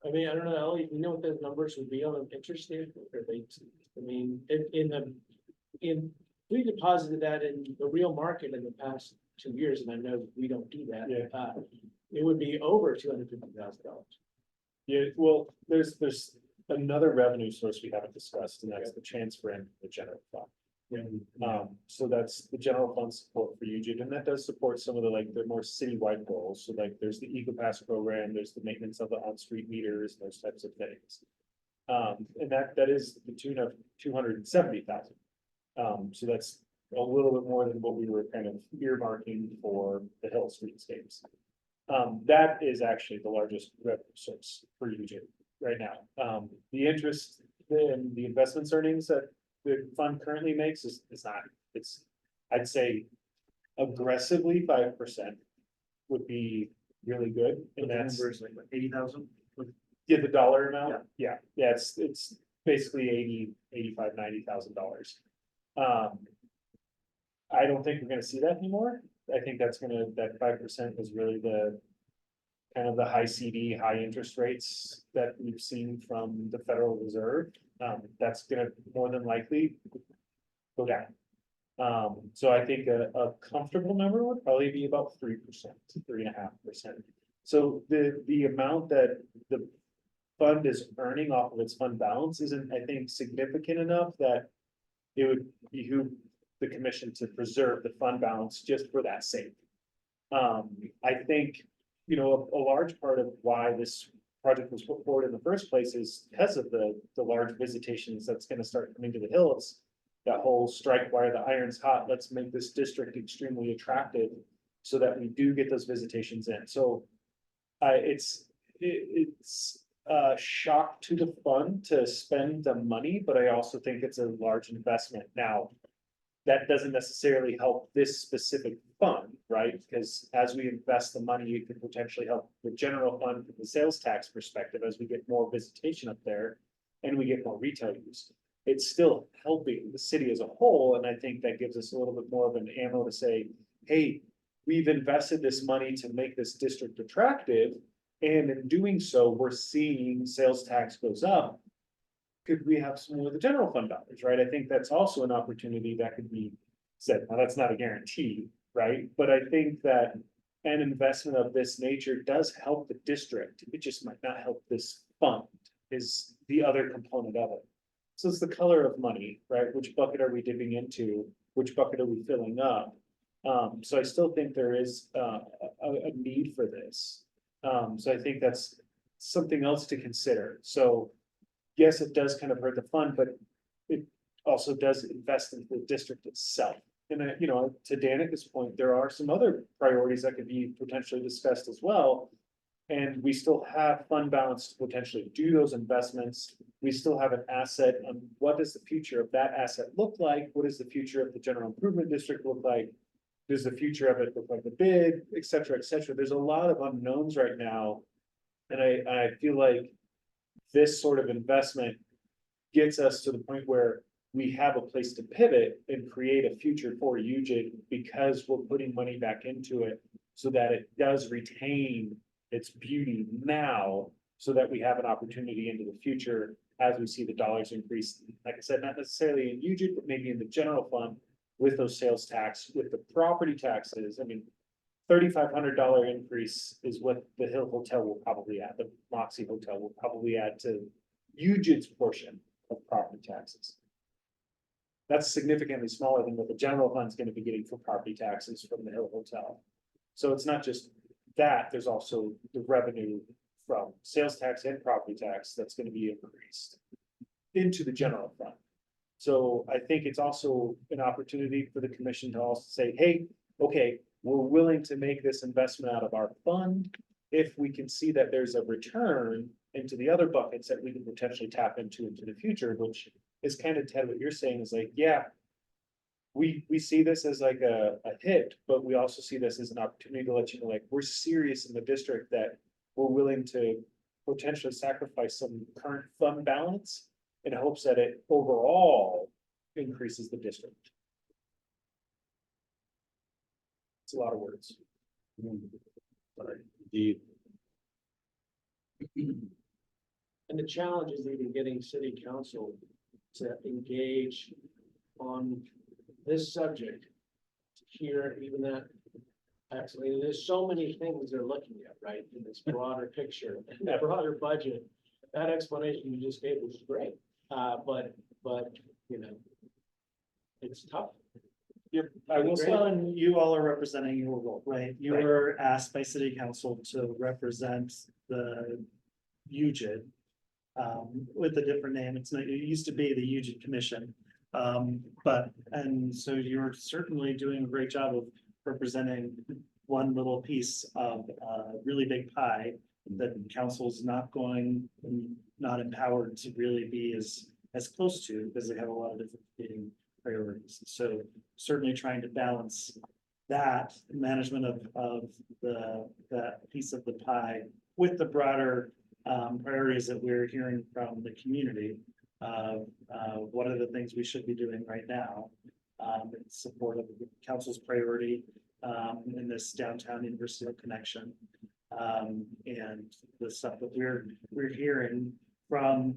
I mean, I don't know, Ellie, you know what those numbers would be on an interest rate? Or we deposited that in the real market in the past 2 years, and I know we don't do that.
Yeah.
It would be over $250,000.
Yeah, well, there's another revenue source we haven't discussed, and that's the transfer into the general fund. So that's the general fund support for UGID, and that does support some of the more citywide goals. So there's the EcoPass program, there's the maintenance of the on-street meters, those types of things. And that is the tune of 270,000. So that's a little bit more than what we were kind of earmarking for the Hill streetscapes. That is actually the largest revenue source for UJ right now. The interest in the investments earnings that the fund currently makes is not, it's, I'd say aggressively 5% would be really good. And that's,
like 80,000.
yeah, the dollar amount, yeah, it's basically 85,000 to $90,000. I don't think we're gonna see that anymore. I think that 5% is really the kind of the high CD, high interest rates that we've seen from the Federal Reserve. That's gonna more than likely go down. So I think a comfortable number would probably be about 3%, 3.5%. So the amount that the fund is earning off of its fund balance isn't, I think, significant enough that it would behoove the commission to preserve the fund balance just for that sake. I think, you know, a large part of why this project was put forward in the first place is because of the large visitations that's gonna start coming to the hills. That whole strike while the iron's hot, let's make this district extremely attractive so that we do get those visitations in. So it's a shock to the fund to spend the money, but I also think it's a large investment. Now, that doesn't necessarily help this specific fund, right? Because as we invest the money, it could potentially help the general fund from the sales tax perspective as we get more visitation up there and we get more retail use. It's still helping the city as a whole, and I think that gives us a little bit more of an ammo to say, hey, we've invested this money to make this district attractive, and in doing so, we're seeing sales tax goes up. Could we have some more of the general fund dollars, right? I think that's also an opportunity that could be said. Now, that's not a guarantee, right? But I think that an investment of this nature does help the district. It just might not help this fund, is the other component of it. So it's the color of money, right? Which bucket are we dipping into? Which bucket are we filling up? So I still think there is a need for this. So I think that's something else to consider. So yes, it does kind of hurt the fund, but it also does invest into the district itself. And you know, to Danica's point, there are some other priorities that could be potentially discussed as well. And we still have fund balance to potentially do those investments. We still have an asset on what does the future of that asset look like? What does the future of the general improvement district look like? Does the future of it look like the bid, et cetera, et cetera? There's a lot of unknowns right now. And I feel like this sort of investment gets us to the point where we have a place to pivot and create a future for UJ because we're putting money back into it so that it does retain its beauty now, so that we have an opportunity into the future as we see the dollars increase. Like I said, not necessarily in UJ, but maybe in the general fund with those sales tax, with the property taxes. I mean, $3,500 increase is what the Hill Hotel will probably add, the Moxie Hotel will probably add to UJ's portion of property taxes. That's significantly smaller than what the general fund's gonna be getting for property taxes from the Hill Hotel. So it's not just that, there's also the revenue from sales tax and property tax that's gonna be increased into the general fund. So I think it's also an opportunity for the commission to also say, hey, okay, we're willing to make this investment out of our fund if we can see that there's a return into the other buckets that we can potentially tap into the future, which is kind of Ted, what you're saying is like, yeah, we see this as like a hit, but we also see this as an opportunity to let you know, like, we're serious in the district that we're willing to potentially sacrifice some current fund balance in hopes that it overall increases the district. It's a lot of words.
Sorry, indeed.
And the challenge is even getting city council to engage on this subject. To hear even that, actually, there's so many things they're looking at, right, in this broader picture, in that broader budget. That explanation you just gave was great, but, you know, it's tough.
I will say,
Well, and you all are representing your role, right? You
Right.
were asked by city council to represent the UJID. With a different name, it used to be the UJID Commission. And so you're certainly doing a great job of representing one little piece of a really big pie that council's not empowered to really be as close to, because they have a lot of different competing priorities. So certainly trying to balance that management of that piece of the pie with the broader priorities that we're hearing from the community. What are the things we should be doing right now in support of the council's priority in this downtown University Hill connection, and the stuff that we're hearing from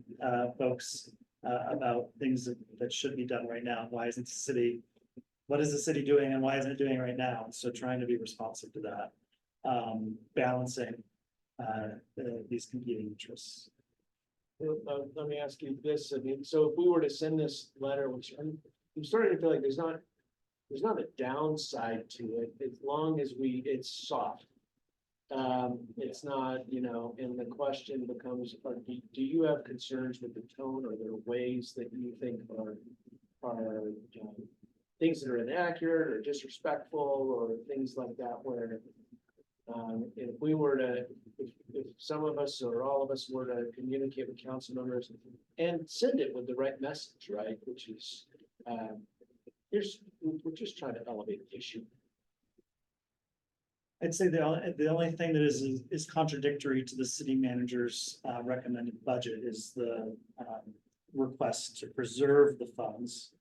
folks about things that should be done right now. Why isn't the city? What is the city doing, and why isn't it doing right now? So trying to be responsive to that, balancing these competing interests.
Let me ask you this, I mean, so if we were to send this letter, which I'm starting to feel like there's not a downside to it, as long as it's soft. It's not, and the question becomes, do you have concerns with the tone, or there are ways that you think are things that are inaccurate or disrespectful, or things like that, where if we were to, if some of us or all of us were to communicate with council members and send it with the right message, right, which is, we're just trying to elevate the issue.
I'd say the only thing that is contradictory to the city manager's recommended budget is the request to preserve the funds.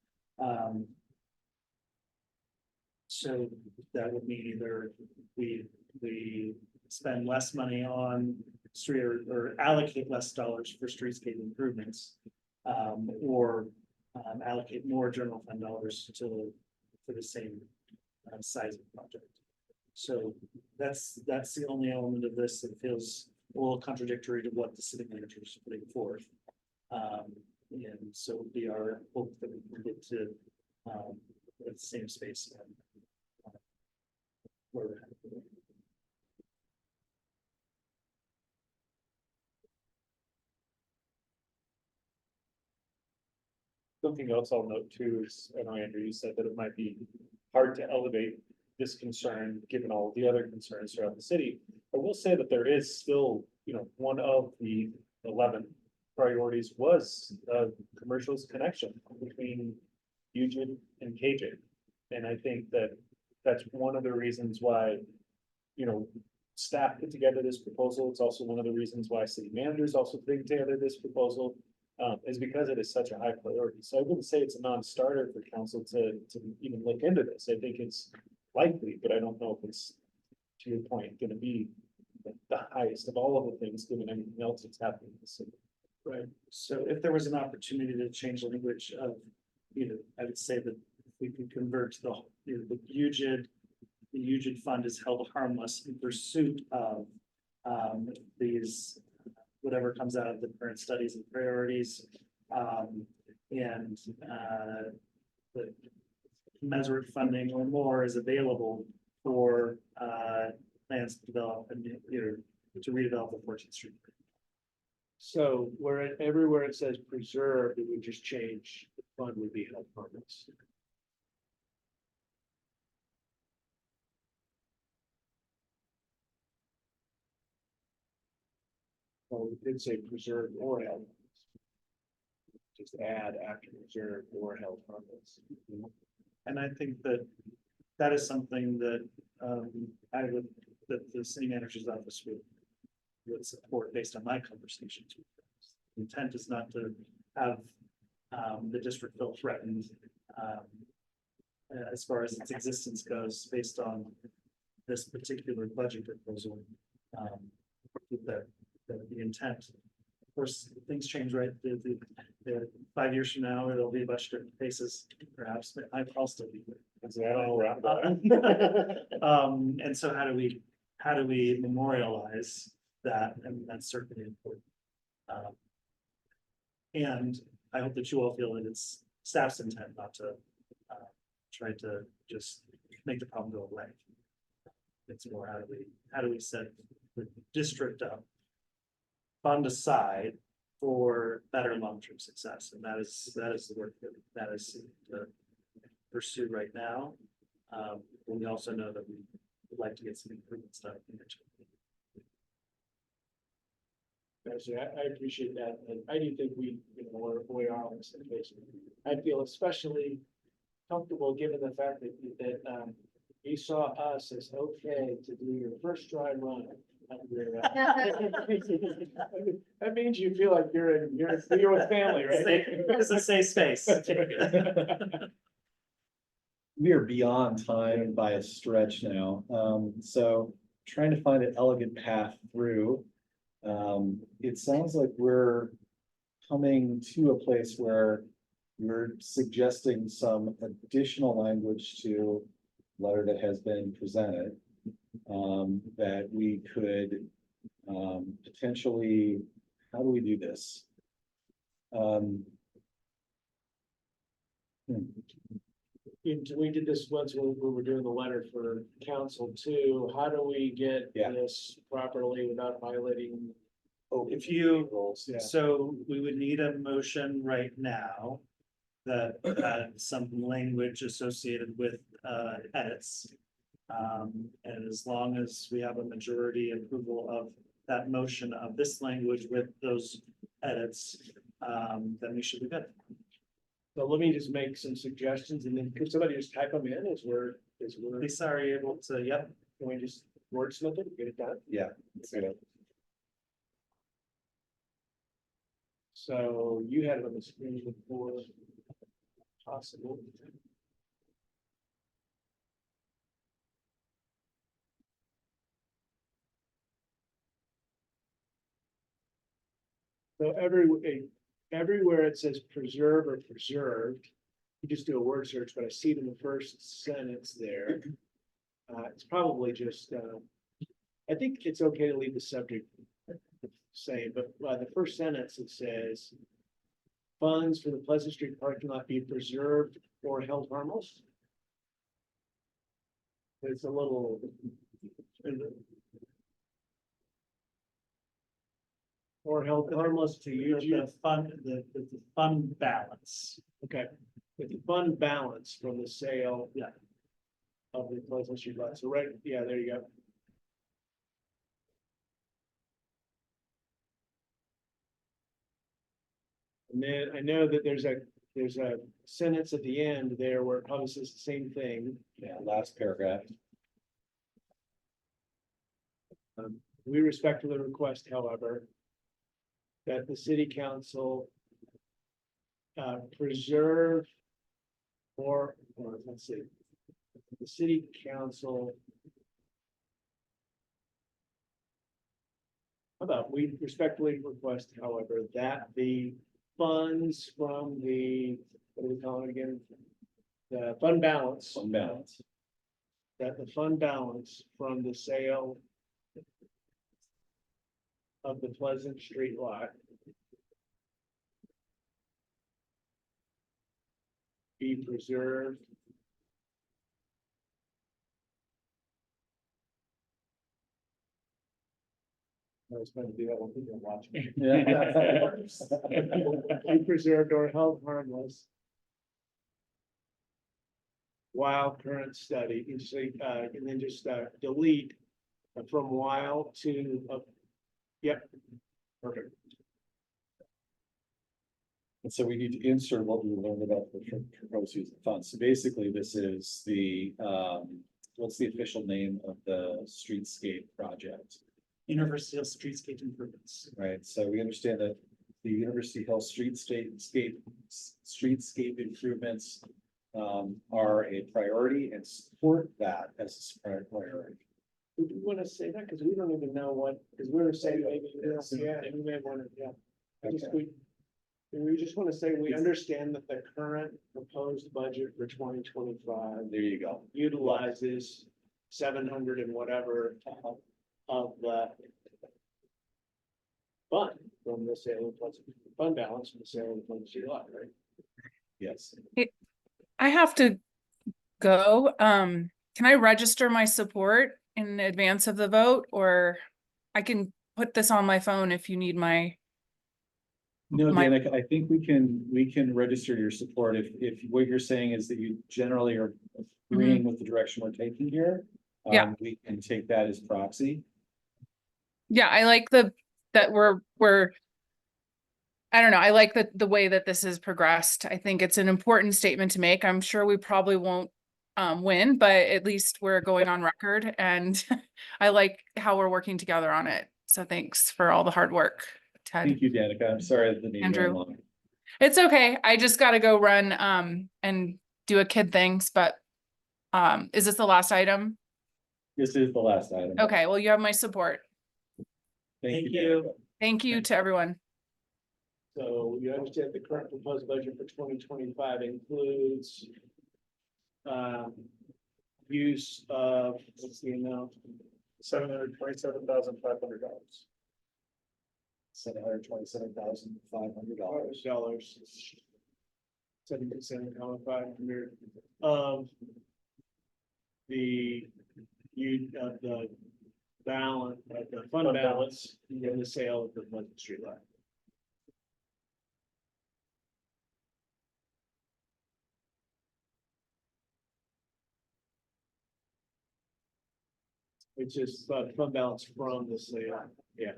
So that would mean either we spend less money on street, or allocate less dollars for streetscape improvements, or allocate more general fund dollars for the same size of project. So that's the only element of this that feels a little contradictory to what the city manager is putting forth. And so it would be our hope that we can get to the same space. Where we're at.
Something else I'll note too is, I know Andrew, you said that it might be hard to elevate this concern, given all the other concerns throughout the city. I will say that there is still, one of the 11 priorities was commercials connection between UGID and KJ. And I think that that's one of the reasons why, staff put together this proposal. It's also one of the reasons why city managers also put together this proposal, is because it is such a high priority. So I wouldn't say it's a non-starter for council to even look into this. I think it's likely, but I don't know if it's, to your point, going to be the highest of all of the things, given anything else that's happening in the city.
Right, so if there was an opportunity to change language of, I would say that if we could convert the UGID fund is held harmless in pursuit of these, whatever comes out of the current studies and priorities, and the commensurate funding or more is available for plans to develop and to redevelop the 14th Street.
So everywhere it says preserved, it would just change, the fund would be held harmless. Well, we did say preserved or held. Just add after preserved or held harmless.
And I think that is something that that the city manager's office would support based on my conversations with them. The intent is not to have the district feel threatened as far as its existence goes, based on this particular budget proposal. The intent, of course, things change, right? The 5 years from now, it'll be a bunch of different faces, perhaps, but I'll still be here. And so how do we memorialize that? And that's certainly important. And I hope that you all feel that it's staff's intent not to try to just make the problem go away. It's more how do we set the district up, fund aside for better long-term success, and that is the work that is to pursue right now. But we also know that we would like to get some improvements done.
Actually, I appreciate that, and I do think we are on the same page. I feel especially comfortable given the fact that you saw us as okay to do your first dry run. That means you feel like you're with family, right?
It's a safe space.
We are beyond time by a stretch now, so trying to find an elegant path through. It sounds like we're coming to a place where we're suggesting some additional language to letter that has been presented. That we could, potentially, how do we do this?
We did this once when we were doing the letter for council too. How do we get
Yeah.
this properly without violating?
If you,
rules? Yeah.
so we would need a motion right now that some language associated with edits. And as long as we have a majority approval of that motion of this language with those edits, then we should be good.
So let me just make some suggestions and then could somebody just type them in as we're,
Lisa, are you able to, yep,
can we just wordsmith it, get it done?
Yeah. Let's get it.
So you had it on the screen before. Possible. So everywhere it says preserve or preserved, you just do a word search, but I see it in the first sentence there. It's probably just, I think it's okay to leave the subject the same, but the first sentence it says funds for the Pleasant Street parking lot be preserved or held harmless. It's a little. Or held harmless to use
the fund balance.
Okay, with the fund balance from the sale.
Yeah.
Of the Pleasant Street lot, so right, yeah, there you go. And then I know that there's a sentence at the end there where it probably says the same thing.
Yeah, last paragraph.
We respectfully request, however, that the city council preserve or let's see, the city council. How about we respectfully request, however, that the funds from the, what do we call it again? The fund balance.
Fund balance.
That the fund balance from the sale of the Pleasant Street lot be preserved I was trying to do that when people are watching. Be preserved or held harmless while current study, you say, and then just delete from while to, yep, perfect.
And so we need to insert what we learned about the proposed use of funds. So basically, this is the, what's the official name of the streetscape project?
University Hill Streetscape Improvements.
Right, so we understand that the University Hill streetscape improvements are a priority and support that as a priority.
Do we want to say that? Because we don't even know what, because we were saying maybe, yeah, and we may want to, yeah. We just want to say, we understand that the current proposed budget for 2025
There you go.
utilizes 700 and whatever of the fund from the sale of Pleasant, fund balance from the sale of the Pleasant Street lot, right?
Yes.
I have to go. Can I register my support in advance of the vote, or I can put this on my phone if you need my.
No,
My-
Dan, I think we can register your support if what you're saying is that you generally are agreeing with the direction we're taking here.
Yeah.
We can take that as proxy.
Yeah, I like that we're. I don't know, I like the way that this has progressed. I think it's an important statement to make. I'm sure we probably won't win, but at least we're going on record and I like how we're working together on it. So thanks for all the hard work, Ted.
Thank you, Danica. I'm sorry that the meeting
Andrew.
ran long.
It's okay. I just gotta go run and do a kid things, but is this the last item?
This is the last item.
Okay, well, you have my support.
Thank
Thank
you.
you.
Danica.
Thank you to everyone.
So you understand the current proposed budget for 2025 includes use of, what's the amount?
$727,500.
$727,500.
Dollars. 77,500. The the balance, the fund balance in the sale of the Pleasant Street lot. Which is fund balance from the sale, yeah.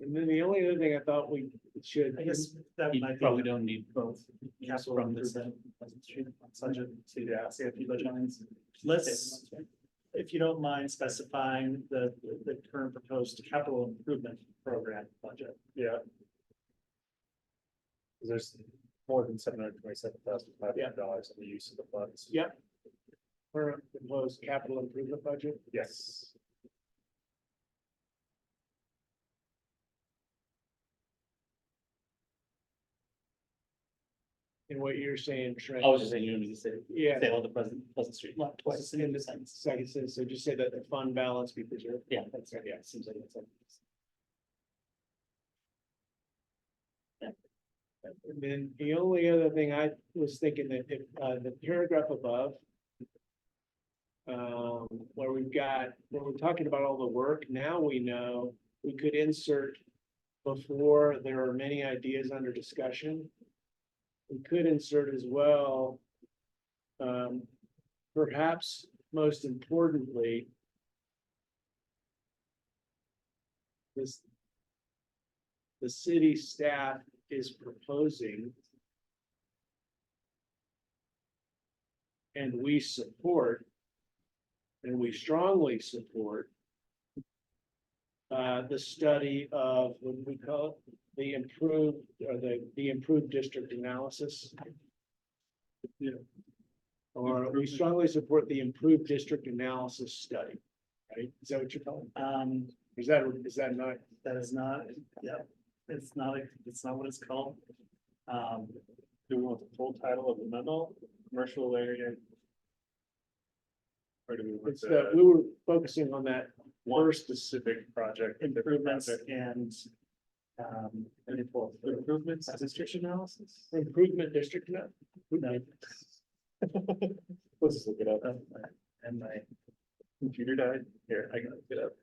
And then the only other thing I thought we should.
I guess that
You
might be.
probably don't need both.
Capital
From this.
Budget to see a few budget lines. Let's, if you don't mind specifying the current proposed capital improvement program budget.
Yeah. There's more than $727,500 in the use of the funds.
Yep. Current proposed capital improvement budget.
Yes.
And what you're saying, Trent.
I was just saying, you need to say,
Yeah.
say all the Pleasant Street lot twice in the sentence.
Second sentence, so just say that the fund balance be preserved.
Yeah, that's right. Yeah, it seems like it's.
And then the only other thing I was thinking that if, the paragraph above. Where we're talking about all the work, now we know we could insert before there are many ideas under discussion. We could insert as well. Perhaps most importantly. The city staff is proposing. And we support. And we strongly support. The study of what we call it, the improved, or the improved district analysis. Yeah. Or we strongly support the improved district analysis study, right? Is that what you're calling? Is that not?
That is not, yeah, it's not what it's called.
Do we want the full title of the memo, commercial area? Or do we want
It's that we were focusing on that
one
first
specific project?
Improvements and.
Improvements, district analysis?
improvement district.
No,
Let's just look it up.
and my.
Computer died. Here, I gotta look it up.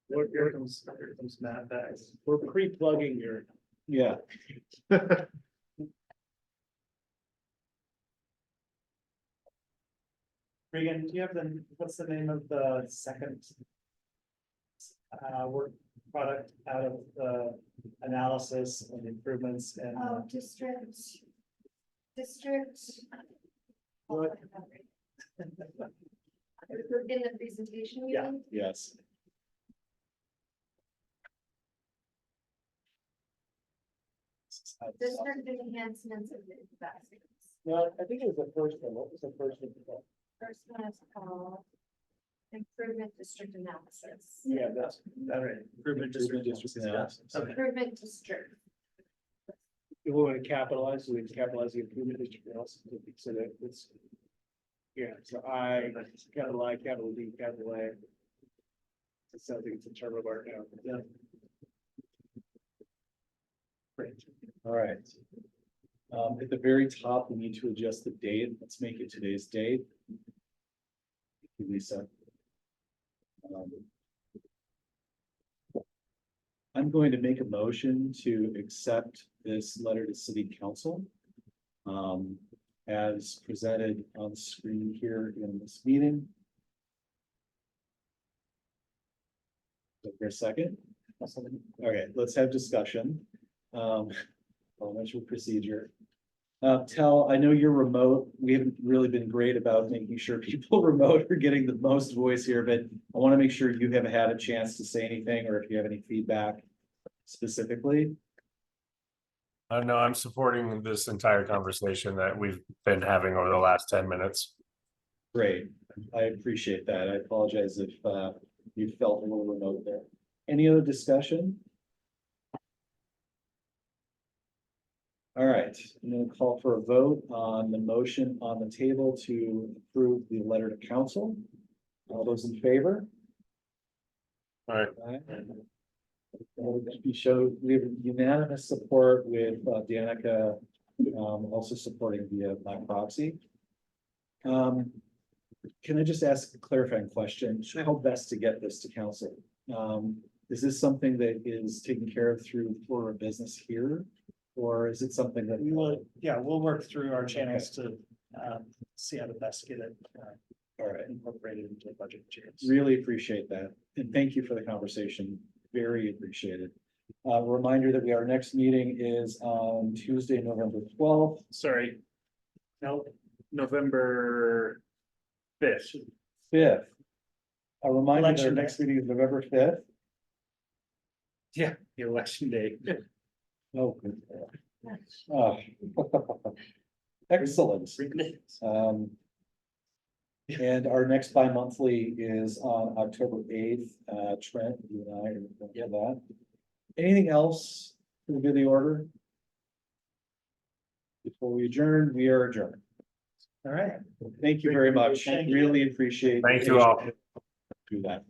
Here comes Matt Bags.
We're pre-plugging your.
Yeah,
Regan, do you have what's the name of the second? Work product out of the analysis and improvements and.
District.
What?
In the presentation, you
Yeah.
mean?
yes.
District enhancements and investments.
No, I think it was the first one. What was the first one?
First one is called improvement district analysis.
Yeah, that's.
All right, improvement district.
analysis.
Okay.
Improvement district.
We want to capitalize, so we can capitalize the improvement district analysis, so that it's. Yeah, so capital I, capital D, capital A. It sounds like it's a term of art now. Yeah. Great.
All right. At the very top, we need to adjust the date. Let's make it today's date. Thank you, Lisa. I'm going to make a motion to accept this letter to city council. As presented on the screen here in this meeting. For a second. Okay, let's have discussion. Parliamentary procedure. Tell, I know you're remote. We haven't really been great about making sure people remote are getting the most voice here, but I want to make sure you have had a chance to say anything or if you have any feedback specifically.
No, I'm supporting this entire conversation that we've been having over the last 10 minutes.
Great, I appreciate that. I apologize if you felt a little remote there. Any other discussion? All right, I'm going to call for a vote on the motion on the table to approve the letter to council. All those in favor?
All right.
We have unanimous support with Danica also supporting via by proxy. Can I just ask a clarifying question? How best to get this to council? Is this something that is taken care of through Florida Business here? Or is it something that
We will, yeah, we'll work through our channels to see how to best get it
all right,
incorporated into the budget changes.
really appreciate that. And thank you for the conversation. Very appreciated. Reminder that our next meeting is on Tuesday, November 12th.
Sorry. No, November 5th.
5th. A reminder that our
Election day.
next meeting is November 5th.
Yeah, the election day.
Oh, good. Oh. Excellent. And our next bi-monthly is on October 8th. Trent, you and I are going to get that. Anything else for the good of the order? Before we adjourn, we are adjourned.
All right.
Thank you very much.
Thank you.
Really appreciate.
Thank you all.
Do that.